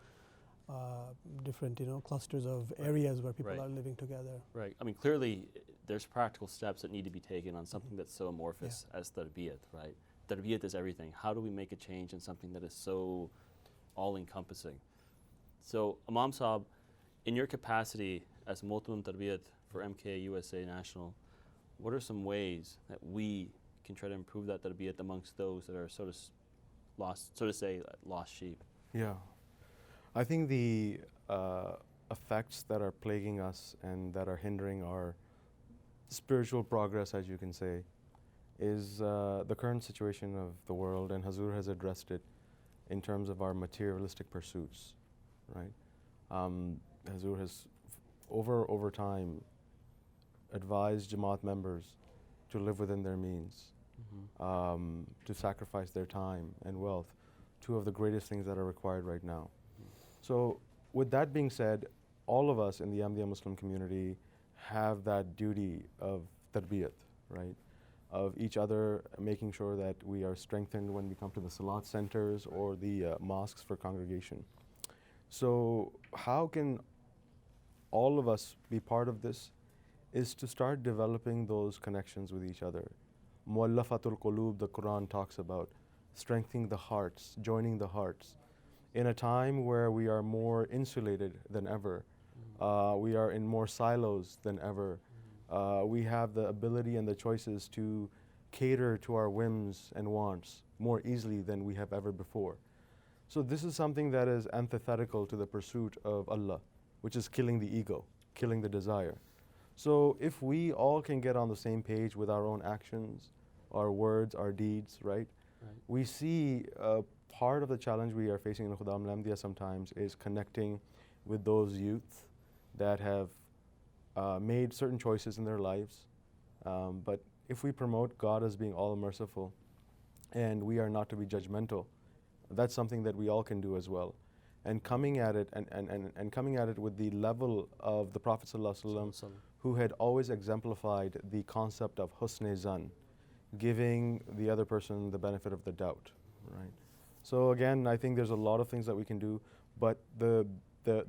different, clusters of areas where people are living together. Right. I mean, clearly, there's practical steps that need to be taken on something that's so amorphous as tarbiyat, right? Tarbiyat is everything. How do we make a change in something that is so all-encompassing? So, Imam Saab, in your capacity as Motamim Tarbiyat for MK USA National, what are some ways that we can try to improve that tarbiyat amongst those that are lost sheep? Yeah. I think the effects that are plaguing us and that are hindering our spiritual progress, as you can say, is the current situation of the world, and Hazur has addressed it in terms of our materialistic pursuits, right? Hazur has over time advised Jamaat members to live within their means, to sacrifice their time and wealth, two of the greatest things that are required right now. So with that being said, all of us in the Ahmadiyya Muslim community have that duty of tarbiyat, right? Of each other, making sure that we are strengthened when we come to the salat centers or the mosques for congregation. So how can all of us be part of this? Is to start developing those connections with each other. Muallafatul qulub, the Quran talks about strengthening the hearts, joining the hearts. In a time where we are more insulated than ever, we are in more silos than ever, we have the ability and the choices to cater to our whims and wants more easily than we have ever before. So this is something that is antithetical to the pursuit of Allah, which is killing the ego, killing the desire. So if we all can get on the same page with our own actions, our words, our deeds, right? We see part of the challenge we are facing in Khudam Lamdia sometimes is connecting with those youth that have made certain choices in their lives. But if we promote God as being all merciful and we are not to be judgmental, that's something that we all can do as well. And coming at it and coming at it with the level of the Prophet ﷺ, who had always exemplified the concept of husn zan, giving the other person the benefit of the doubt, right? So again, I think there's a lot of things that we can do, but the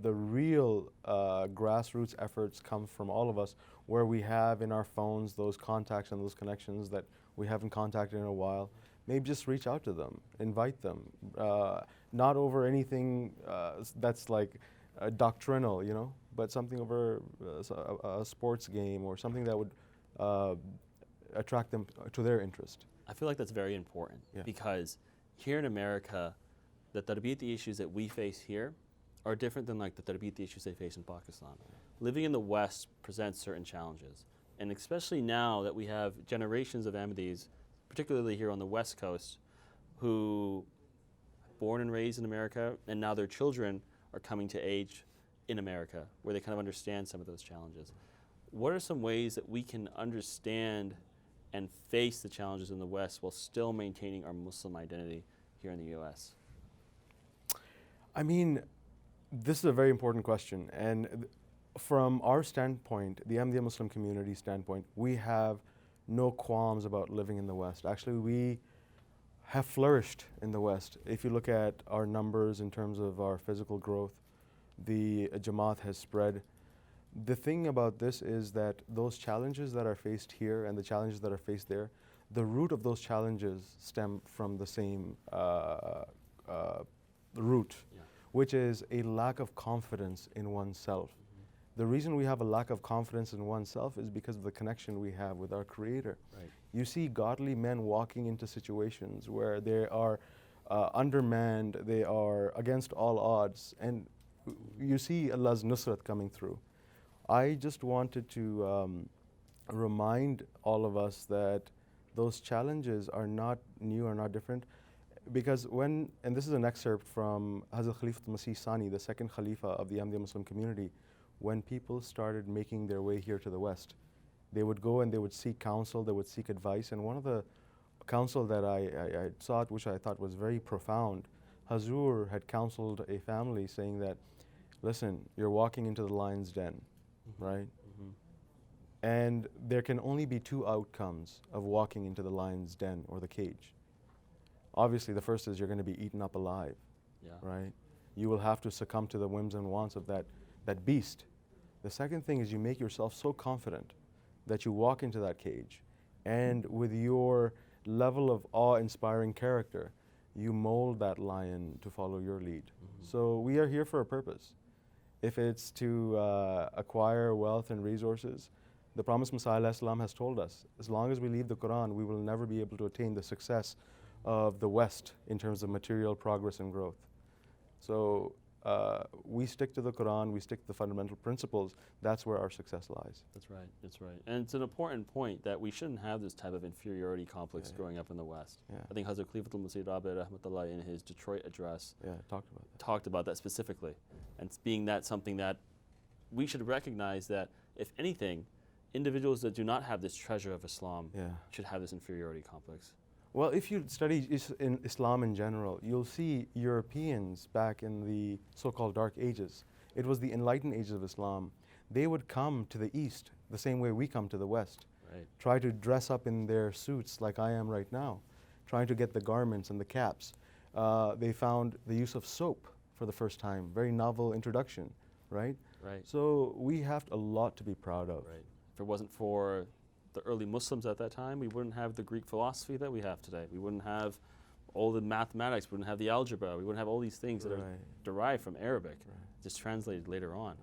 real grassroots efforts come from all of us, where we have in our phones those contacts and those connections that we haven't contacted in a while. Maybe just reach out to them, invite them, not over anything that's like doctrinal, you know, but something over a sports game or something that would attract them to their interest. I feel like that's very important because here in America, the tarbiyati issues that we face here are different than like the tarbiyati issues they face in Pakistan. Living in the West presents certain challenges, and especially now that we have generations of Ahmadis, particularly here on the West Coast, who born and raised in America, and now their children are coming to age in America, where they kind of understand some of those challenges. What are some ways that we can understand and face the challenges in the West while still maintaining our Muslim identity here in the U.S.? I mean, this is a very important question, and from our standpoint, the Ahmadiyya Muslim community standpoint, we have no qualms about living in the West. Actually, we have flourished in the West. If you look at our numbers in terms of our physical growth, the Jamaat has spread. The thing about this is that those challenges that are faced here and the challenges that are faced there, the root of those challenges stem from the same root, which is a lack of confidence in oneself. The reason we have a lack of confidence in oneself is because of the connection we have with our Creator. Right. You see godly men walking into situations where they are undermanned, they are against all odds, and you see Allah's nusrat coming through. I just wanted to remind all of us that those challenges are not new or not different, because when, and this is an excerpt from Hazrat Khalifatul Masih Sani, the second Khalifa of the Ahmadiyya Muslim community, when people started making their way here to the West, they would go and they would seek counsel, they would seek advice, and one of the counsel that I sought, which I thought was very profound, Hazur had counseled a family saying that, listen, you're walking into the lion's den, right? And there can only be two outcomes of walking into the lion's den or the cage. Obviously, the first is you're going to be eaten up alive, right? You will have to succumb to the whims and wants of that beast. The second thing is you make yourself so confident that you walk into that cage, and with your level of awe-inspiring character, you mold that lion to follow your lead. So we are here for a purpose. If it's to acquire wealth and resources, the Promised Messiah ﷺ has told us, as long as we leave the Quran, we will never be able to attain the success of the West in terms of material progress and growth. So we stick to the Quran, we stick to the fundamental principles, that's where our success lies. That's right, that's right. And it's an important point that we shouldn't have this type of inferiority complex growing up in the West. I think Hazrat Khalifatul Masih Rabi Rahmatullah in his Detroit address talked about that specifically. And it's being that something that we should recognize that, if anything, individuals that do not have this treasure of Islam should have this inferiority complex. Well, if you study in Islam in general, you'll see Europeans back in the so-called Dark Ages. It was the enlightened ages of Islam. They would come to the East the same way we come to the West. Right. Try to dress up in their suits like I am right now, trying to get the garments and the caps. They found the use of soap for the first time, very novel introduction, right? Right. So we have a lot to be proud of. Right. If it wasn't for the early Muslims at that time, we wouldn't have the Greek philosophy that we have today. We wouldn't have all the mathematics, we wouldn't have the algebra, we wouldn't have all these things that are derived from Arabic, just translated later on.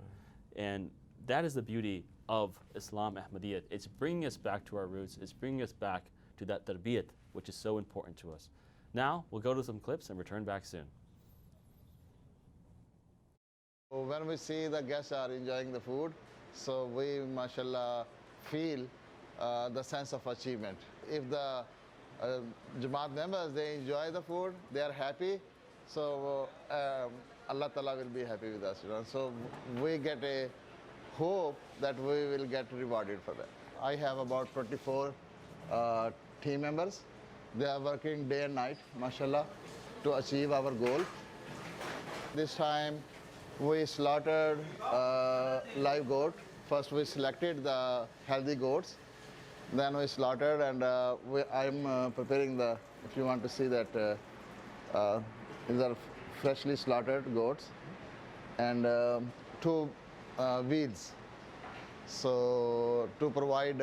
And that is the beauty of Islam Ahmadiyyat. It's bringing us back to our roots, it's bringing us back to that tarbiyat, which is so important to us. Now, we'll go to some clips and return back soon. When we see the guests are enjoying the food, So we, mashallah, feel the sense of achievement. If the Jamaat members, they enjoy the food, they are happy, so Allah Ta'ala will be happy with us. So we get a hope that we will get rewarded for that. I have about 24 team members. They are working day and night, mashallah, to achieve our goal. This time we slaughtered live goat. First we selected the healthy goats, then we slaughtered, and I'm preparing the, if you want to see that, these are freshly slaughtered goats, and 2 wheels. So to provide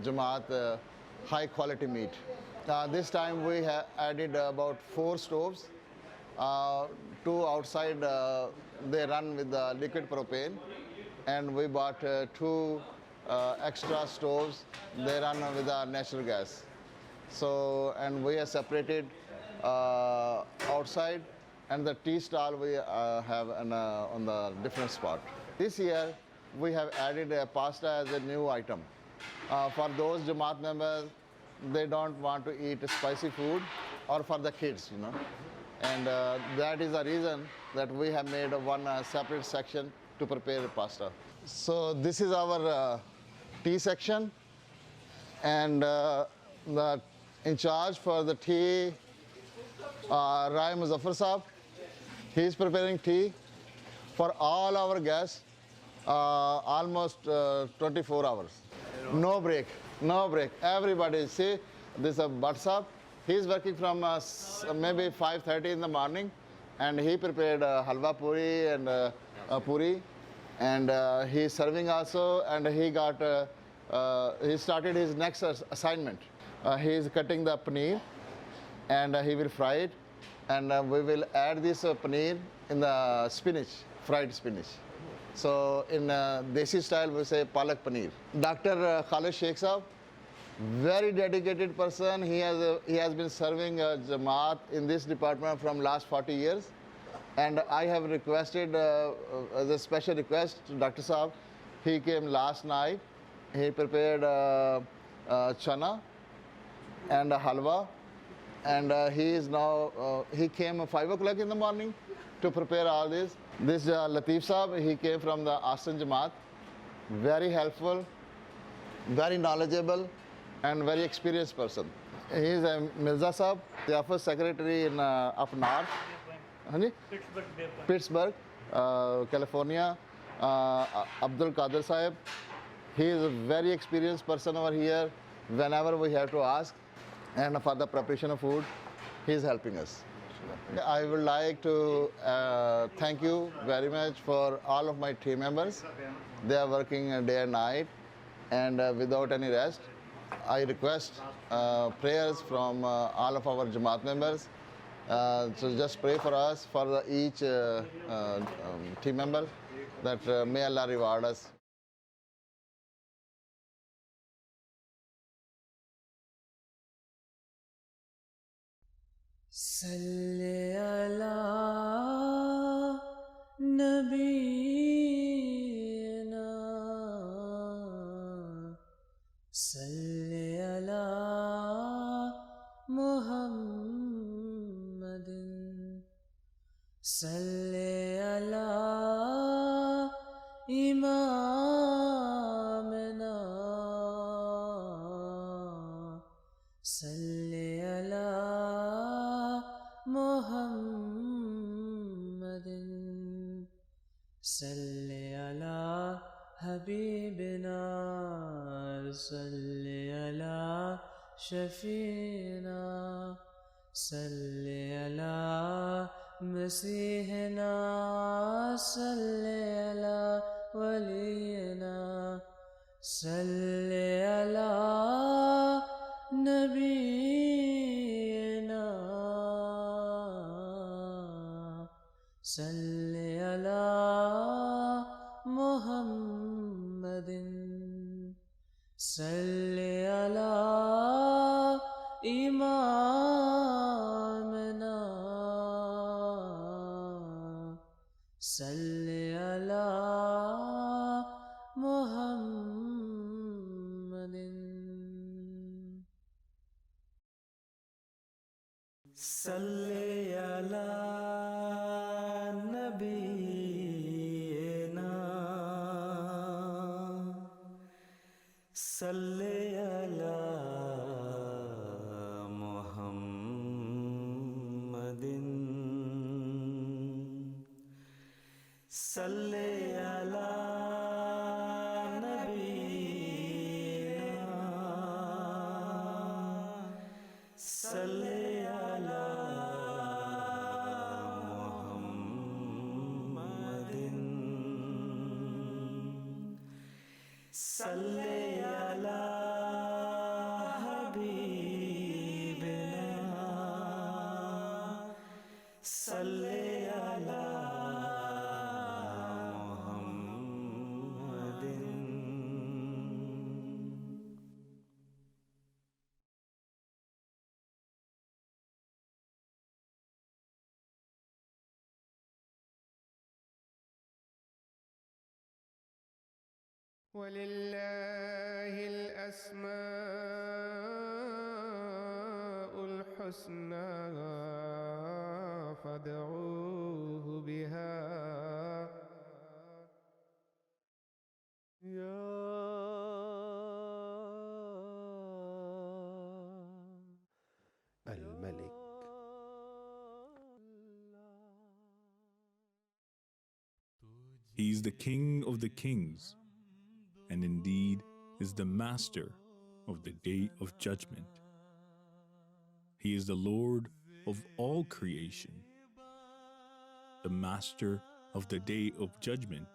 Jamaat high quality meat. This time we have added about 4 stoves. 2 outside, they run with the liquid propane, and we bought 2 extra stoves. They run with the natural gas. So, and we have separated outside, and the tea stall we have on the different spot. This year we have added pasta as a new item. For those Jamaat members, they don't want to eat spicy food, or for the kids, And that is the reason that we have made one separate section to prepare pasta. So this is our tea section, and the in charge for the tea, Rai Muzaffar Saab, he is preparing tea for all our guests, almost 24 hours. No break, no break. Everybody, see, this is Bhatt Saab. He is working from maybe 5:30 in the morning, and he prepared halwa puri and puri, and he is serving also, and he started his next assignment. He is cutting the paneer, and he will fry it, and we will add this paneer in the spinach, fried spinach. So in Desi style, we say palak paneer. Dr. Khalid Sheikh Saab, very dedicated person. He has been serving Jamaat in this department from last 40 years. And I have requested, as a special request to Dr. Saab, he came last night. He prepared chana and halwa. And he came at 5 o'clock in the morning to prepare all this. This Latif Saab, he came from the Astan Jamaat. Very helpful, very knowledgeable, and very experienced person. He is a Mirza Saab, the office secretary in up north, Pittsburgh, California. Abdul Qadir Sahib, he is a very experienced person over here. Whenever we have to ask, and for the preparation of food, he is helping us. I would like to thank you very much for all of my team members. They are working day and night, and without any rest. I request prayers from all of our Jamaat members. So just pray for us, for each team member, that may Allah reward us. Salli ala Nabiyyina, Salli ala Muhammadin, Salli ala Imamina, Salli ala Muhammadin, Salli ala Habibina, Salli ala Shafina, Salli ala Masihina, Salli ala Waliyina, Salli ala Nabiyyina, Salli ala Muhammadin, Salli ala Imamina, Salli ala محمد صلی علی نبینا صلی علی محمد صلی علی نبینا صلی علی محمد صلی علی حبیبنا صلی علی محمد ولله الأسماء الحسنى فادعوه بها الملك. He is the King of the kings, and indeed is the Master of the Day of Judgment. He is the Lord of all creation. The Master of the Day of Judgment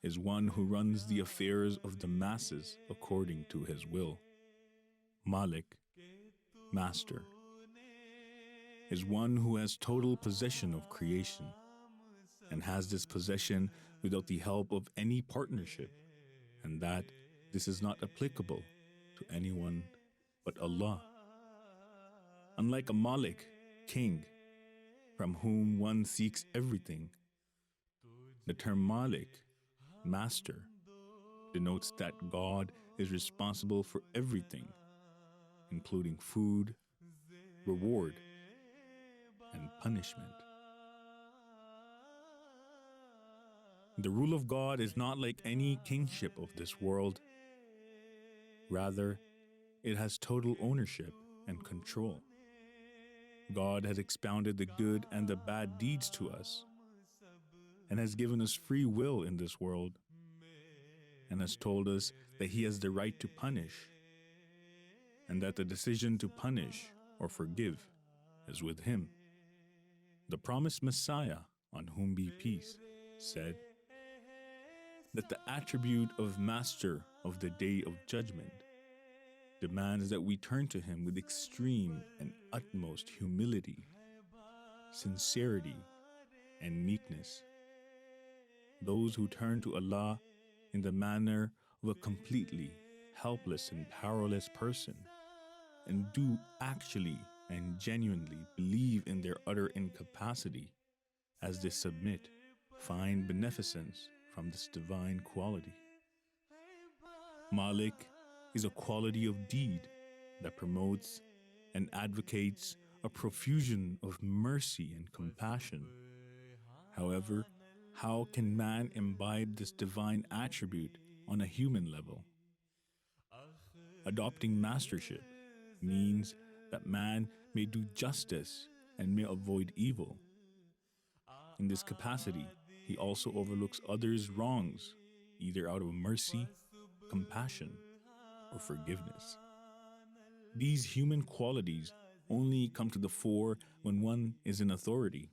is one who runs the affairs of the masses according to his will. Malik, Master, is one who has total possession of creation and has this possession without the help of any partnership, and that this is not applicable to anyone but Allah. Unlike a Malik, king, from whom one seeks everything, the term Malik, master, denotes that God is responsible for everything, including food, reward, and punishment. The rule of God is not like any kingship of this world. Rather, it has total ownership and control. God has expounded the good and the bad deeds to us, and has given us free will in this world, and has told us that He has the right to punish, and that the decision to punish or forgive is with Him. The promised Messiah, on whom be peace, said that the attribute of Master of the Day of Judgment demands that we turn to Him with extreme and utmost humility, sincerity, and meekness. Those who turn to Allah in the manner of a completely helpless and powerless person, and do actually and genuinely believe in their utter incapacity as they submit, find beneficence from this divine quality. Malik is a quality of deed that promotes and advocates a profusion of mercy and compassion. However, how can man imbibe this divine attribute on a human level? Adopting mastership means that man may do justice and may avoid evil. In this capacity, he also overlooks others' wrongs, either out of mercy, compassion, or forgiveness. These human qualities only come to the fore when one is in authority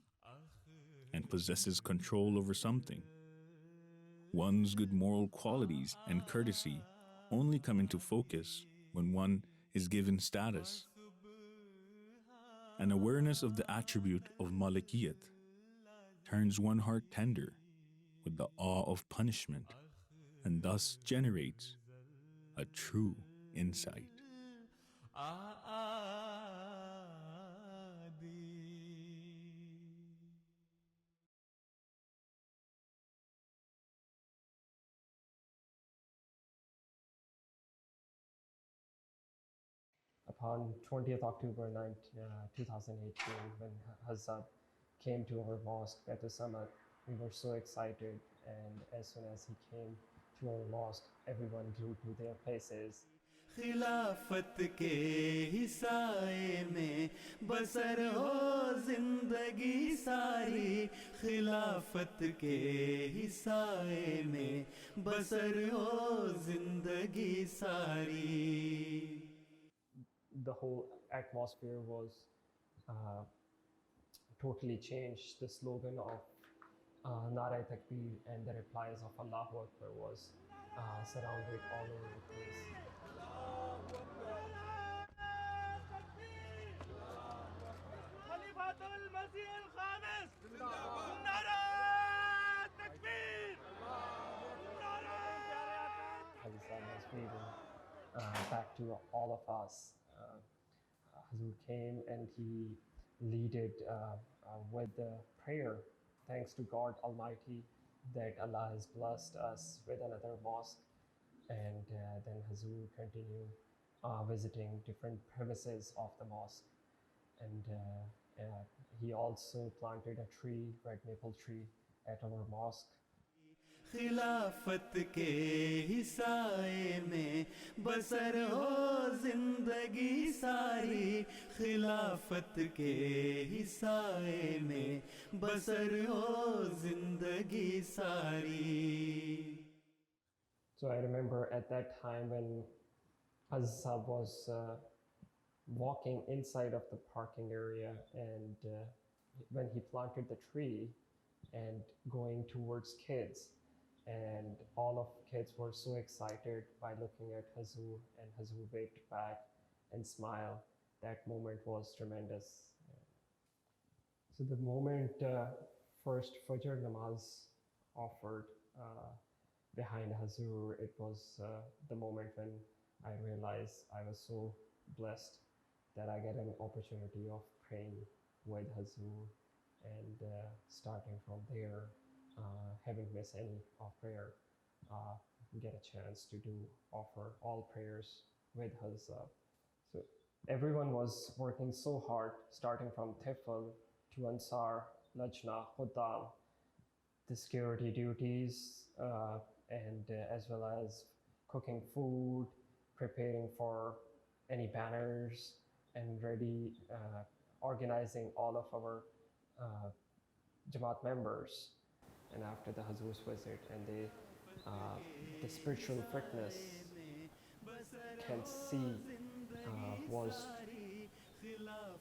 and possesses control over something. One's good moral qualities and courtesy only come into focus when one is given status. An awareness of the attribute of Malikiyat turns one heart tender with the awe of punishment, and thus generates a true insight. on 20th October 2018, when Hazab came to our mosque at the summit. We were so excited, and as soon as he came to our mosque, everyone drew to their places. खिलाफत के ही साए में बसर हो जिंदगी सारी खिलाफत के ही साए में बसर हो जिंदगी सारी. The whole atmosphere was totally changed. The slogan of Nara Takbir and the replies of Allahu Akbar was surrounded all over the place. Hazrat was waving back to all of us. Hazur came and he leaded with the prayer. Thanks to God Almighty that Allah has blessed us with another mosque. And then Hazur continued visiting different premises of the mosque. And he also planted a tree, red maple tree, at our mosque. खिलाफत के ही साए में बसर हो जिंदगी सारी खिलाफत के ही साए में बसर हो जिंदगी सारी. So I remember at that time when Azab was walking inside of the parking area, and when he planted the tree and going towards kids, and all of kids were so excited by looking at Hazur, and Hazur waved back and smiled. That moment was tremendous. So the moment first Fajr namaz offered behind Hazur, it was the moment when I realized I was so blessed that I get an opportunity of praying with Hazur, and starting from there, having missed any of prayer, get a chance to offer all prayers with Hazur. So everyone was working so hard, starting from Tifl to Ansar, Lajna, Khuddam, the security duties, and as well as cooking food, preparing for any banners, and organizing all of our Jamaat members. And after the Hazur's visit, and the spiritual fitness can see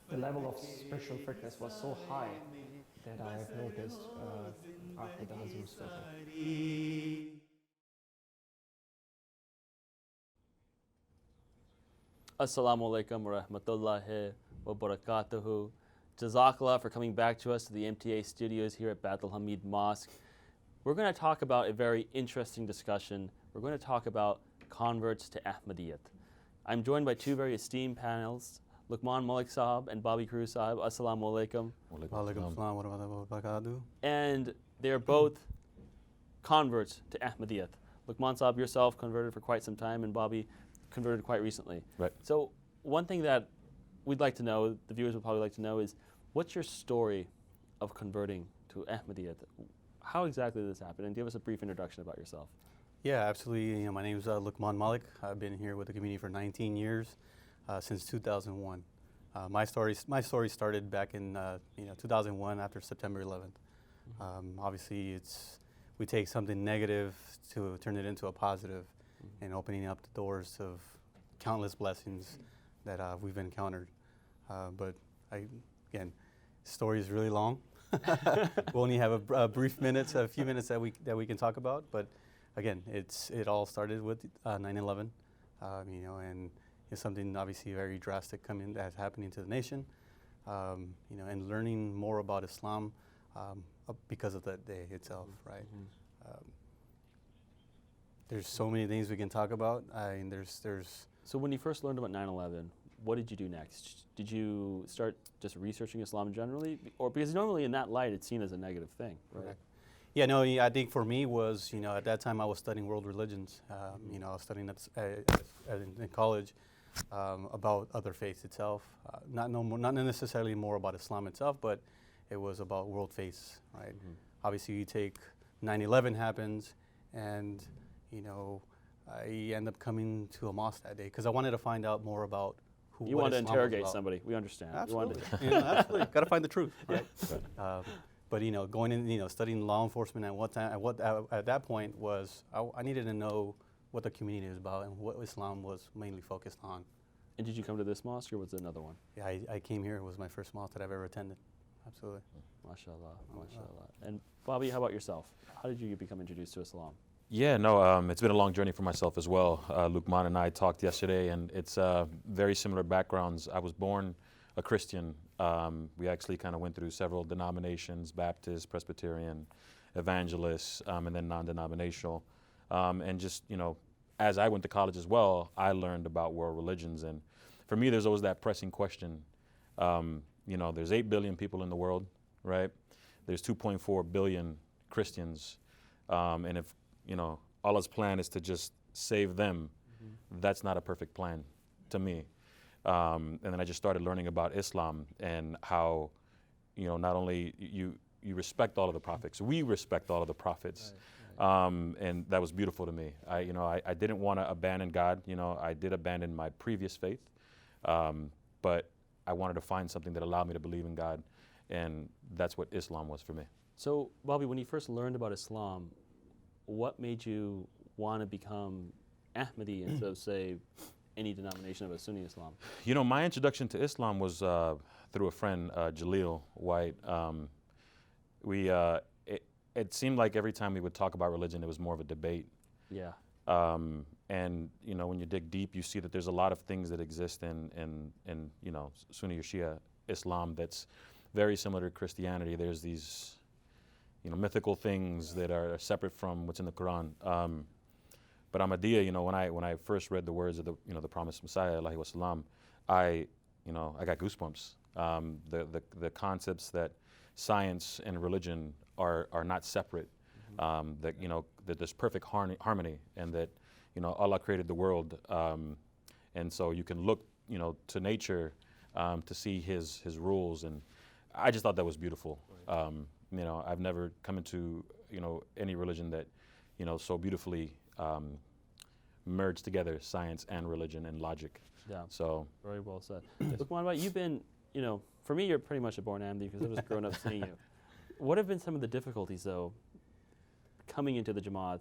the level of spiritual fitness was so high that I have noticed after the Hazur's visit. Assalamu alaikum wa rahmatullahi wa barakatuhu. Jazakallah for coming back to us to the MTA studios here at Bait al-Hamid Mosque. We're going to talk about a very interesting discussion. We're going to talk about converts to Ahmadiyyat. I'm joined by two very esteemed panels, Luqman Malik Sahab and Bobby Cruz Sahab. Assalamu alaikum. Walaikum assalam wa rahmatullahi wa barakatuh. And they're both converts to Ahmadiyyat. Luqman Sahab, yourself converted for quite some time, and Bobby converted quite recently. Right. So one thing that we'd like to know, the viewers would probably like to know, is what's your story of converting to Ahmadiyyat? How exactly did this happen? And give us a brief introduction about yourself. Yeah, absolutely. My name is Luqman Malik. I've been here with the community for 19 years, since 2001. My story started back in 2001 after September 11th. Obviously, we take something negative to turn it into a positive, and opening up the doors of countless blessings that we've encountered. But again, the story is really long. We only have a few minutes that we can talk about. But again, it all started with 9/11, and it's something obviously very drastic that's happening to the nation, and learning more about Islam because of that day itself, right? There's so many things we can talk about. So when you first learned about 9/11, what did you do next? Did you start just researching Islam generally? Or because normally in that light it's seen as a negative thing, right? Yeah, no, I think for me was, at that time I was studying world religions. I was studying in college. about other faiths itself. Not necessarily more about Islam itself, but it was about world faiths, right? Obviously, you take 9/11 happens, and you know, I end up coming to a mosque that day because I wanted to find out more about who. You what wanted to Islam was interrogate about. somebody. We understand. Absolutely, absolutely. Got to find the truth, right? But you know, going in, you know, studying law enforcement at that point was I needed to know what the community is about and what Islam was mainly focused on. And did you come to this mosque or was it another one? Yeah, I came here. It was my first mosque that I've ever attended. Absolutely. MashaAllah, MashaAllah. And Bobby, how about yourself? How did you become introduced to Islam? Yeah, no, it's been a long journey for myself as well. Lukman and I talked yesterday, and it's very similar backgrounds. I was born a Christian. We actually kind of went through several denominations: Baptist, Presbyterian, Evangelists, and then non-denominational. And just, you know, as I went to college as well, I learned about world religions. And for me, there's always that pressing question. You know, there's 8 billion people in the world, right? There's 2.4 billion Christians. And if, you know, Allah's plan is to just save them, that's not a perfect plan to me. And then I just started learning about Islam and how, you know, not only you respect all of the prophets, we respect all of the prophets. And that was beautiful to me. I didn't want to abandon God. You know, I did abandon my previous faith, but I wanted to find something that allowed me to believe in God, and that's what Islam was for me. So, Bobby, when you first learned about Islam, what made you want to become Ahmadi instead of, say, any denomination of a Sunni Islam? You know, my introduction to Islam was through a friend, Jaleel White. It seemed like every time we would talk about religion, it was more of a debate. Yeah. And you know, when you dig deep, you see that there's a lot of things that exist in you know, Sunni or Shia Islam that's very similar to Christianity. There's these, you know, mythical things that are separate from what's in the Quran. But Ahmadiyya, you know, when I first read the words of the promised Messiah, alaihi wasallam, I got goosebumps. The concepts that science and religion are not separate. That, you know, that there's perfect harmony, and that, you know, Allah created the world, and so you can look, you know, to nature to see His rules, and I just thought that was beautiful. You know, I've never come into, you know, any religion that, you know, so beautifully merged together science and religion and logic. Yeah. So very well said. Look, what about you've been, you know, for me, you're pretty much a born Ahmadi because I was grown up seeing you. What have been some of the difficulties, though, coming into the Jamaat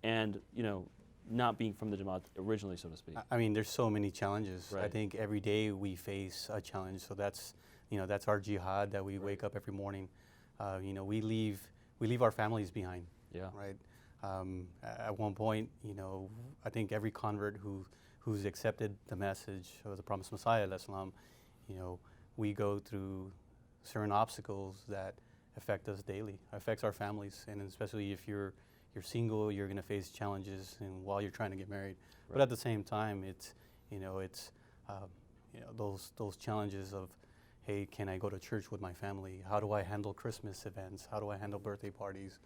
and, you know, not being from the Jamaat originally, so to speak? I mean, there's so many challenges. Right. I think every day we face a challenge. So that's, you know, that's our jihad that we wake up every morning. You know, we leave our families behind. Yeah. Right. At one point, you know, I think every convert who's accepted the message of the promised Messiah, Islam, you know, we go through certain obstacles that affect us daily, affects our families, and especially if you're single, you're going to face challenges, and while you're trying to get married. Right. But at the same time, it's those challenges of, hey, can I go to church with my family? How do I handle Christmas events? How do I handle birthday parties?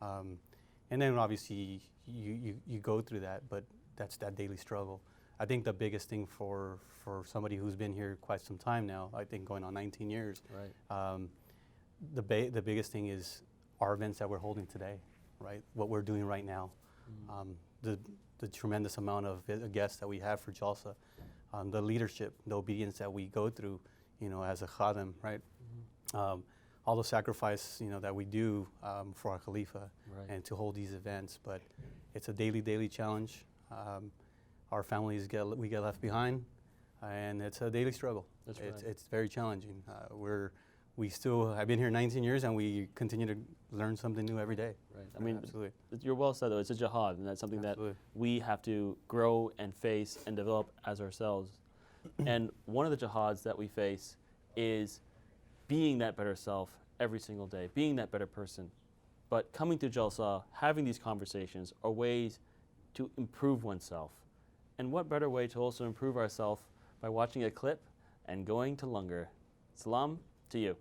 And then obviously you go through that, but that's that daily struggle. I think the biggest thing for somebody who's been here quite some time now, I think going on 19 years, right. The biggest thing is our events that we're holding today, right? What we're doing right now, the tremendous amount of guests that we have for Jalsa, the leadership, the obedience that we go through, you know, as a khadim, right? All the sacrifice, you know, that we do for our Khalifa, right. and to hold these events, but it's a daily challenge. Our families we get left behind, and it's a daily struggle. That's right. It's very challenging. I've been here 19 years, and we continue to learn something new every day. Right. I mean, absolutely. You're well said, though. It's a jihad, and that's something absolutely. That we have to grow and face and develop as ourselves. And one of the jihads that we face is being that better self every single day, being that better person. But coming to Jalsa, having these conversations are ways to improve oneself. And what better way to also improve ourselves by watching a clip and going to Langar. Salam to you.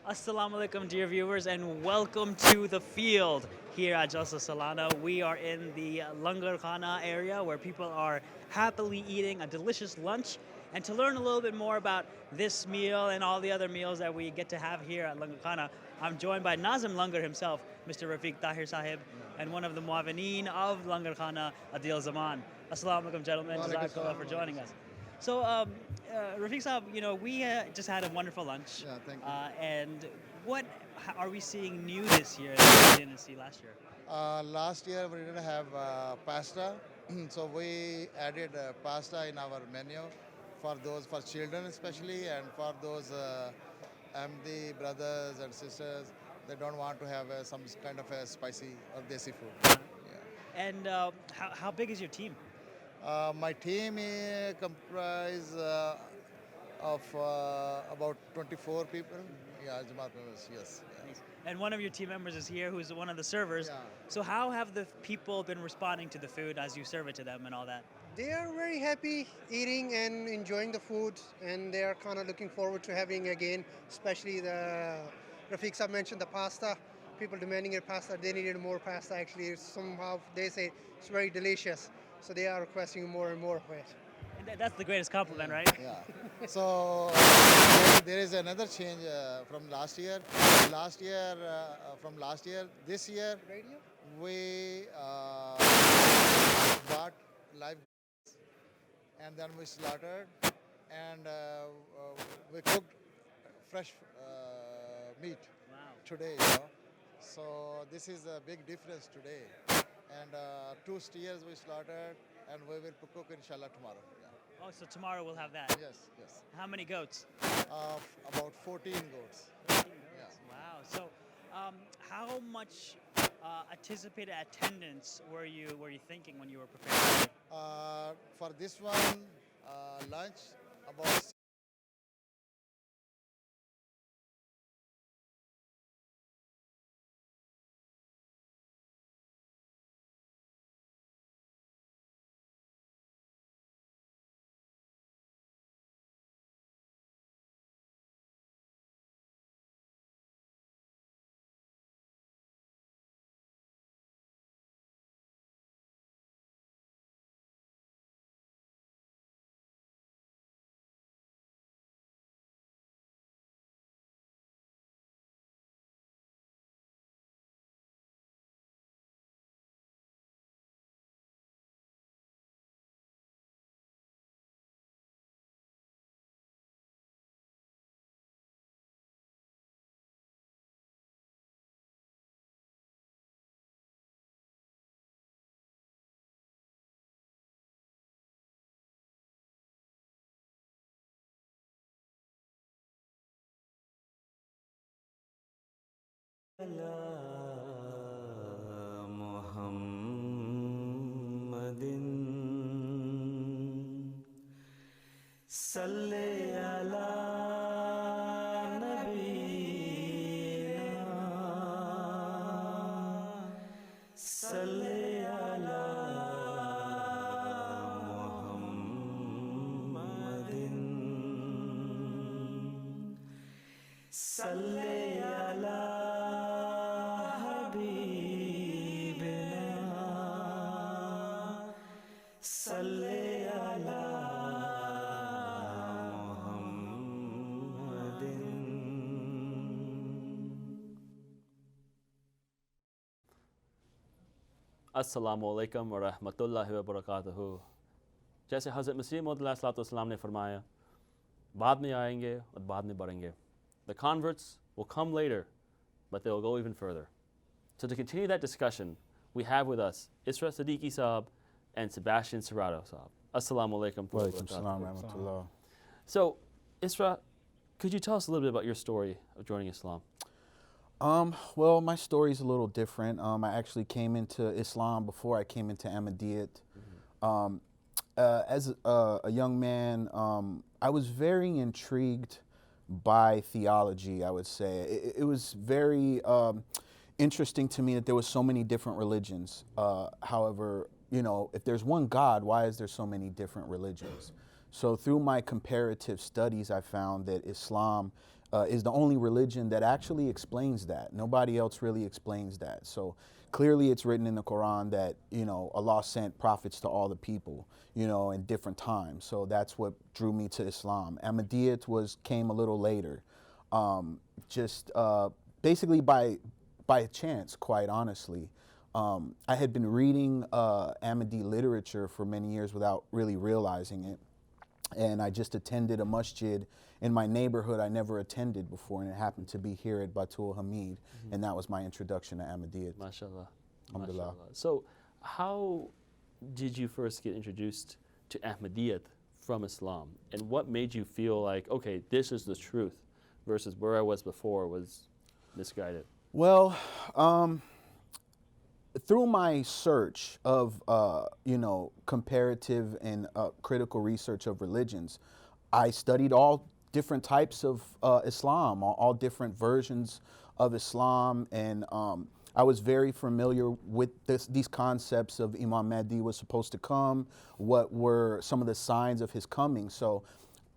Assalamu alaikum, dear viewers, and welcome to the field here at Jalsa Salana. We are in the Langar Khana area where people are happily eating a delicious lunch. And to learn a little bit more about this meal and all the other meals that we get to have here at Langar Khana, I'm joined by Nazim Langar himself, Mr. Rafiq Tahir Sahib, and one of the muavineen of Langar Khana, Adil Zaman. Assalamu alaikum, gentlemen. Jazakallah for joining us. So, Rafiq Sahib, you know, we just had a wonderful lunch. Yeah, thank you. And what are we seeing new this year that we didn't see last year? Last year we didn't have pasta, so we added pasta in our menu for children especially, and for those Ahmadi brothers and sisters. They don't want to have some kind of a spicy or desi food. And how big is your team? My team comprise of about 24 people. Yeah, Jamaat members, yes. Nice. And one of your team members is here, who's one of the servers. So how have the people been responding to the food as you serve it to them and all that? They are very happy eating and enjoying the food, and they are kind of looking forward to having again, especially the Rafiq Sahib mentioned the pasta. People demanding your pasta, they needed more pasta actually. Somehow they say it's very delicious, so they are requesting more and more of it. And that's the greatest compliment, right? Yeah. So there is another change from last year. This year, we bought live and then we slaughtered and we cooked fresh meat today. You know? So this is a big difference today. And 2 steers we slaughtered, and we will cook inshallah tomorrow. Oh, so tomorrow we'll have that? Yes, yes. How many goats? About 14 goats. 14 goats. Wow. So how much anticipated attendance were you thinking when you were preparing? For this one, lunch, about Salli ala nabina, salli ala Muhammadin, salli ala habibina, salli ala अस्सलामु अलैकुम व रहमतुल्लाहि व बरकातहू। जैसे हज़रत मसीह मौद अलैहिस्सलाम ने फरमाया, बाद में आएंगे और बाद में बढ़ेंगे. The converts will come later, but they'll go even further. So to continue that discussion, we have with us Isra Siddiqui Saab and Sebastian Serrato Saab. Assalamu alaikum. Wa alaikum salam rahmatullah. So, Isra, could you tell us a little bit about your story of joining Islam? Well, my story's a little different. I actually came into Islam before I came into Ahmadiyyat. As a young man, I was very intrigued by theology, I would say. It was very interesting to me that there were so many different religions. However, you know, if there's one God, why is there so many different religions? So through my comparative studies, I found that Islam is the only religion that actually explains that. Nobody else really explains that. So clearly it's written in the Quran that, you know, Allah sent prophets to all the people, you know, in different times. So that's what drew me to Islam. Ahmadiyyat came a little later, basically by chance, quite honestly. I had been reading Ahmadi literature for many years without really realizing it. And I just attended a masjid in my neighborhood I never attended before, and it happened to be here at Batul Hamid, and that was my introduction to Ahmadiyyat. MashaAllah. Alhamdulillah. So how did you first get introduced to Ahmadiyyat from Islam? And what made you feel like, okay, this is the truth, versus where I was before was misguided? Well, through my search of, you know, comparative and critical research of religions, I studied all different types of Islam, all different versions of Islam, and I was very familiar with these concepts of Imam Mahdi was supposed to come, what were some of the signs of his coming. So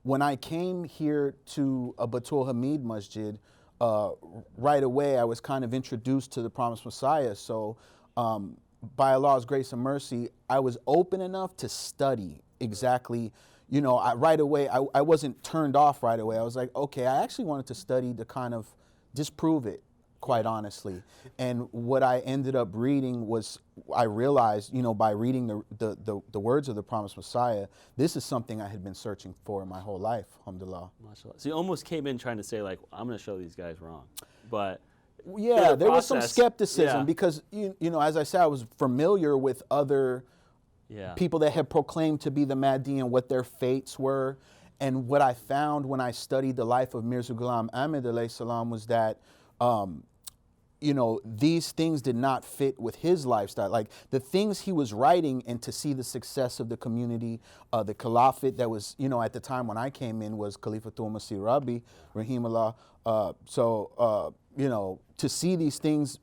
when I came here to Batul Hamid Masjid, right away I was kind of introduced to the promised Messiah. So by Allah's grace and mercy, I was open enough to study exactly, you know, right away, I wasn't turned off right away. I was like, okay, I actually wanted to study to kind of disprove it, quite honestly. And what I ended up reading was, I realized, you know, by reading the words of the promised Messiah, this is something I had been searching for my whole life, alhamdulillah. MashaAllah. So you almost came in trying to say, like, I'm going to show these guys wrong. But yeah, there was some process, skepticism yeah. because, you know, as I said, I was familiar with other people that had proclaimed to be the Mahdi and what their fates were. And what I found when I studied the life of Mirza Ghulam Ahmad alayhi salam was that, you know, these things did not fit with his lifestyle. Like the things he was writing, and to see the success of the community, the caliphate that was, you know, at the time when I came in was Khalifatul Masih Rabi, Rahimullah. You know, to see these things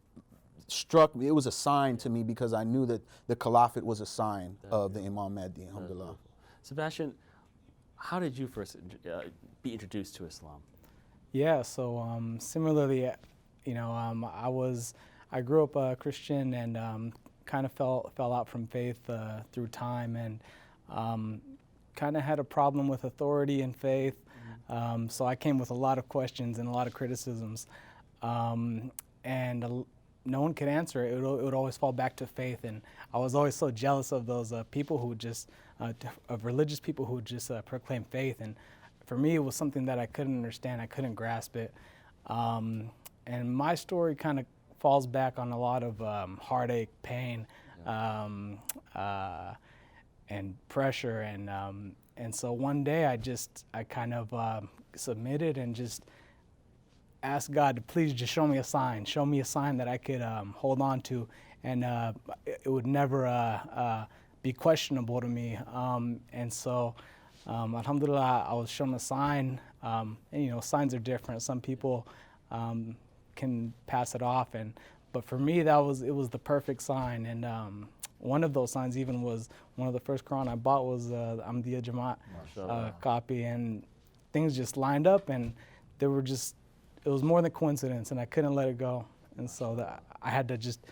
struck me, it was a sign to me because I knew that the caliphate was a sign of the Imam Mahdi, alhamdulillah. Sebastian, how did you first be introduced to Islam? Yeah, so similarly, you know, I grew up Christian and kind of fell out from faith through time, and kind of had a problem with authority and faith. So I came with a lot of questions and a lot of criticisms, and no one could answer it. It would always fall back to faith, and I was always so jealous of those people who just, of religious people who just proclaim faith. And for me, it was something that I couldn't understand. I couldn't grasp it. And my story kind of falls back on a lot of heartache, pain, and pressure. And so one day I kind of submitted and just asked God to please just show me a sign that I could hold on to, and it would never be questionable to me. And so, alhamdulillah, I was shown a sign. And you know, signs are different. Some people can pass it off, but for me, it was the perfect sign. And one of those signs even was one of the first Quran I bought was the Ahmadiyya Jamaat copy, and things just lined up, and it was more than coincidence, and I couldn't let it go. And so I had to just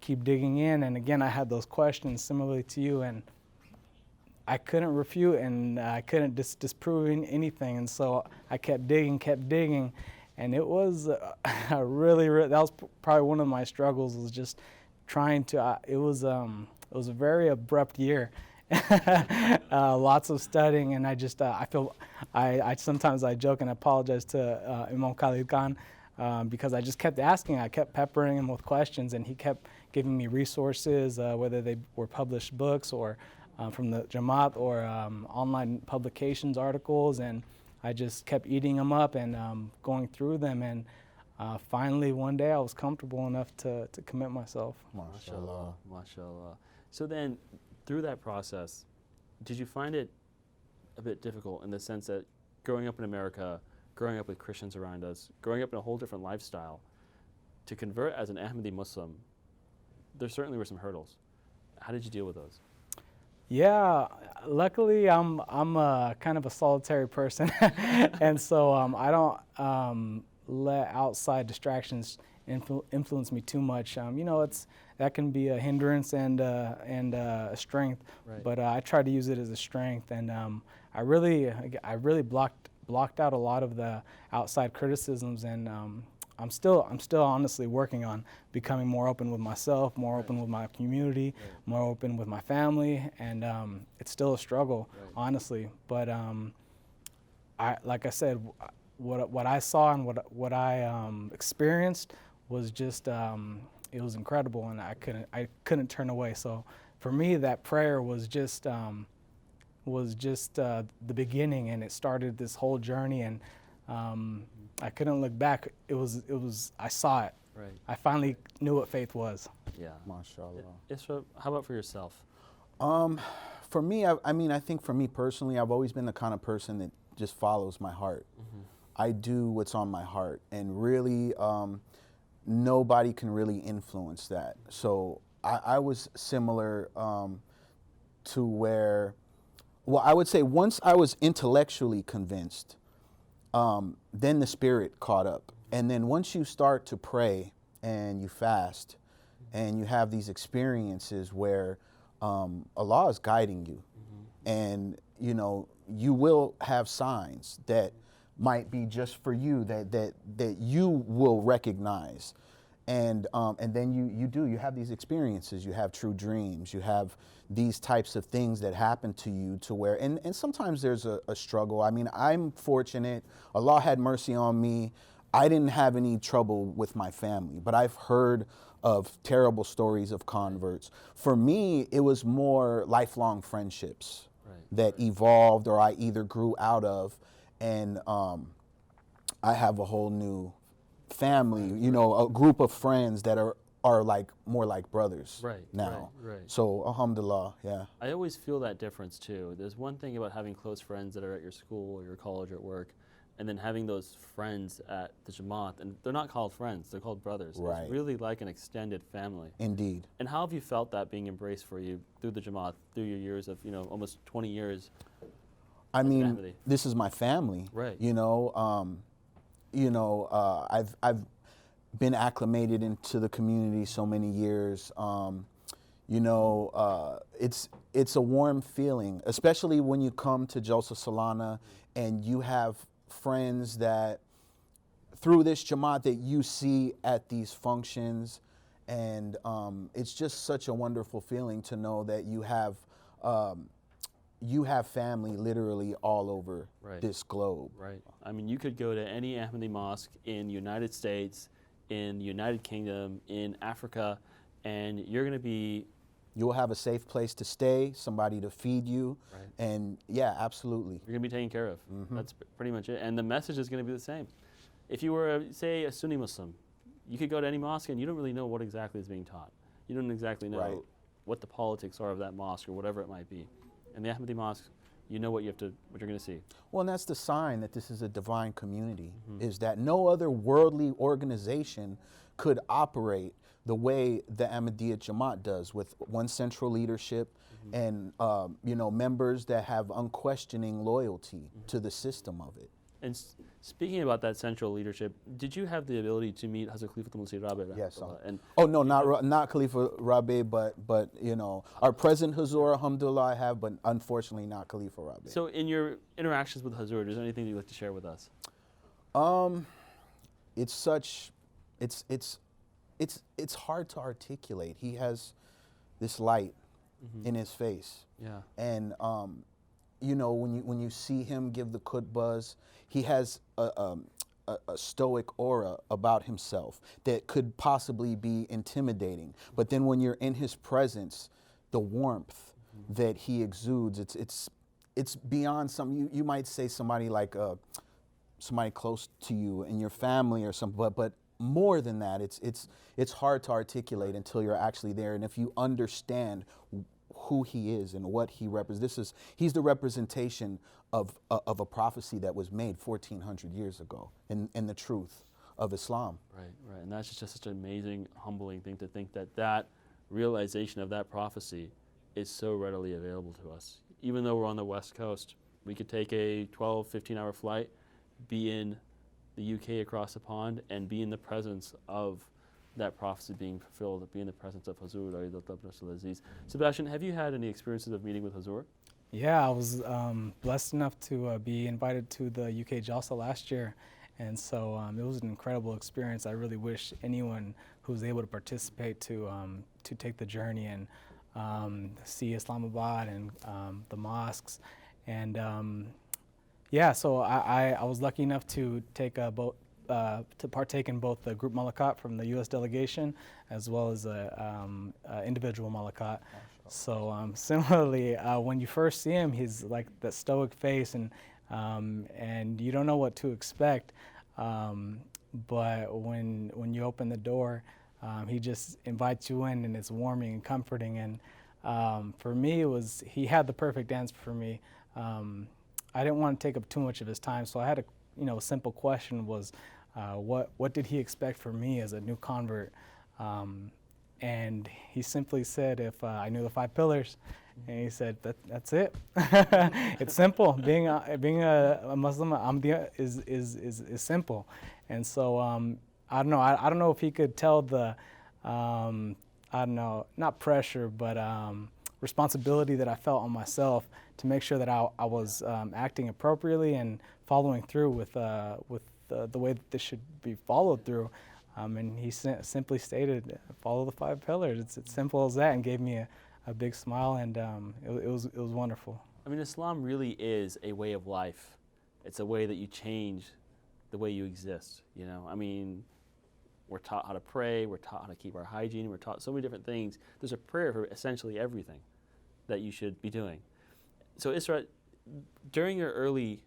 keep digging in, and again, I had those questions similarly to you, and I couldn't refute, and I couldn't disprove anything, and so I kept digging, and it was that was probably one of my struggles, was just trying to, it was a very abrupt year. Lots of studying, and I sometimes I joke and apologize to Imam Khalid Khan because I just kept asking. I kept peppering him with questions, and he kept giving me resources, whether they were published books or from the Jamaat or online publications, articles, and I just kept eating them up and going through them, and finally one day I was comfortable enough to commit myself. MashaAllah, MashaAllah. So then, through that process, did you find it a bit difficult in the sense that growing up in America, growing up with Christians around us, growing up in a whole different lifestyle, to convert as an Ahmadi Muslim, there certainly were some hurdles. How did you deal with those? Yeah, luckily I'm kind of a solitary person, and so I don't let outside distractions influence me too much. You know, that can be a hindrance and a strength, Right. but I try to use it as a strength, and I really blocked out a lot of the outside criticisms, and I'm still honestly working on becoming more open with myself, more open with my community, more open with my family, and it's still a struggle, honestly. But like I said, what I saw and what I experienced was just it was incredible, and I couldn't turn away. So for me, that prayer was just the beginning, and it started this whole journey, and I couldn't look back. It was I saw it. Right. I finally knew what faith was. Yeah. MashaAllah. Isra, how about for yourself? For me, I think for me personally, I've always been the kind of person that just follows my heart. I do what's on my heart, and really, nobody can really influence that. So I was similar to where, well, I would say once I was intellectually convinced, then the spirit caught up. And then once you start to pray and you fast and you have these experiences where Allah is guiding you, and you know, you will have signs that might be just for you that you will recognize. And then you have these experiences, you have true dreams, you have these types of things that happen to you to where, and sometimes there's a struggle. I mean, I'm fortunate, Allah had mercy on me. I didn't have any trouble with my family, but I've heard of terrible stories of converts. For me, it was more lifelong friendships that evolved or I either grew out of, and I have a whole new family, you know, a group of friends that are like more like brothers now. Right. So alhamdulillah, yeah. I always feel that difference too. There's one thing about having close friends that are at your school or your college or at work, and then having those friends at the Jamaat, and they're not called friends, they're called brothers. Right. It's really like an extended family. Indeed. And how have you felt that being embraced for you through the Jamaat, through your years of, you know, almost 20 years? I as an mean, Ahmadi? this is my family. Right. I've been acclimated into the community so many years. It's a warm feeling, especially when you come to Jalsa Salana and you have friends that through this Jamaat that you see at these functions, and it's just such a wonderful feeling to know that you have family literally all over this globe. Right. I mean, you could go to any Ahmadi mosque in the United States, in the United Kingdom, in Africa, and you're going to be... You'll have a safe place to stay, somebody to feed you, and yeah, absolutely. You're going to be taken care of. That's pretty much it. And the message is going to be the same. If you were, say, a Sunni Muslim, you could go to any mosque and you don't really know what exactly is being taught. You don't exactly know what the politics are of that mosque or whatever it might be. In the Ahmadi mosque, you know what you're going to see. Well, and that's the sign that this is a divine community, is that no other worldly organization could operate the way the Ahmadiyya Jamaat does, with one central leadership and members that have unquestioning loyalty to the system of it. And speaking about that central leadership, did you have the ability to meet Hazrat Khalifatul Masih Rabi? Yes. Not Khalifa Rabi, but our present Hazur, alhamdulillah, I have, but unfortunately not Khalifa Rabi. So in your interactions with Hazur, is there anything you'd like to share with us? It's hard to articulate. He has this light in his face. Yeah. And when you see him give the khutbahs, he has a stoic aura about himself that could possibly be intimidating. But then when you're in his presence, the warmth that he exudes, it's beyond some. You might say somebody like somebody close to you in your family or something, but more than that, it's hard to articulate until you're actually there. And if you understand who he is and what he represents, he's the representation of a prophecy that was made 1,400 years ago in the truth of Islam. Right. And that's just such an amazing, humbling thing to think that realization of that prophecy is so readily available to us. Even though we're on the West Coast, we could take a 12, 15-hour flight, be in the UK across the pond, and be in the presence of that prophecy being fulfilled, be in the presence of Hazur. Sebastian, have you had any experiences of meeting with Hazur? Yeah, I was blessed enough to be invited to the UK Jalsa last year, and so it was an incredible experience. I really wish anyone who was able to participate to take the journey and see Islamabad and the mosques, and yeah, so I was lucky enough to take to partake in both the group malakat from the U.S. delegation as well as individual malakat. So similarly, when you first see him, he's like that stoic face, and you don't know what to expect. But when you open the door, he just invites you in, and it's warming and comforting. And for me, he had the perfect answer for me. I didn't want to take up too much of his time, so I had a simple question was, what did he expect from me as a new convert? And he simply said, if I knew the 5 pillars, and he said, that's it. It's simple. Being a Muslim is simple. And so I don't know. I don't know if he could tell the I don't know, not pressure, but responsibility that I felt on myself to make sure that I was acting appropriately and following through with the way that this should be followed through. And he simply stated, follow the 5 pillars. It's simple as that, and gave me a big smile, and it was wonderful. I mean, Islam really is a way of life. It's a way that you change the way you exist, you know? I mean, we're taught how to pray, we're taught how to keep our hygiene, we're taught so many different things. There's a prayer for essentially everything that you should be doing. So Isra, during your early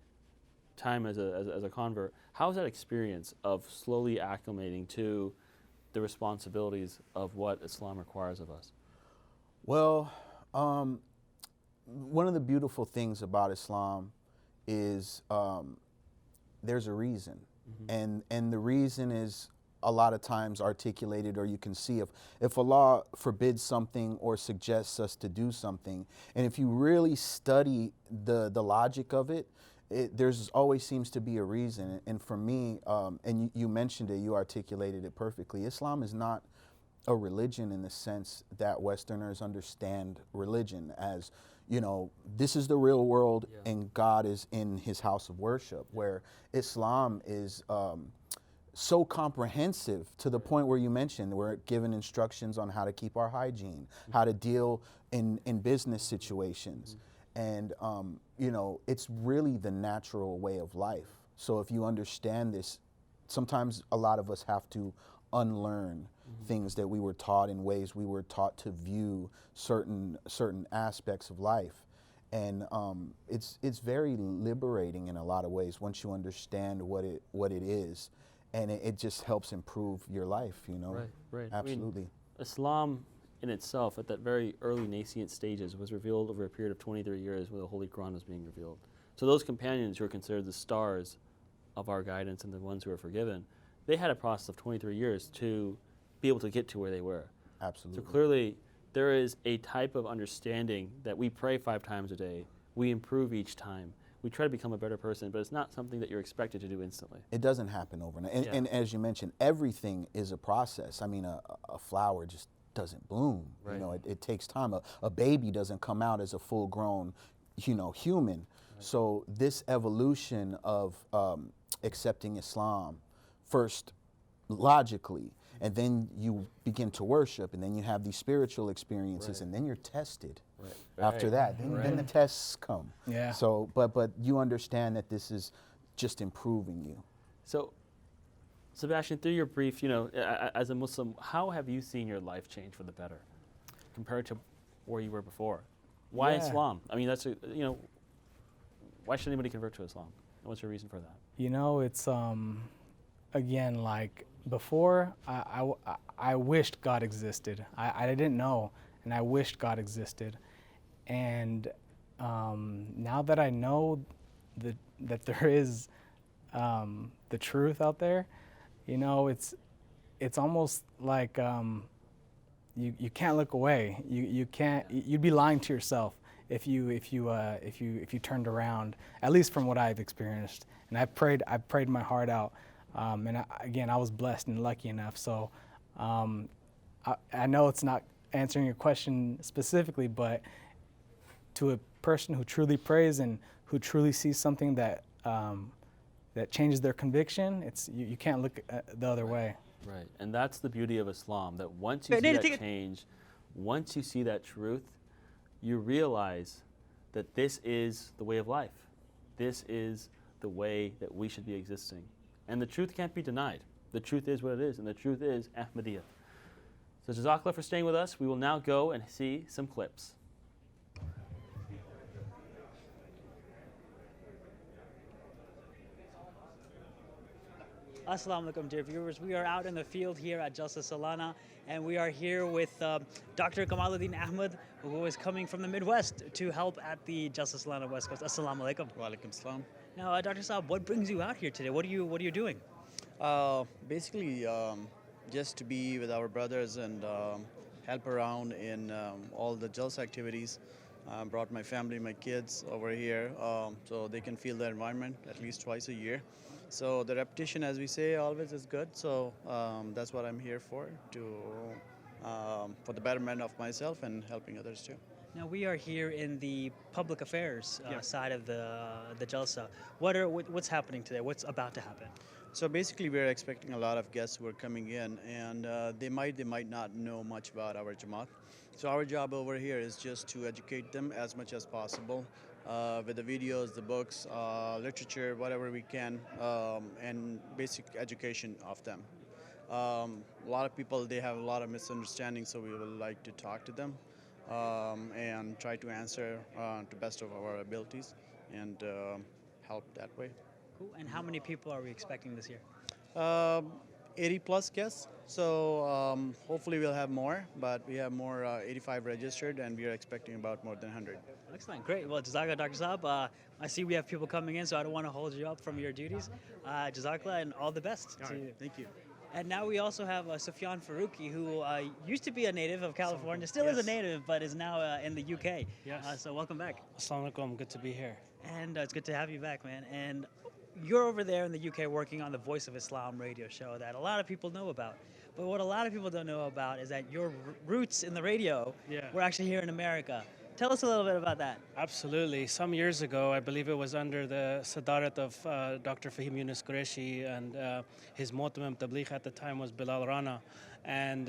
time as a convert, how was that experience of slowly acclimating to the responsibilities of what Islam requires of us? Well, one of the beautiful things about Islam is there's a reason, and the reason is a lot of times articulated, or you can see if Allah forbids something or suggests us to do something, and if you really study the logic of it, there's always seems to be a reason. And for me, and you mentioned it, you articulated it perfectly, Islam is not a religion in the sense that Westerners understand religion as, you know, this is the real world and God is in his house of worship, where Islam is so comprehensive to the point where you mentioned we're given instructions on how to keep our hygiene, how to deal in business situations. And, you know, it's really the natural way of life. So if you understand this, sometimes a lot of us have to unlearn things that we were taught in ways we were taught to view certain aspects of life. And it's very liberating in a lot of ways once you understand what it is. And it just helps improve your life, you know? Right. Absolutely. I mean, Islam in itself, at that very early nascent stages, was revealed over a period of 23 years where the Holy Quran was being revealed. So those companions who are considered the stars of our guidance and the ones who are forgiven, they had a process of 23 years to be able to get to where they were. Absolutely. So clearly, there is a type of understanding that we pray 5 times a day, we improve each time, we try to become a better person, but it's not something that you're expected to do instantly. It doesn't happen overnight. And as you mentioned, everything is a process. I mean, a flower just doesn't bloom. Right. You know, it takes time. A baby doesn't come out as a full-grown, you know, human. Right. So this evolution of accepting Islam, first logically, and then you begin to worship, and then you have these spiritual experiences, and then you're tested. Right. After that, then the tests come. Yeah. So, but you understand that this is just improving you. So, Sebastian, through your brief, you know, as a Muslim, how have you seen your life change for the better compared to where you were before? Why Islam? I mean, that's you know, why should anybody convert to Islam? And what's your reason for that? You know, it's again, like before, I wished God existed. I didn't know, and I wished God existed. And now that I know that there is the truth out there, you know, it's almost like you can't look away. You can't. You'd be lying to yourself if you turned around. At least from what I've experienced, and I prayed my heart out. Again, I was blessed and lucky enough. So I know it's not answering your question specifically, but to a person who truly prays and who truly sees something that that changes their conviction, you can't look the other way. Right, and that's the beauty of Islam, that once you see that change, once you see that truth, you realize that this is the way of life. This is the way that we should be existing. And the truth can't be denied. The truth is what it is, and the truth is Ahmadiyya. So Jazakallah for staying with us. We will now go and see some clips. Assalamu alaikum, dear viewers. We are out in the field here at Jalsa Salana, and we are here with Dr. Kamaluddin Ahmed, who is coming from the Midwest to help at the Jalsa Salana West Coast. Assalamu alaikum. Wa alaikum salam. Now, Dr. Saab, what brings you out here today? What are you doing? Basically, just to be with our brothers and help around in all the Jalsa activities. Brought my family, my kids over here so they can feel the environment at least twice a year. So the repetition, as we say, always is good. So that's what I'm here for the betterment of myself and helping others too. Now we are here in the public affairs side of the Jalsa. What's happening today? What's about to happen? So basically, we're expecting a lot of guests who are coming in, and they might not know much about our Jamaat. So our job over here is just to educate them as much as possible with the videos, the books, literature, whatever we can, and basic education of them. A lot of people, they have a lot of misunderstandings, so we would like to talk to them and try to answer to the best of our abilities and help that way. Cool. And how many people are we expecting this year? 80 plus guests. So hopefully we'll have more, but we have more 85 registered, and we are expecting about more than 100. Excellent, great. Well, Jazakallah, Dr. Saab. I see we have people coming in, so I don't want to hold you up from your duties. Jazakallah, and all the best to you. Thank you. And now we also have Sufyan Faruqi, who used to be a native of California, still is a native, but is now in the UK. Yes. So welcome back. Assalamu alaikum, good to be here. And it's good to have you back, man. And you're over there in the UK working on the Voice of Islam radio show that a lot of people know about. But what a lot of people don't know about is that your roots in the radio were actually here in America. Tell us a little bit about that. Absolutely. Some years ago, I believe it was under the Sadarat of Dr. Fahim Yunus Qureshi, and his Mu'tamim Tabligh at the time was Bilal Rana. And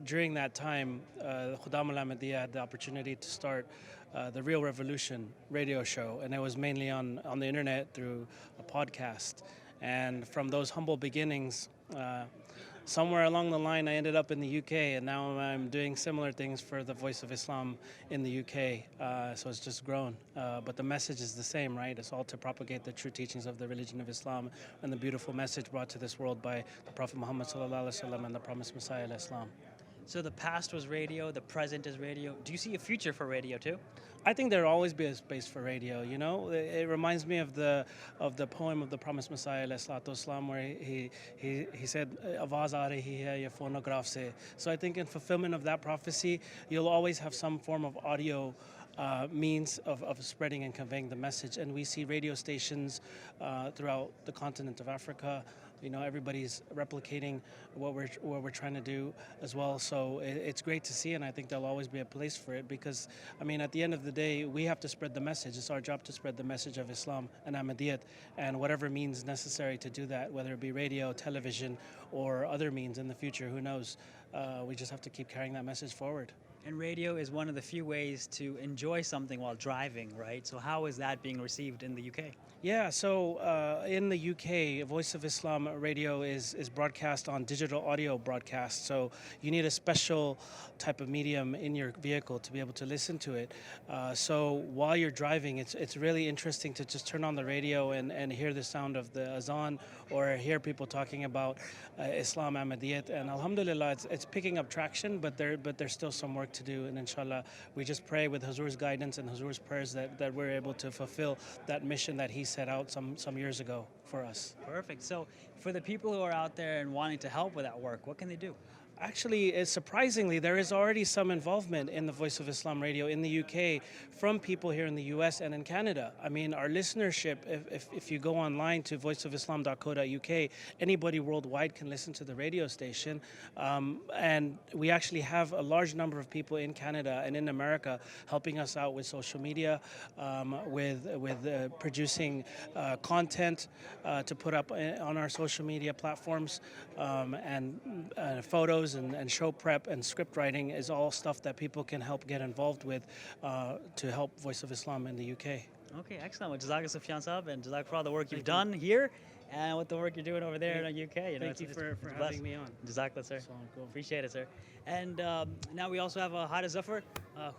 during that time, Khudam al-Ahmadiyya had the opportunity to start the Real Revolution radio show, and it was mainly on the internet through a podcast. And from those humble beginnings, somewhere along the line, I ended up in the UK, and now I'm doing similar things for the Voice of Islam in the UK. So it's just grown. But the message is the same, right? It's all to propagate the true teachings of the religion of Islam and the beautiful message brought to this world by the Prophet Muhammad ﷺ and the promised Messiah al-Islam. So the past was radio, the present is radio. Do you see a future for radio too? I think there'll always be a space for radio. You know, it reminds me of the poem of the promised Messiah ﷺ, where he said, "Awaz aa rahi hai ye phonograph se." So I think in fulfillment of that prophecy, you'll always have some form of audio means of spreading and conveying the message. And we see radio stations throughout the continent of Africa. You know, everybody's replicating what we're trying to do as well. So it's great to see, and I think there'll always be a place for it because, I mean, at the end of the day, we have to spread the message. It's our job to spread the message of Islam and Ahmadiyyat, and whatever means necessary to do that, whether it be radio, television, or other means in the future, who knows? We just have to keep carrying that message forward. And radio is one of the few ways to enjoy something while driving, right? So how is that being received in the UK? Yeah, so in the UK, Voice of Islam radio is broadcast on digital audio broadcast. So you need a special type of medium in your vehicle to be able to listen to it. So while you're driving, it's really interesting to just turn on the radio and hear the sound of the azan or hear people talking about Islam, Ahmadiyyat. And alhamdulillah, it's picking up traction, but there's still some work to do. And inshallah, we just pray with Hazur's guidance and Hazur's prayers that we're able to fulfill that mission that he set out some years ago for us. Perfect. So for the people who are out there and wanting to help with that work, what can they do? Actually, surprisingly, there is already some involvement in the Voice of Islam radio in the UK from people here in the US and in Canada. I mean, our listenership, if you go online to voiceofislam.co.uk, anybody worldwide can listen to the radio station. And we actually have a large number of people in Canada and in America helping us out with social media, with producing content to put up on our social media platforms, and photos and show prep and script writing is all stuff that people can help get involved with to help Voice of Islam in the UK. Okay, excellent. Well, Jazakallah Sufyan Saab, and Jazakallah for all the work you've done here and with the work you're doing over there in the UK. You know, Thank you for it's blessed. having me on. Jazakallah, sir. Appreciate it, sir. And now we also have Hada Zafar,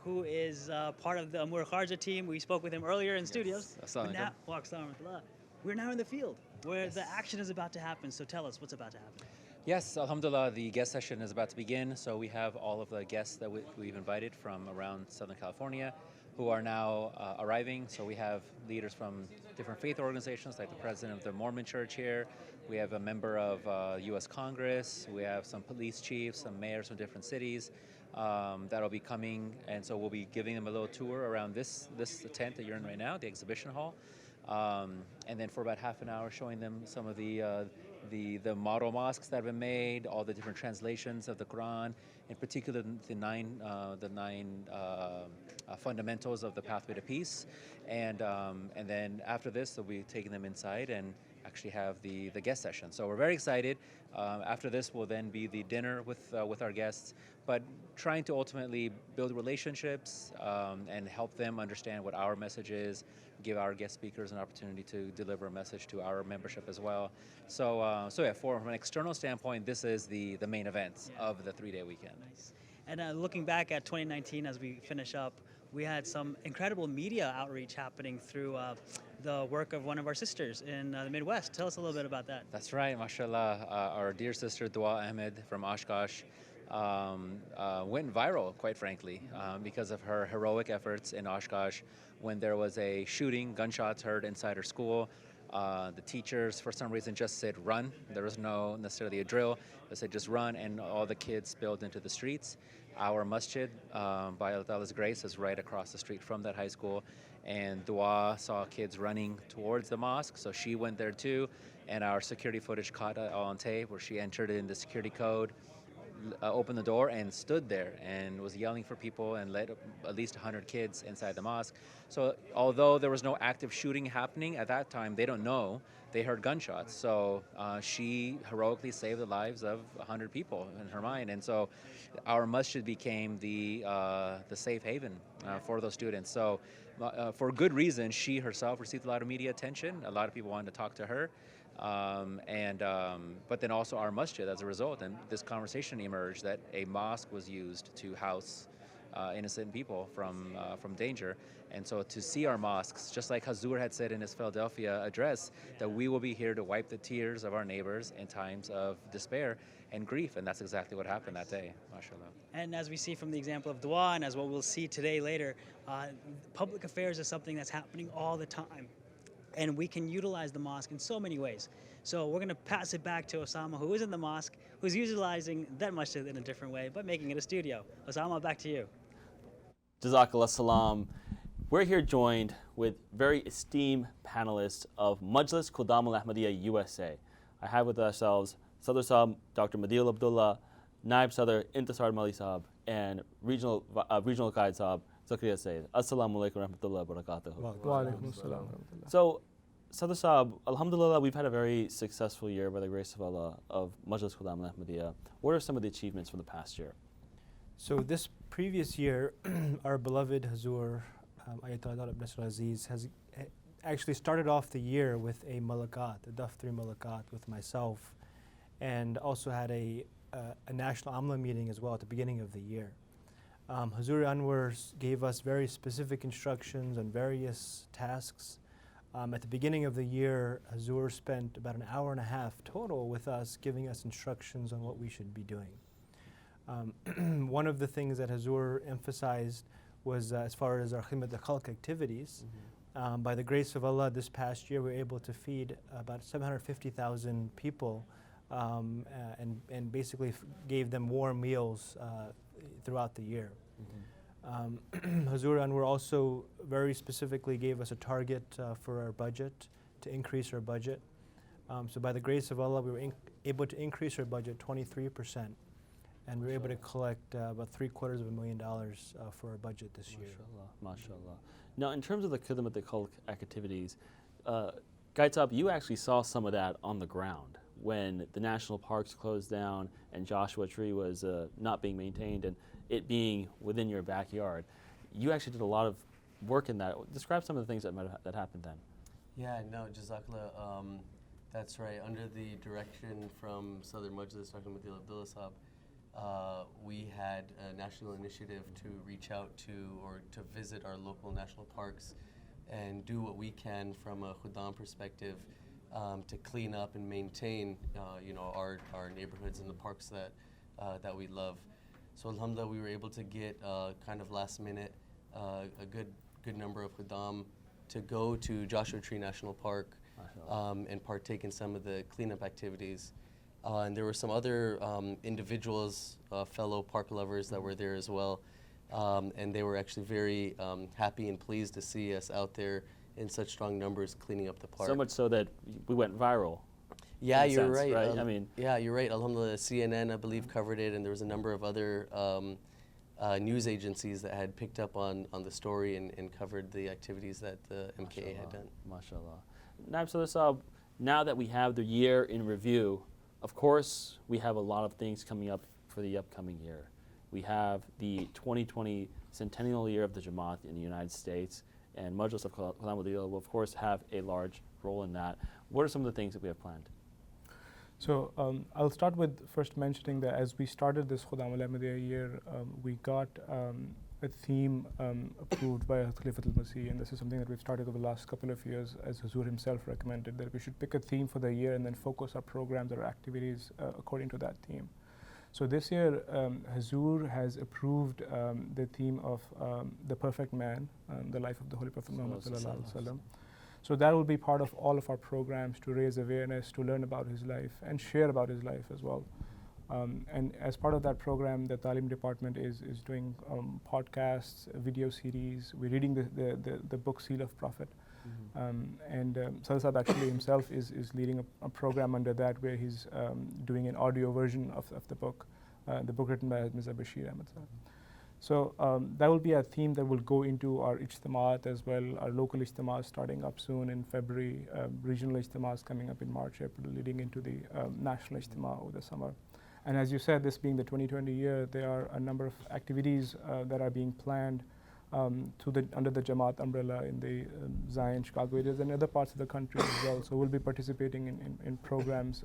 who is part of the Amur Kharja team. We spoke with him earlier in studios. Assalamu But now, wa alaikum salam. We're now in the field where the action is about to happen. So tell us what's about to happen. Yes, alhamdulillah, the guest session is about to begin. So we have all of the guests that we've invited from around Southern California who are now arriving. So we have leaders from different faith organizations, like the president of the Mormon Church here. We have a member of U.S. Congress. We have some police chiefs, some mayors from different cities that'll be coming. And so we'll be giving them a little tour around this tent that you're in right now, the exhibition hall. And then for about half an hour, showing them some of the model mosques that have been made, all the different translations of the Quran, in particular the nine fundamentals of the pathway to peace, and then after this, they'll be taking them inside and actually have the guest session. So we're very excited. After this will then be the dinner with our guests, but trying to ultimately build relationships and help them understand what our message is, give our guest speakers an opportunity to deliver a message to our membership as well. So yeah, from an external standpoint, this is the main event of the 3-day weekend. Nice. And looking back at 2019 as we finish up, we had some incredible media outreach happening through the work of one of our sisters in the Midwest. Tell us a little bit about that. That's right, mashallah. Our dear sister Dua Ahmed from Oshkosh went viral, quite frankly, because of her heroic efforts in Oshkosh when there was a shooting, gunshots heard inside her school. The teachers, for some reason, just said run. There was no necessarily a drill. They said just run, and all the kids spilled into the streets. Our masjid, by Allah Ta'ala's grace, is right across the street from that high school. And Dua saw kids running towards the mosque, so she went there too. And our security footage caught it on tape where she entered in the security code, opened the door and stood there and was yelling for people and led at least 100 kids inside the mosque. So although there was no active shooting happening at that time, they don't know. They heard gunshots. So she heroically saved the lives of 100 people in her mind. And so our masjid became the safe haven for those students. So for good reason, she herself received a lot of media attention. A lot of people wanted to talk to her. But then also our masjid as a result, and this conversation emerged that a mosque was used to house innocent people from danger. And so to see our mosques, just like Hazur had said in his Philadelphia address, that we will be here to wipe the tears of our neighbors in times of despair and grief, and that's exactly what happened that day, mashallah. And as we see from the example of Dua, and as what we'll see today later, public affairs is something that's happening all the time. And we can utilize the mosque in so many ways. So we're going to pass it back to Osama, who is in the mosque, who's utilizing that masjid in a different way, but making it a studio. Osama, back to you. Jazakallah salam. We're here joined with very esteemed panelists of Majlis Qudam al-Ahmadiyya USA. I have with ourselves Sadr Saab, Dr. Madil Abdullah, Naib Sadr Intisar Mali Saab, and Regional Qaid Saab, Zakaria Sayyid. Assalamu alaikum wa rahmatullahi wa barakatuh. Wa alaikum assalam. So, Sadr Saab, alhamdulillah, we've had a very successful year by the grace of Allah of Majlis Qudam al-Ahmadiyya. What are some of the achievements from the past year? So this previous year, our beloved Hazur, Ayatollah Ibn Nasr Aziz, has actually started off the year with a malakat, a Daftari malakat with myself, and also had a national Amla meeting as well at the beginning of the year. Hazur Anwar gave us very specific instructions on various tasks. At the beginning of the year, Hazur spent about an hour and a half total with us, giving us instructions on what we should be doing. One of the things that Hazur emphasized was as far as our Khidmat al-Khalq activities. By the grace of Allah, this past year we were able to feed about 750,000 people and basically gave them warm meals throughout the year. Hazur Anwar also very specifically gave us a target for our budget, to increase our budget. So by the grace of Allah, we were able to increase our budget 23%, and we were able to collect about $750,000 for our budget this year. MashaAllah. Now, in terms of the khidmat al-khalq activities, Gaitab, you actually saw some of that on the ground when the national parks closed down and Joshua Tree was not being maintained, and it being within your backyard. You actually did a lot of work in that. Describe some of the things that happened then. Yeah, no, Jazakallah. That's right. Under the direction from Southern Majlis, Dr. Madil Abdullah Sahab, we had a national initiative to reach out to or to visit our local national parks and do what we can from a Khudam perspective to clean up and maintain, our neighborhoods and the parks that we love. So alhamdulillah, we were able to get kind of last minute a good number of Khudam to go to Joshua Tree National Park and partake in some of the cleanup activities. And there were some other individuals, fellow park lovers that were there as well. And they were actually very happy and pleased to see us out there in such strong numbers cleaning up the park. So much so that we went viral. Yeah, in a you're sense, right. I mean, yeah, you're right. Alhamdulillah, CNN, I believe, covered it, and there was a number of other news agencies that had picked up on the story and covered the activities that the MKA had done. MashaAllah. Naib Sadr, now that we have the year in review, of course, we have a lot of things coming up for the upcoming year. We have the 2020 centennial year of the Jamaat in the United States, and Majlis of Khudam will, of course, have a large role in that. What are some of the things that we have planned? So I'll start with first mentioning that as we started this Khudam al-Ahmadiyya year, we got a theme approved by Khalifat al-Masih, and this is something that we've started over the last couple of years, as Hazur himself recommended, that we should pick a theme for the year and then focus our programs or activities according to that theme. So this year, Hazur has approved the theme of the perfect man, the life of the Holy Prophet Muhammad sallallahu alaihi wasallam. So that will be part of all of our programs to raise awareness, to learn about his life, and share about his life as well. And as part of that program, the Talim department is doing podcasts, video series. We're reading the book Seal of Prophet. And Sadr Sahab actually himself is leading a program under that where he's doing an audio version of the book written by Mirza Bashir Ahmad Sahab. So that will be a theme that will go into our ijtimaat as well, our local ijtimaat starting up soon in February, regional ijtimaats coming up in March, April, leading into the national ijtimaa over the summer. And as you said, this being the 2020 year, there are a number of activities that are being planned under the Jamaat umbrella in the Zion, Chicago areas and other parts of the country as well. So we'll be participating in programs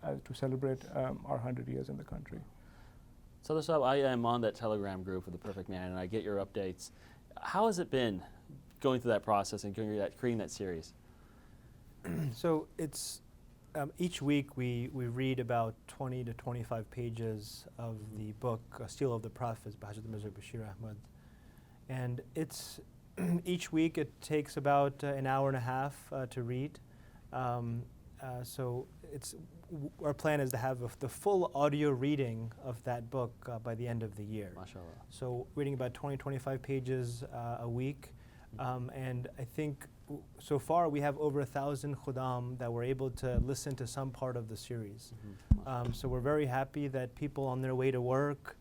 to celebrate our 100 years in the country. Sadr Sahab, I am on that Telegram group of the Perfect Man, and I get your updates. How has it been going through that process and creating that series? So it's each week we read about 20 to 25 pages of the book Seal of the Prophets by Hazrat Mirza Bashir Ahmad. And it's each week it takes about an hour and a half to read. So our plan is to have the full audio reading of that book by the end of the year. MashaAllah. So reading about 20, 25 pages a week. And I think so far we have over 1,000 Khudam that were able to listen to some part of the series. So we're very happy that people on their way to work,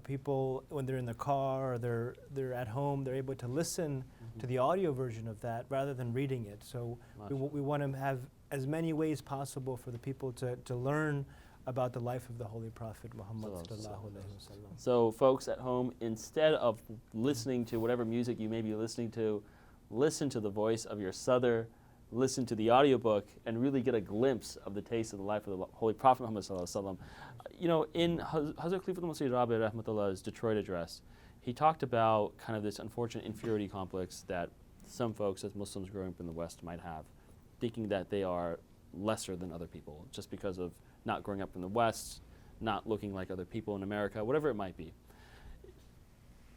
people when they're in the car or they're at home, they're able to listen to the audio version of that rather than reading it. So we want to have as many ways possible for the people to learn about the life of the Holy Prophet Muhammad sallallahu alaihi wasallam. So folks at home, instead of listening to whatever music you may be listening to, listen to the voice of your Sadr, listen to the audiobook, and really get a glimpse of the taste of the life of the Holy Prophet Muhammad sallallahu alaihi wasallam. You know, in Hazrat Khalifat al-Masih Rabi Rahmatullah's Detroit address, he talked about kind of this unfortunate inferiority complex that some folks as Muslims growing up in the West might have, thinking that they are lesser than other people just because of not growing up in the West, not looking like other people in America, whatever it might be.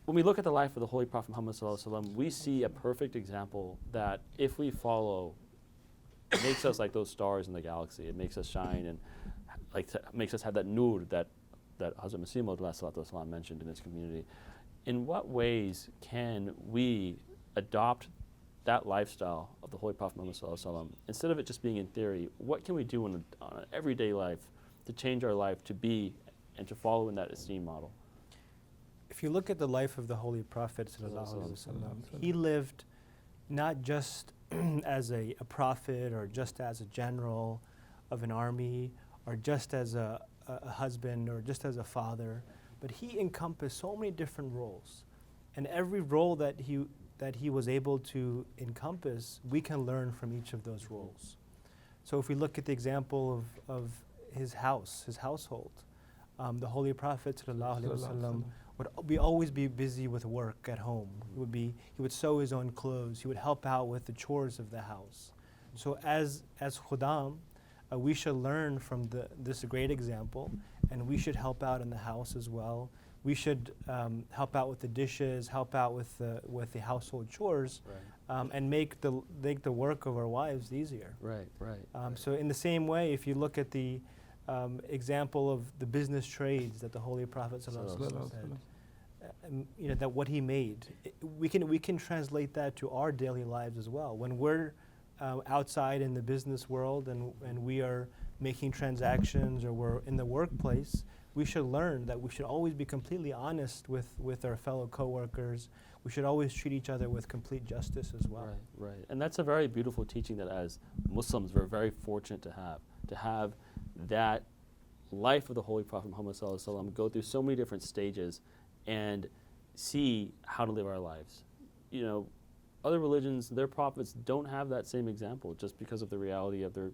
When we look at the life of the Holy Prophet Muhammad sallallahu alaihi wasallam, we see a perfect example that if we follow, it makes us like those stars in the galaxy. It makes us shine. And makes us have that nur that Hazrat Masih Maud mentioned in his community. In what ways can we adopt that lifestyle of the Holy Prophet Muhammad Sallallahu Alaihi Wasallam, instead of it just being in theory? What can we do on an everyday life to change our life to be and to follow in that esteemed model? If you look at the life of the Holy Prophet Sallallahu Alaihi Wasallam, he lived not just as a prophet or just as a general of an army or just as a husband or just as a father, but he encompassed so many different roles. And every role that he was able to encompass, we can learn from each of those roles. So if we look at the example of his household, the Holy Prophet ﷺ would always be busy with work at home. He would sew his own clothes. He would help out with the chores of the house. So as Khudam, we should learn from this great example, and we should help out in the house as well. We should help out with the dishes, help out with the household chores, and make the work of our wives easier. Right. So in the same way, if you look at the example of the business trades that the Holy Prophet said, that what he made, we can translate that to our daily lives as well. When we're outside in the business world and we are making transactions or we're in the workplace, we should learn that we should always be completely honest with our fellow coworkers. We should always treat each other with complete justice as well. Right. And that's a very beautiful teaching that as Muslims we're very fortunate to have that life of the Holy Prophet Muhammad Sallallahu Alaihi Wasallam go through so many different stages and see how to live our lives. Other religions, their prophets don't have that same example just because of the reality of their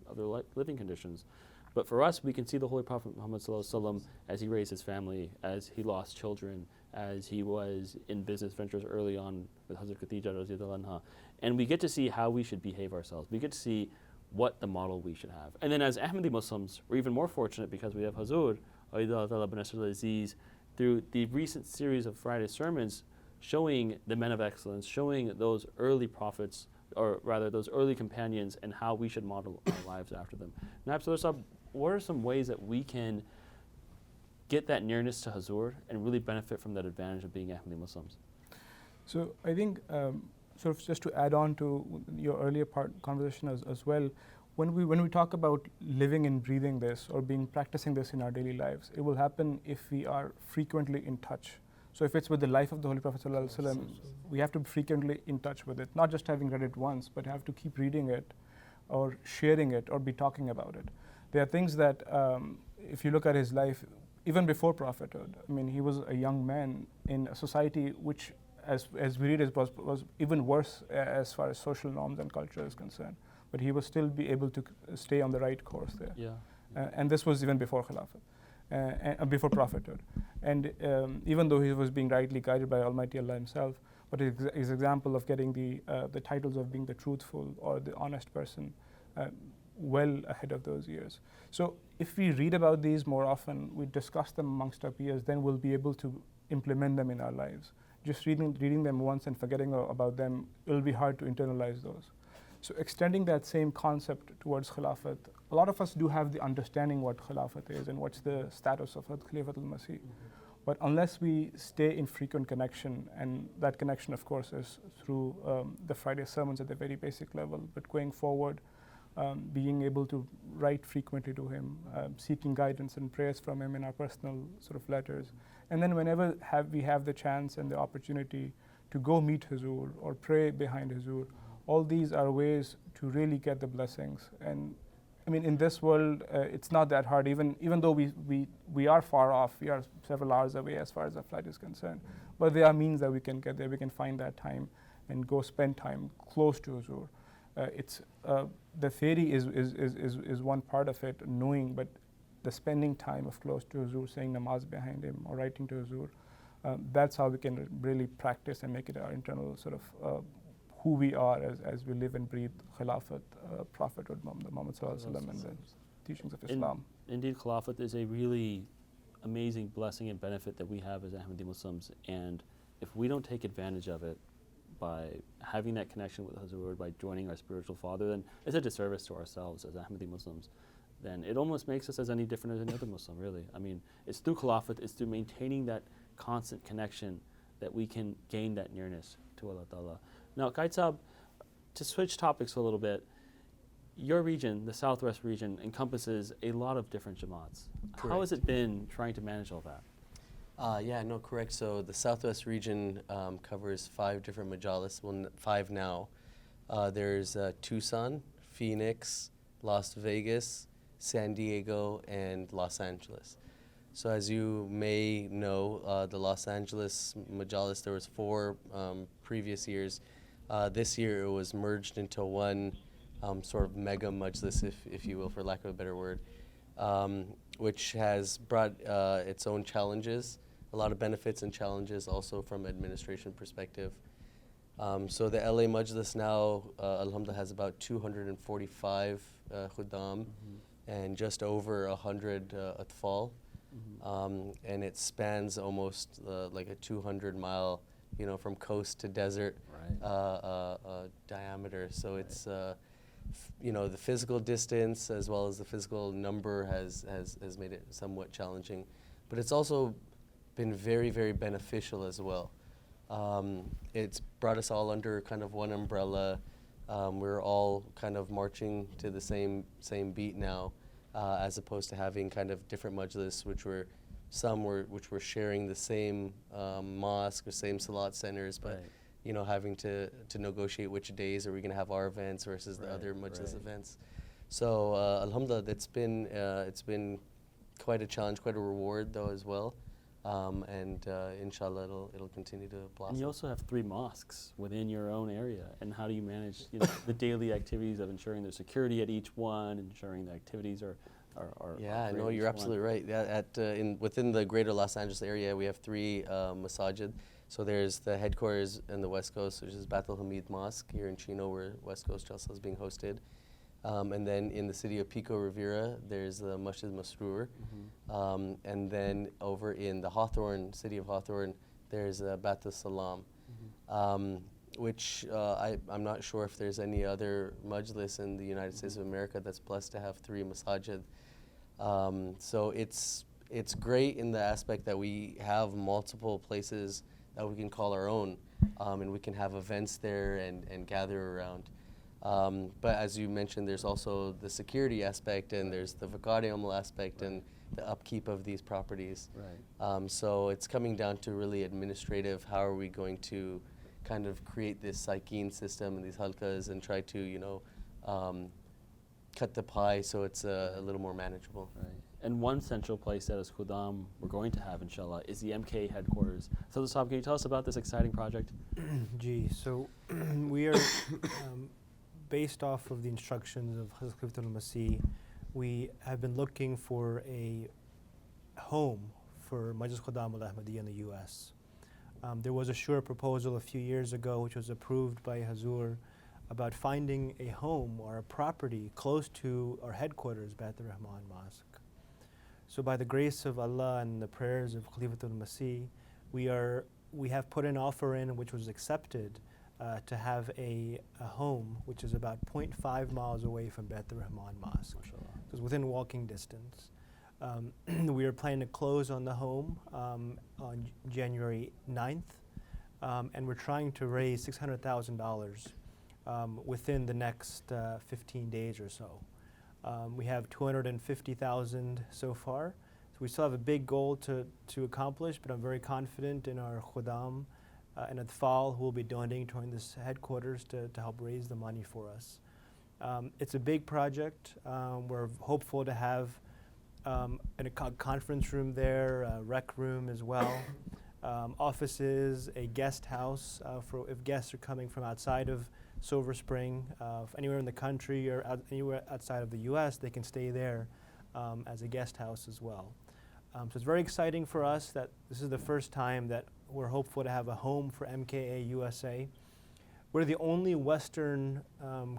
living conditions. But for us, we can see the Holy Prophet Muhammad Sallallahu Alaihi Wasallam as he raised his family, as he lost children, as he was in business ventures early on with Hazrat Khadija radhiyallahu anha. And we get to see how we should behave ourselves. We get to see what the model we should have. And then as Ahmadi Muslims, we're even more fortunate because we have Hazur Aziz through the recent series of Friday sermons showing the men of excellence, showing those early prophets, or rather those early companions, and how we should model our lives after them. Now, what are some ways that we can get that nearness to Hazur and really benefit from that advantage of being Ahmadi Muslims? So I think sort of just to add on to your earlier conversation as well, when we talk about living and breathing this or practicing this in our daily lives, it will happen if we are frequently in touch. So if it's with the life of the Holy Prophet ﷺ, we have to be frequently in touch with it, not just having read it once, but have to keep reading it or sharing it or be talking about it. There are things that, if you look at his life, even before prophethood, he was a young man in a society which, as we read it, was even worse as far as social norms and culture is concerned. But he was still be able to stay on the right course there. And this was even before Khilafat, before prophethood. And even though he was being rightly guided by Almighty Allah himself, but his example of getting the titles of being the truthful or the honest person well ahead of those years. So if we read about these more often, we discuss them amongst our peers, then we'll be able to implement them in our lives. Just reading them once and forgetting about them, it'll be hard to internalize those. So extending that same concept towards Khilafat, a lot of us do have the understanding what Khilafat is and what's the status of Khilafat al-Masih. But unless we stay in frequent connection, and that connection of course is through the Friday sermons at the very basic level, but going forward, being able to write frequently to him, seeking guidance and prayers from him in our personal sort of letters. And then whenever we have the chance and the opportunity to go meet Huzur or pray behind Huzur, all these are ways to really get the blessings. And in this world, it's not that hard, even though we are far off, we are several hours away as far as the flight is concerned. But there are means that we can get there. We can find that time and go spend time close to Huzur. The theory is one part of it, knowing, but the spending time of close to Huzur, saying namaz behind him or writing to Huzur, that's how we can really practice and make it our internal sort of who we are as we live and breathe Khilafat, Prophethood, Muhammad Sallallahu Alaihi Wasallam, and the teachings of Islam. Indeed, Khilafat is a really amazing blessing and benefit that we have as Ahmadi Muslims, and if we don't take advantage of it by having that connection with Hazur, by joining our spiritual father, then it's a disservice to ourselves as Ahmadi Muslims. then it almost makes us as any different as any other Muslim, really. I mean, it's through Khilafat, it's through maintaining that constant connection that we can gain that nearness to Allah Ta'ala. Now, Qaid Saab, to switch topics a little bit, your region, the Southwest region, encompasses a lot of different Jamaats. How has it been trying to manage all that? Yeah, no, correct. So the Southwest region covers 5 different majalis, well, 5 now. There's Tucson, Phoenix, Las Vegas, San Diego, and Los Angeles. So as you may know, the Los Angeles majalis, there was 4 previous years. This year it was merged into one sort of mega majlis, if you will, for lack of a better word, which has brought its own challenges, a lot of benefits and challenges also from administration perspective. So the LA Majlis now, alhamdulillah, has about 245 khuddam and just over 100 atfal. And it spans almost like a 200-mile, from coast to desert diameter. So it's, the physical distance as well as the physical number has made it somewhat challenging. But it's also been very, very beneficial as well. It's brought us all under kind of one umbrella. We're all kind of marching to the same beat now, as opposed to having kind of different majlis, which were sharing the same mosque or same salat centers, but having to negotiate which days are we going to have our events versus the other majlis events. So alhamdulillah, it's been quite a challenge, quite a reward though as well. And inshallah it'll continue to blossom. And you also have 3 mosques within your own area. And how do you manage the daily activities of ensuring there's security at each one, ensuring the activities are Yeah, great no, at you're each absolutely one? right. Yeah, within the greater Los Angeles area, we have 3 masajid. So there's the headquarters in the West Coast, which is Bat Al Hamid Mosque here in Chino, where West Coast Jalsa is being hosted. And then in the city of Pico Rivera, there's the Masjid Masroor. And then over in the city of Hawthorne, there's Bat Al Salam, which I'm not sure if there's any other majlis in the United States of America that's blessed to have 3 masajid. So it's great in the aspect that we have multiple places that we can call our own, and we can have events there and gather around. But as you mentioned, there's also the security aspect, and there's the Vakariyamal aspect, and the upkeep of these properties. So it's coming down to really administrative. How are we going to kind of create this Saikin system and these halkas and try to, cut the pie so it's a little more manageable. And one central place that as Khuddam we're going to have, inshallah, is the MK headquarters. So, Saab, can you tell us about this exciting project? So we are, based off of the instructions of Hazrat Khalifatul Masih, we have been looking for a home for Majlis Khuddam al-Ahmadiyya in the U.S. There was a shura proposal a few years ago which was approved by Hazur about finding a home or a property close to our headquarters, Bat al-Rahman Mosque. So by the grace of Allah and the prayers of Khalifatul Masih, we have put an offer in which was accepted to have a home which is about 0.5 miles away from Bat al-Rahman Mosque. So it's within walking distance. We are planning to close on the home on January 9th, and we're trying to raise $600,000 within the next 15 days or so. We have 250,000 so far. So we still have a big goal to accomplish, but I'm very confident in our Khuddam and Atfal who will be donating to this headquarters to help raise the money for us. It's a big project. We're hopeful to have a conference room there, a rec room as well, offices, a guest house for if guests are coming from outside of Silver Spring, anywhere in the country or anywhere outside of the U.S., they can stay there as a guest house as well. So it's very exciting for us that this is the first time that we're hopeful to have a home for MKA USA. We're the only Western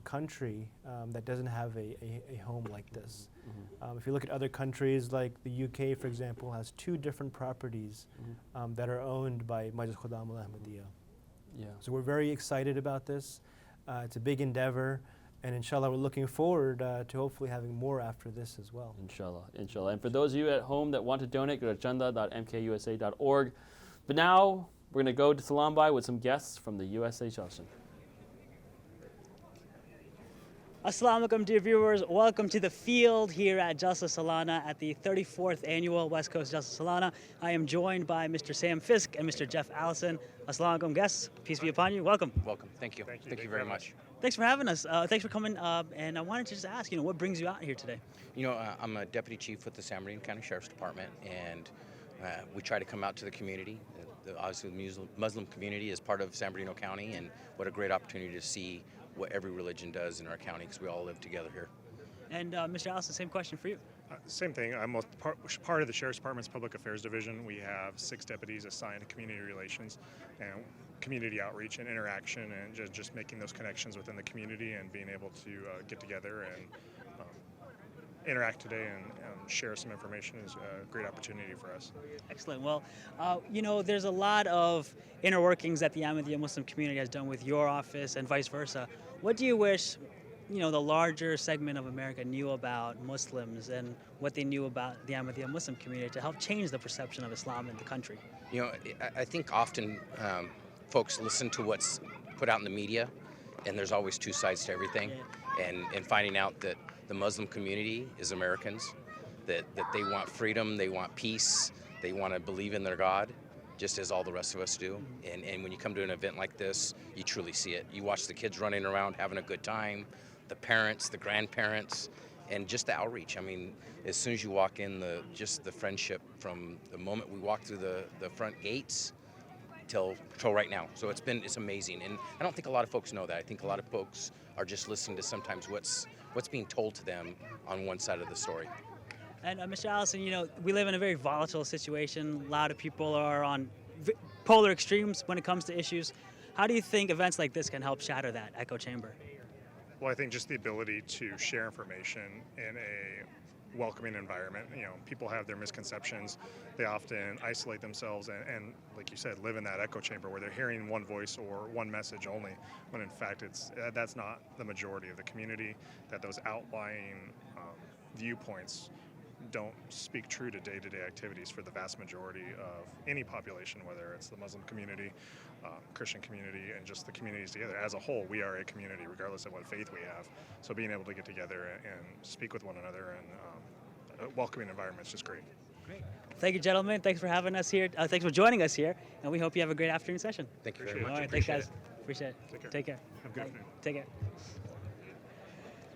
country that doesn't have a home like this. If you look at other countries, like the UK, for example, has 2 different properties that are owned by Majlis Khuddam al-Ahmadiyya. So we're very excited about this. It's a big endeavor. And inshallah, we're looking forward to hopefully having more after this as well. Inshallah, inshallah. And for those of you at home that want to donate, go to chanda.mkusa.org. But now we're going to go to Salambai with some guests from the USA Jalsa. Assalamu alaikum, dear viewers. Welcome to the field here at Jalsa Salana at the 34th annual West Coast Jalsa Salana. I am joined by Mr. Sam Fisk and Mr. Jeff Allison. Assalamu alaikum, guests. Peace be upon you. Welcome. Welcome. Thank you. Thank you very much. Thanks for having us. Thanks for coming. And I wanted to just ask, what brings you out here today? I'm a deputy chief with the San Bernardino County Sheriff's Department, and we try to come out to the community. Obviously, the Muslim community is part of San Bernardino County, and what a great opportunity to see what every religion does in our county, because we all live together here. And Mr. Allison, same question for you. Same thing. I'm part of the Sheriff's Department's Public Affairs Division. We have 6 deputies assigned to community relations and community outreach and interaction, and just making those connections within the community and being able to get together and interact today and share some information is a great opportunity for us. Excellent. Well, there's a lot of inner workings that the Ahmadiyya Muslim community has done with your office and vice versa. What do you wish, the larger segment of America knew about Muslims and what they knew about the Ahmadiyya Muslim community to help change the perception of Islam in the country? I think often folks listen to what's put out in the media, and there's always 2 sides to everything. Yeah. And finding out that the Muslim community is Americans, that they want freedom, they want peace, they want to believe in their God, just as all the rest of us do. And when you come to an event like this, you truly see it. You watch the kids running around having a good time, the parents, the grandparents, and just the outreach. I mean, as soon as you walk in, just the friendship from the moment we walk through the front gates till right now. So it's amazing. And I don't think a lot of folks know that. I think a lot of folks are just listening to sometimes what's being told to them on one side of the story. And Mr. Allison, we live in a very volatile situation. A lot of people are on polar extremes when it comes to issues. How do you think events like this can help shatter that echo chamber? Well, I think just the ability to share information in a welcoming environment. People have their misconceptions. They often isolate themselves and, like you said, live in that echo chamber where they're hearing one voice or one message only, when in fact that's not the majority of the community, that those outlying viewpoints don't speak true to day-to-day activities for the vast majority of any population, whether it's the Muslim community, Christian community, and just the communities together. As a whole, we are a community regardless of what faith we have. So being able to get together and speak with one another and a welcoming environment is just great. Great. Thank you, gentlemen. Thanks for having us here. Thanks for joining us here, and we hope you have a great afternoon session. Thank you very much. All right, thanks, guys. Appreciate it. Take care. Have a good afternoon. Take care.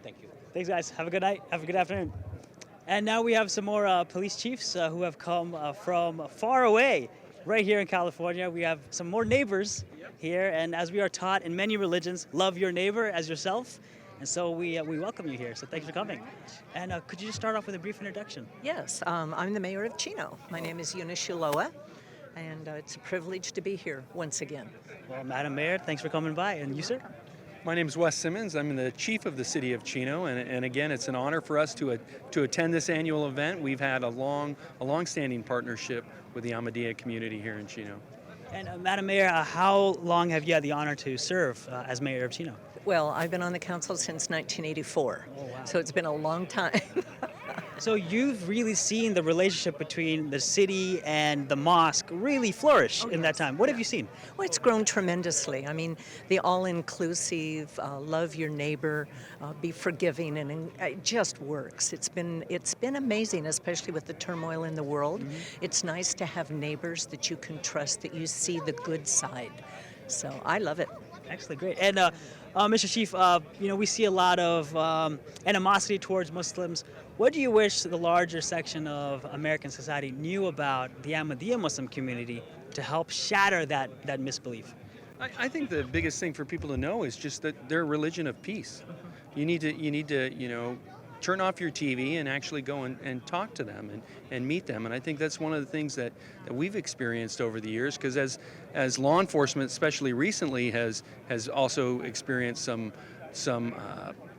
Thank you. Thanks, guys. Have a good night. Have a good afternoon. And now we have some more police chiefs who have come from far away, right here in California. We have some more neighbors here, and as we are taught in many religions, love your neighbor as yourself. And so we welcome you here. So thanks for coming. And could you just start off with a brief introduction? Yes, I'm the mayor of Chino. My name is Eunice Shiloah, and it's a privilege to be here once again. Well, Madam Mayor, thanks for coming by. And you, sir? My name is Wes Simmons. I'm the chief of the city of Chino, and again, it's an honor for us to attend this annual event. We've had a long-standing partnership with the Ahmadiyya community here in Chino. And Madam Mayor, how long have you had the honor to serve as mayor of Chino? Well, I've been on the council since 1984, so it's been a long time. So you've really seen the relationship between the city and the mosque really flourish in that time. What have you seen? Well, it's grown tremendously. I mean, the all-inclusive, love your neighbor, be forgiving, and it just works. It's been amazing, especially with the turmoil in the world. Mm-hmm. It's nice to have neighbors that you can trust, that you see the good side. So I love it. Excellent, great. And Mr. Chief, we see a lot of animosity towards Muslims. What do you wish the larger section of American society knew about the Ahmadiyya Muslim community to help shatter that misbelief? I think the biggest thing for people to know is just that they're a religion of peace. Mm-hmm. You need to turn off your TV and actually go and talk to them and meet them. And I think that's one of the things that we've experienced over the years, because as law enforcement, especially recently, has also experienced some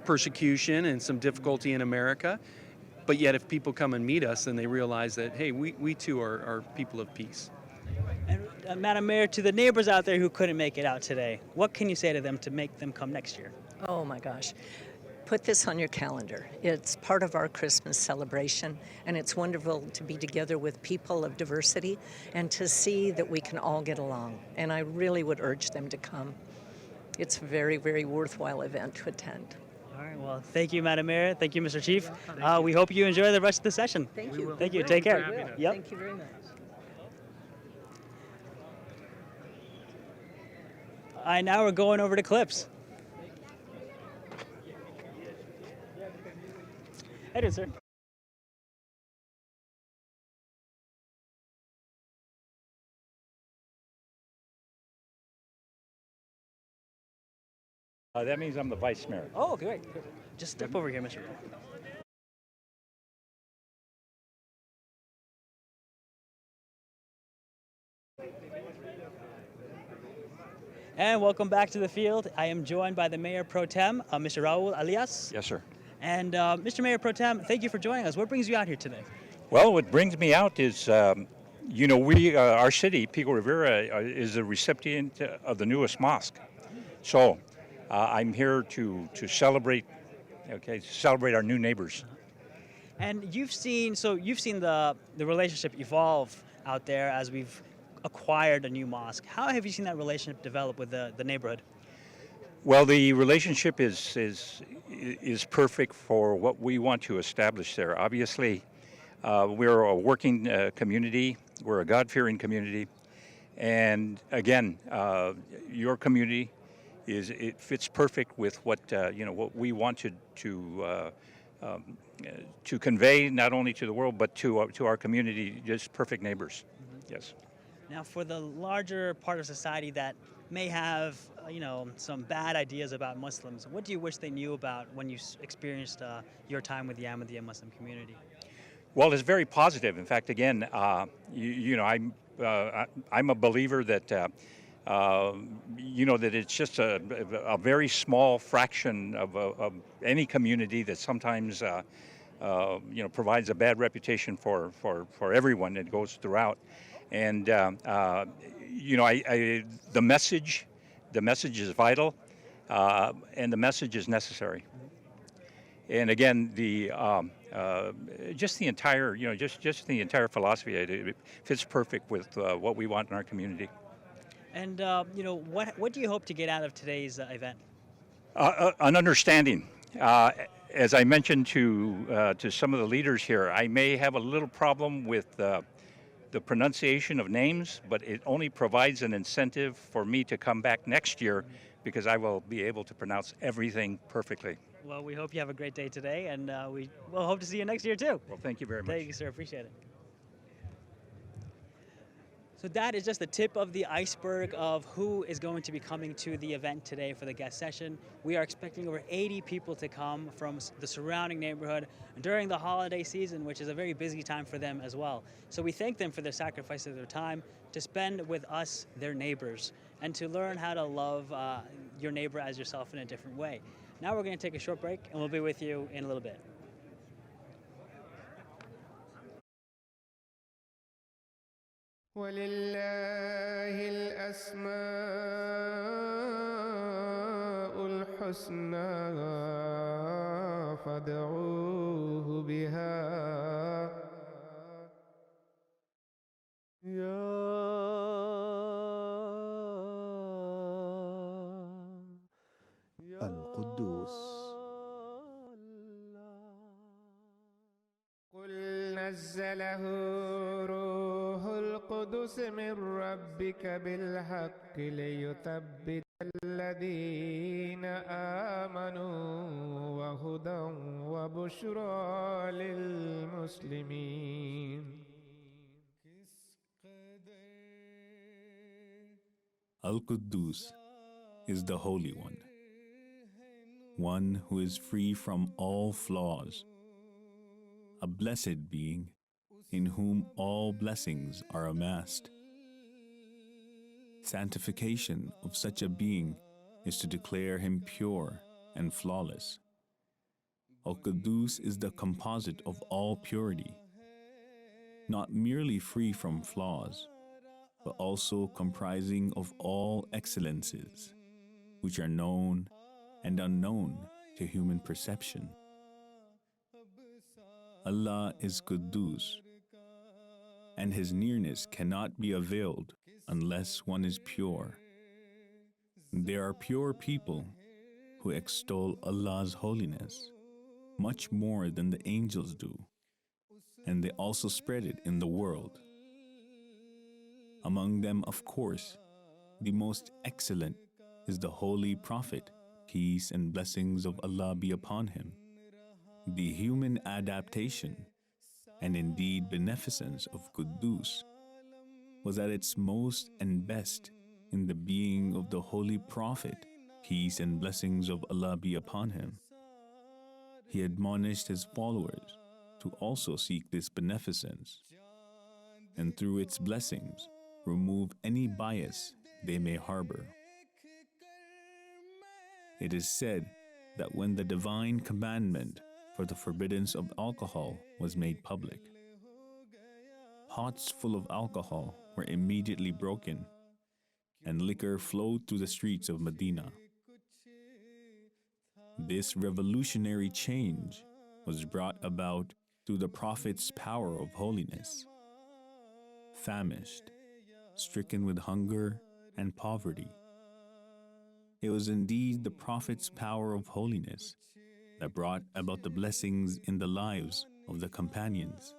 persecution and some difficulty in America. But yet if people come and meet us, then they realize that, hey, we too are people of peace. And Madam Mayor, to the neighbors out there who couldn't make it out today, what can you say to them to make them come next year? Oh my gosh. Put this on your calendar. It's part of our Christmas celebration, and it's wonderful to be together with people of diversity and to see that we can all get along. And I really would urge them to come. It's a very, very worthwhile event to attend. All right, well, thank you, Madam Mayor. Thank you, Mr. Chief. We hope you enjoy the rest of the session. Thank you. Thank you. We will. Take care. We will. Yep. Thank you very much. All right, now we're going over to clips. Hey, dude, sir. That means I'm the vice mayor. Oh, great. Just step over here, Mr. And welcome back to the field. I am joined by the Mayor Pro Tem, Mr. Raul Alias. Yes, sir. And Mr. Mayor Pro Tem, thank you for joining us. What brings you out here today? Well, what brings me out is, our city, Pico Rivera, is a recipient of the newest mosque. So I'm here to celebrate, celebrate our new neighbors. And you've seen the relationship evolve out there as we've acquired a new mosque. How have you seen that relationship develop with the neighborhood? Well, the relationship is perfect for what we want to establish there. Obviously, we're a working community. We're a God-fearing community, and again, your community it fits perfect with what what we wanted to convey not only to the world but to our community. Just perfect neighbors. Mm-hmm. Yes. Now, for the larger part of society that may have, some bad ideas about Muslims, what do you wish they knew about when you experienced your time with the Ahmadiyya Muslim community? Well, it's very positive. In fact, again, I'm a believer that that it's just a very small fraction of any community that sometimes provides a bad reputation for everyone that goes throughout. And the message is vital, and the message is necessary. And again, just the entire the entire philosophy, it fits perfect with what we want in our community. And what do you hope to get out of today's event? An understanding. As I mentioned to some of the leaders here, I may have a little problem with the pronunciation of names, but it only provides an incentive for me to come back next year because I will be able to pronounce everything perfectly. Well, we hope you have a great day today, and we will hope to see you next year too. Well, thank you very much. Thank you, sir. Appreciate it. So that is just the tip of the iceberg of who is going to be coming to the event today for the guest session. We are expecting over 80 people to come from the surrounding neighborhood during the holiday season, which is a very busy time for them as well. So we thank them for their sacrifice of their time to spend with us, their neighbors, and to learn how to love your neighbor as yourself in a different way. Now we're going to take a short break, and we'll be with you in a little bit. ولله الأسماء الحسنى فادعوه بها القدوس قل نزله روح القدس من ربك بالحق ليثبت الذين آمنوا وهدى وبشرى للمسلمين. Al-Quddus is the Holy One who is free from all flaws, a blessed being in whom all blessings are amassed. Sanctification of such a being is to declare him pure and flawless. Al-Quddus is the composite of all purity, not merely free from flaws, but also comprising of all excellences, which are known and unknown to human perception. Allah is Quddus, and His nearness cannot be availed unless one is pure. There are pure people who extol Allah's holiness much more than the angels do, and they also spread it in the world. Among them, of course, the most excellent is the Holy Prophet, peace and blessings of Allah be upon him. The human adaptation and indeed beneficence of Quddus was at its most and best in the being of the Holy Prophet, peace and blessings of Allah be upon him. He admonished his followers to also seek this beneficence, and through its blessings remove any bias they may harbor. It is said that when the divine commandment for the forbiddance of alcohol was made public, pots full of alcohol were immediately broken, and liquor flowed through the streets of Medina. This revolutionary change was brought about through the Prophet's power of holiness. Famished, stricken with hunger and poverty, it was indeed the Prophet's power of holiness that brought about the blessings in the lives of the companions.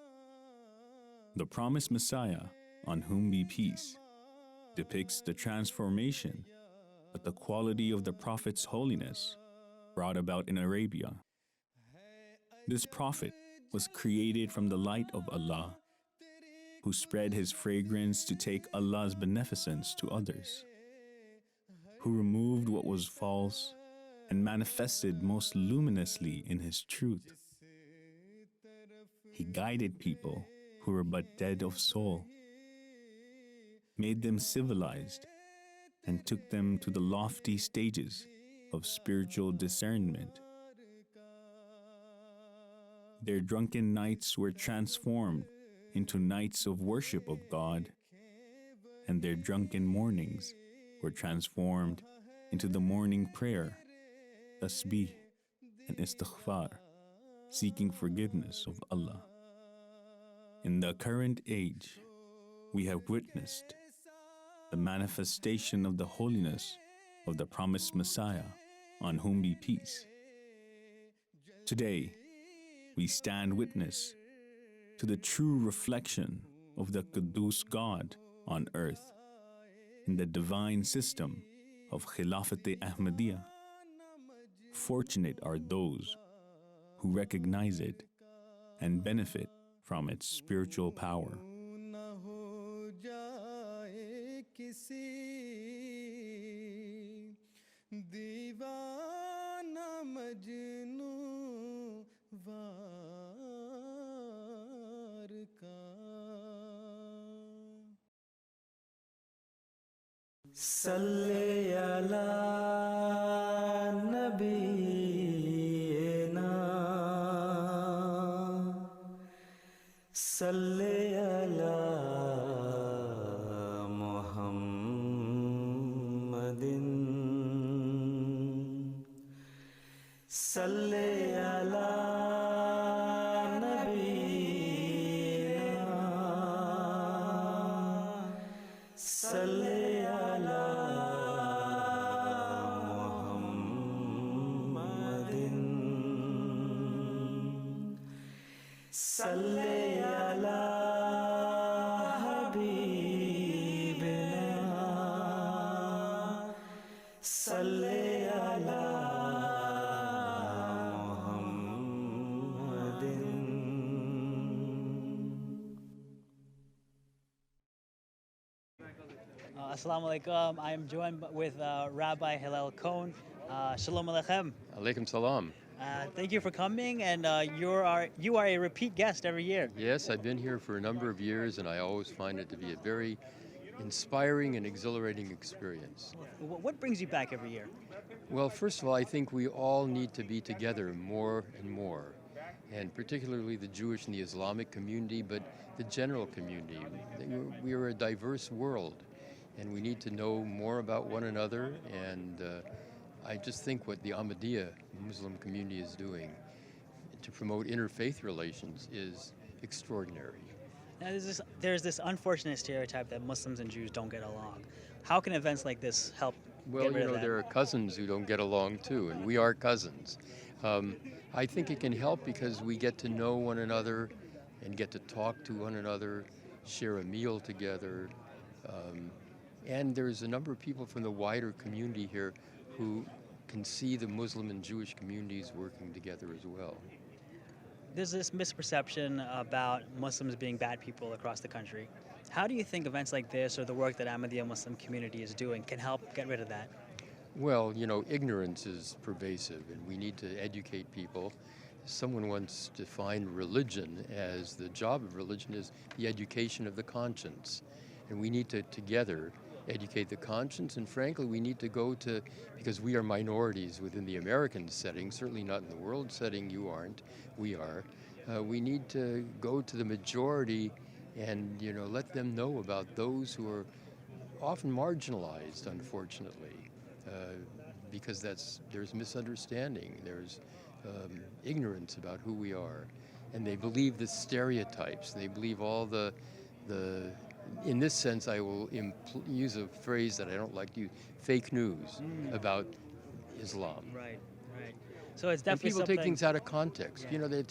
The promised Messiah, on whom be peace, depicts the transformation that the quality of the Prophet's holiness brought about in Arabia. This Prophet was created from the light of Allah, who spread his fragrance to take Allah's beneficence to others, who removed what was false and manifested most luminously in his truth. He guided people who were but dead of soul, made them civilized, and took them to the lofty stages of spiritual discernment. Their drunken nights were transformed into nights of worship of God, and their drunken mornings were transformed into the morning prayer, tasbih, and istighfar, seeking forgiveness of Allah. In the current age, we have witnessed the manifestation of the holiness of the promised Messiah, on whom be peace. Today, we stand witness to the true reflection of the Quddus God on earth in the divine system of Khilafat-e Ahmadiyya. Fortunate are those who recognize it and benefit from its spiritual power. Salli ala nabiyyina, salli ala Muhammadin, salli ala nabiyyina, salli Salli ala habibina, salli ala Muhammadin. Assalamu alaikum. I am joined with Rabbi Hillel Cohn. Shalom aleichem. Alaikum salam. Thank you for coming, and you are a repeat guest every year. Yes, I've been here for a number of years, and I always find it to be a very inspiring and exhilarating experience. What brings you back every year? Well, first of all, I think we all need to be together more and more, and particularly the Jewish and the Islamic community, but the general community. We are a diverse world, and we need to know more about one another and I just think what the Ahmadiyya Muslim community is doing to promote interfaith relations is extraordinary. Now, there's this unfortunate stereotype that Muslims and Jews don't get along. How can events like this help Well, get rid you of know, that? there are cousins who don't get along too, and we are cousins. I think it can help because we get to know one another and get to talk to one another, share a meal together. And there's a number of people from the wider community here who can see the Muslim and Jewish communities working together as well. There's this misperception about Muslims being bad people across the country. How do you think events like this or the work that Ahmadiyya Muslim community is doing can help get rid of that? Well, you know, ignorance is pervasive, and we need to educate people. Someone once defined religion as the job of religion is the education of the conscience. And we need to together educate the conscience, and frankly, we need to go to, because we are minorities within the American setting, certainly not in the world setting, you aren't, we are. We need to go to the majority and, you know, let them know about those who are often marginalized, unfortunately, because there's misunderstanding, there's ignorance about who we are, and they believe the stereotypes, they believe all the in this sense, I will use a phrase that I don't like to use, fake news about Islam. Right, right. So it's And definitely people something. take things out of context. Yeah. You know, they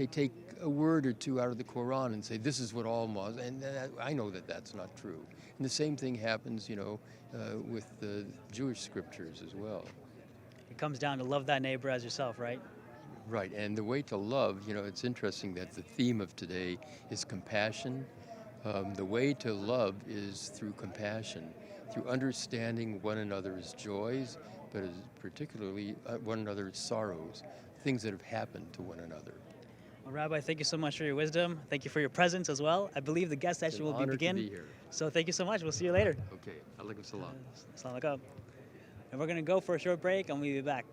take a word or two out of the Quran and say, this is what all Muslims, and I know that that's not true. And the same thing happens, you know, with the Jewish scriptures as well. It comes down to love thy neighbor as yourself, right? Right, and the way to love, you know, it's interesting that the theme of today is compassion. The way to love is through compassion, through understanding one another's joys, but particularly one another's sorrows, things that have happened to one another. Well, Rabbi, thank you so much for your wisdom. Thank you for your presence as well. I believe the guest session will begin. To be here. So thank you so much. We'll see you later. Okay, alaikum salam. Assalamu alaikum. And we're going to go for a short break and we'll be back.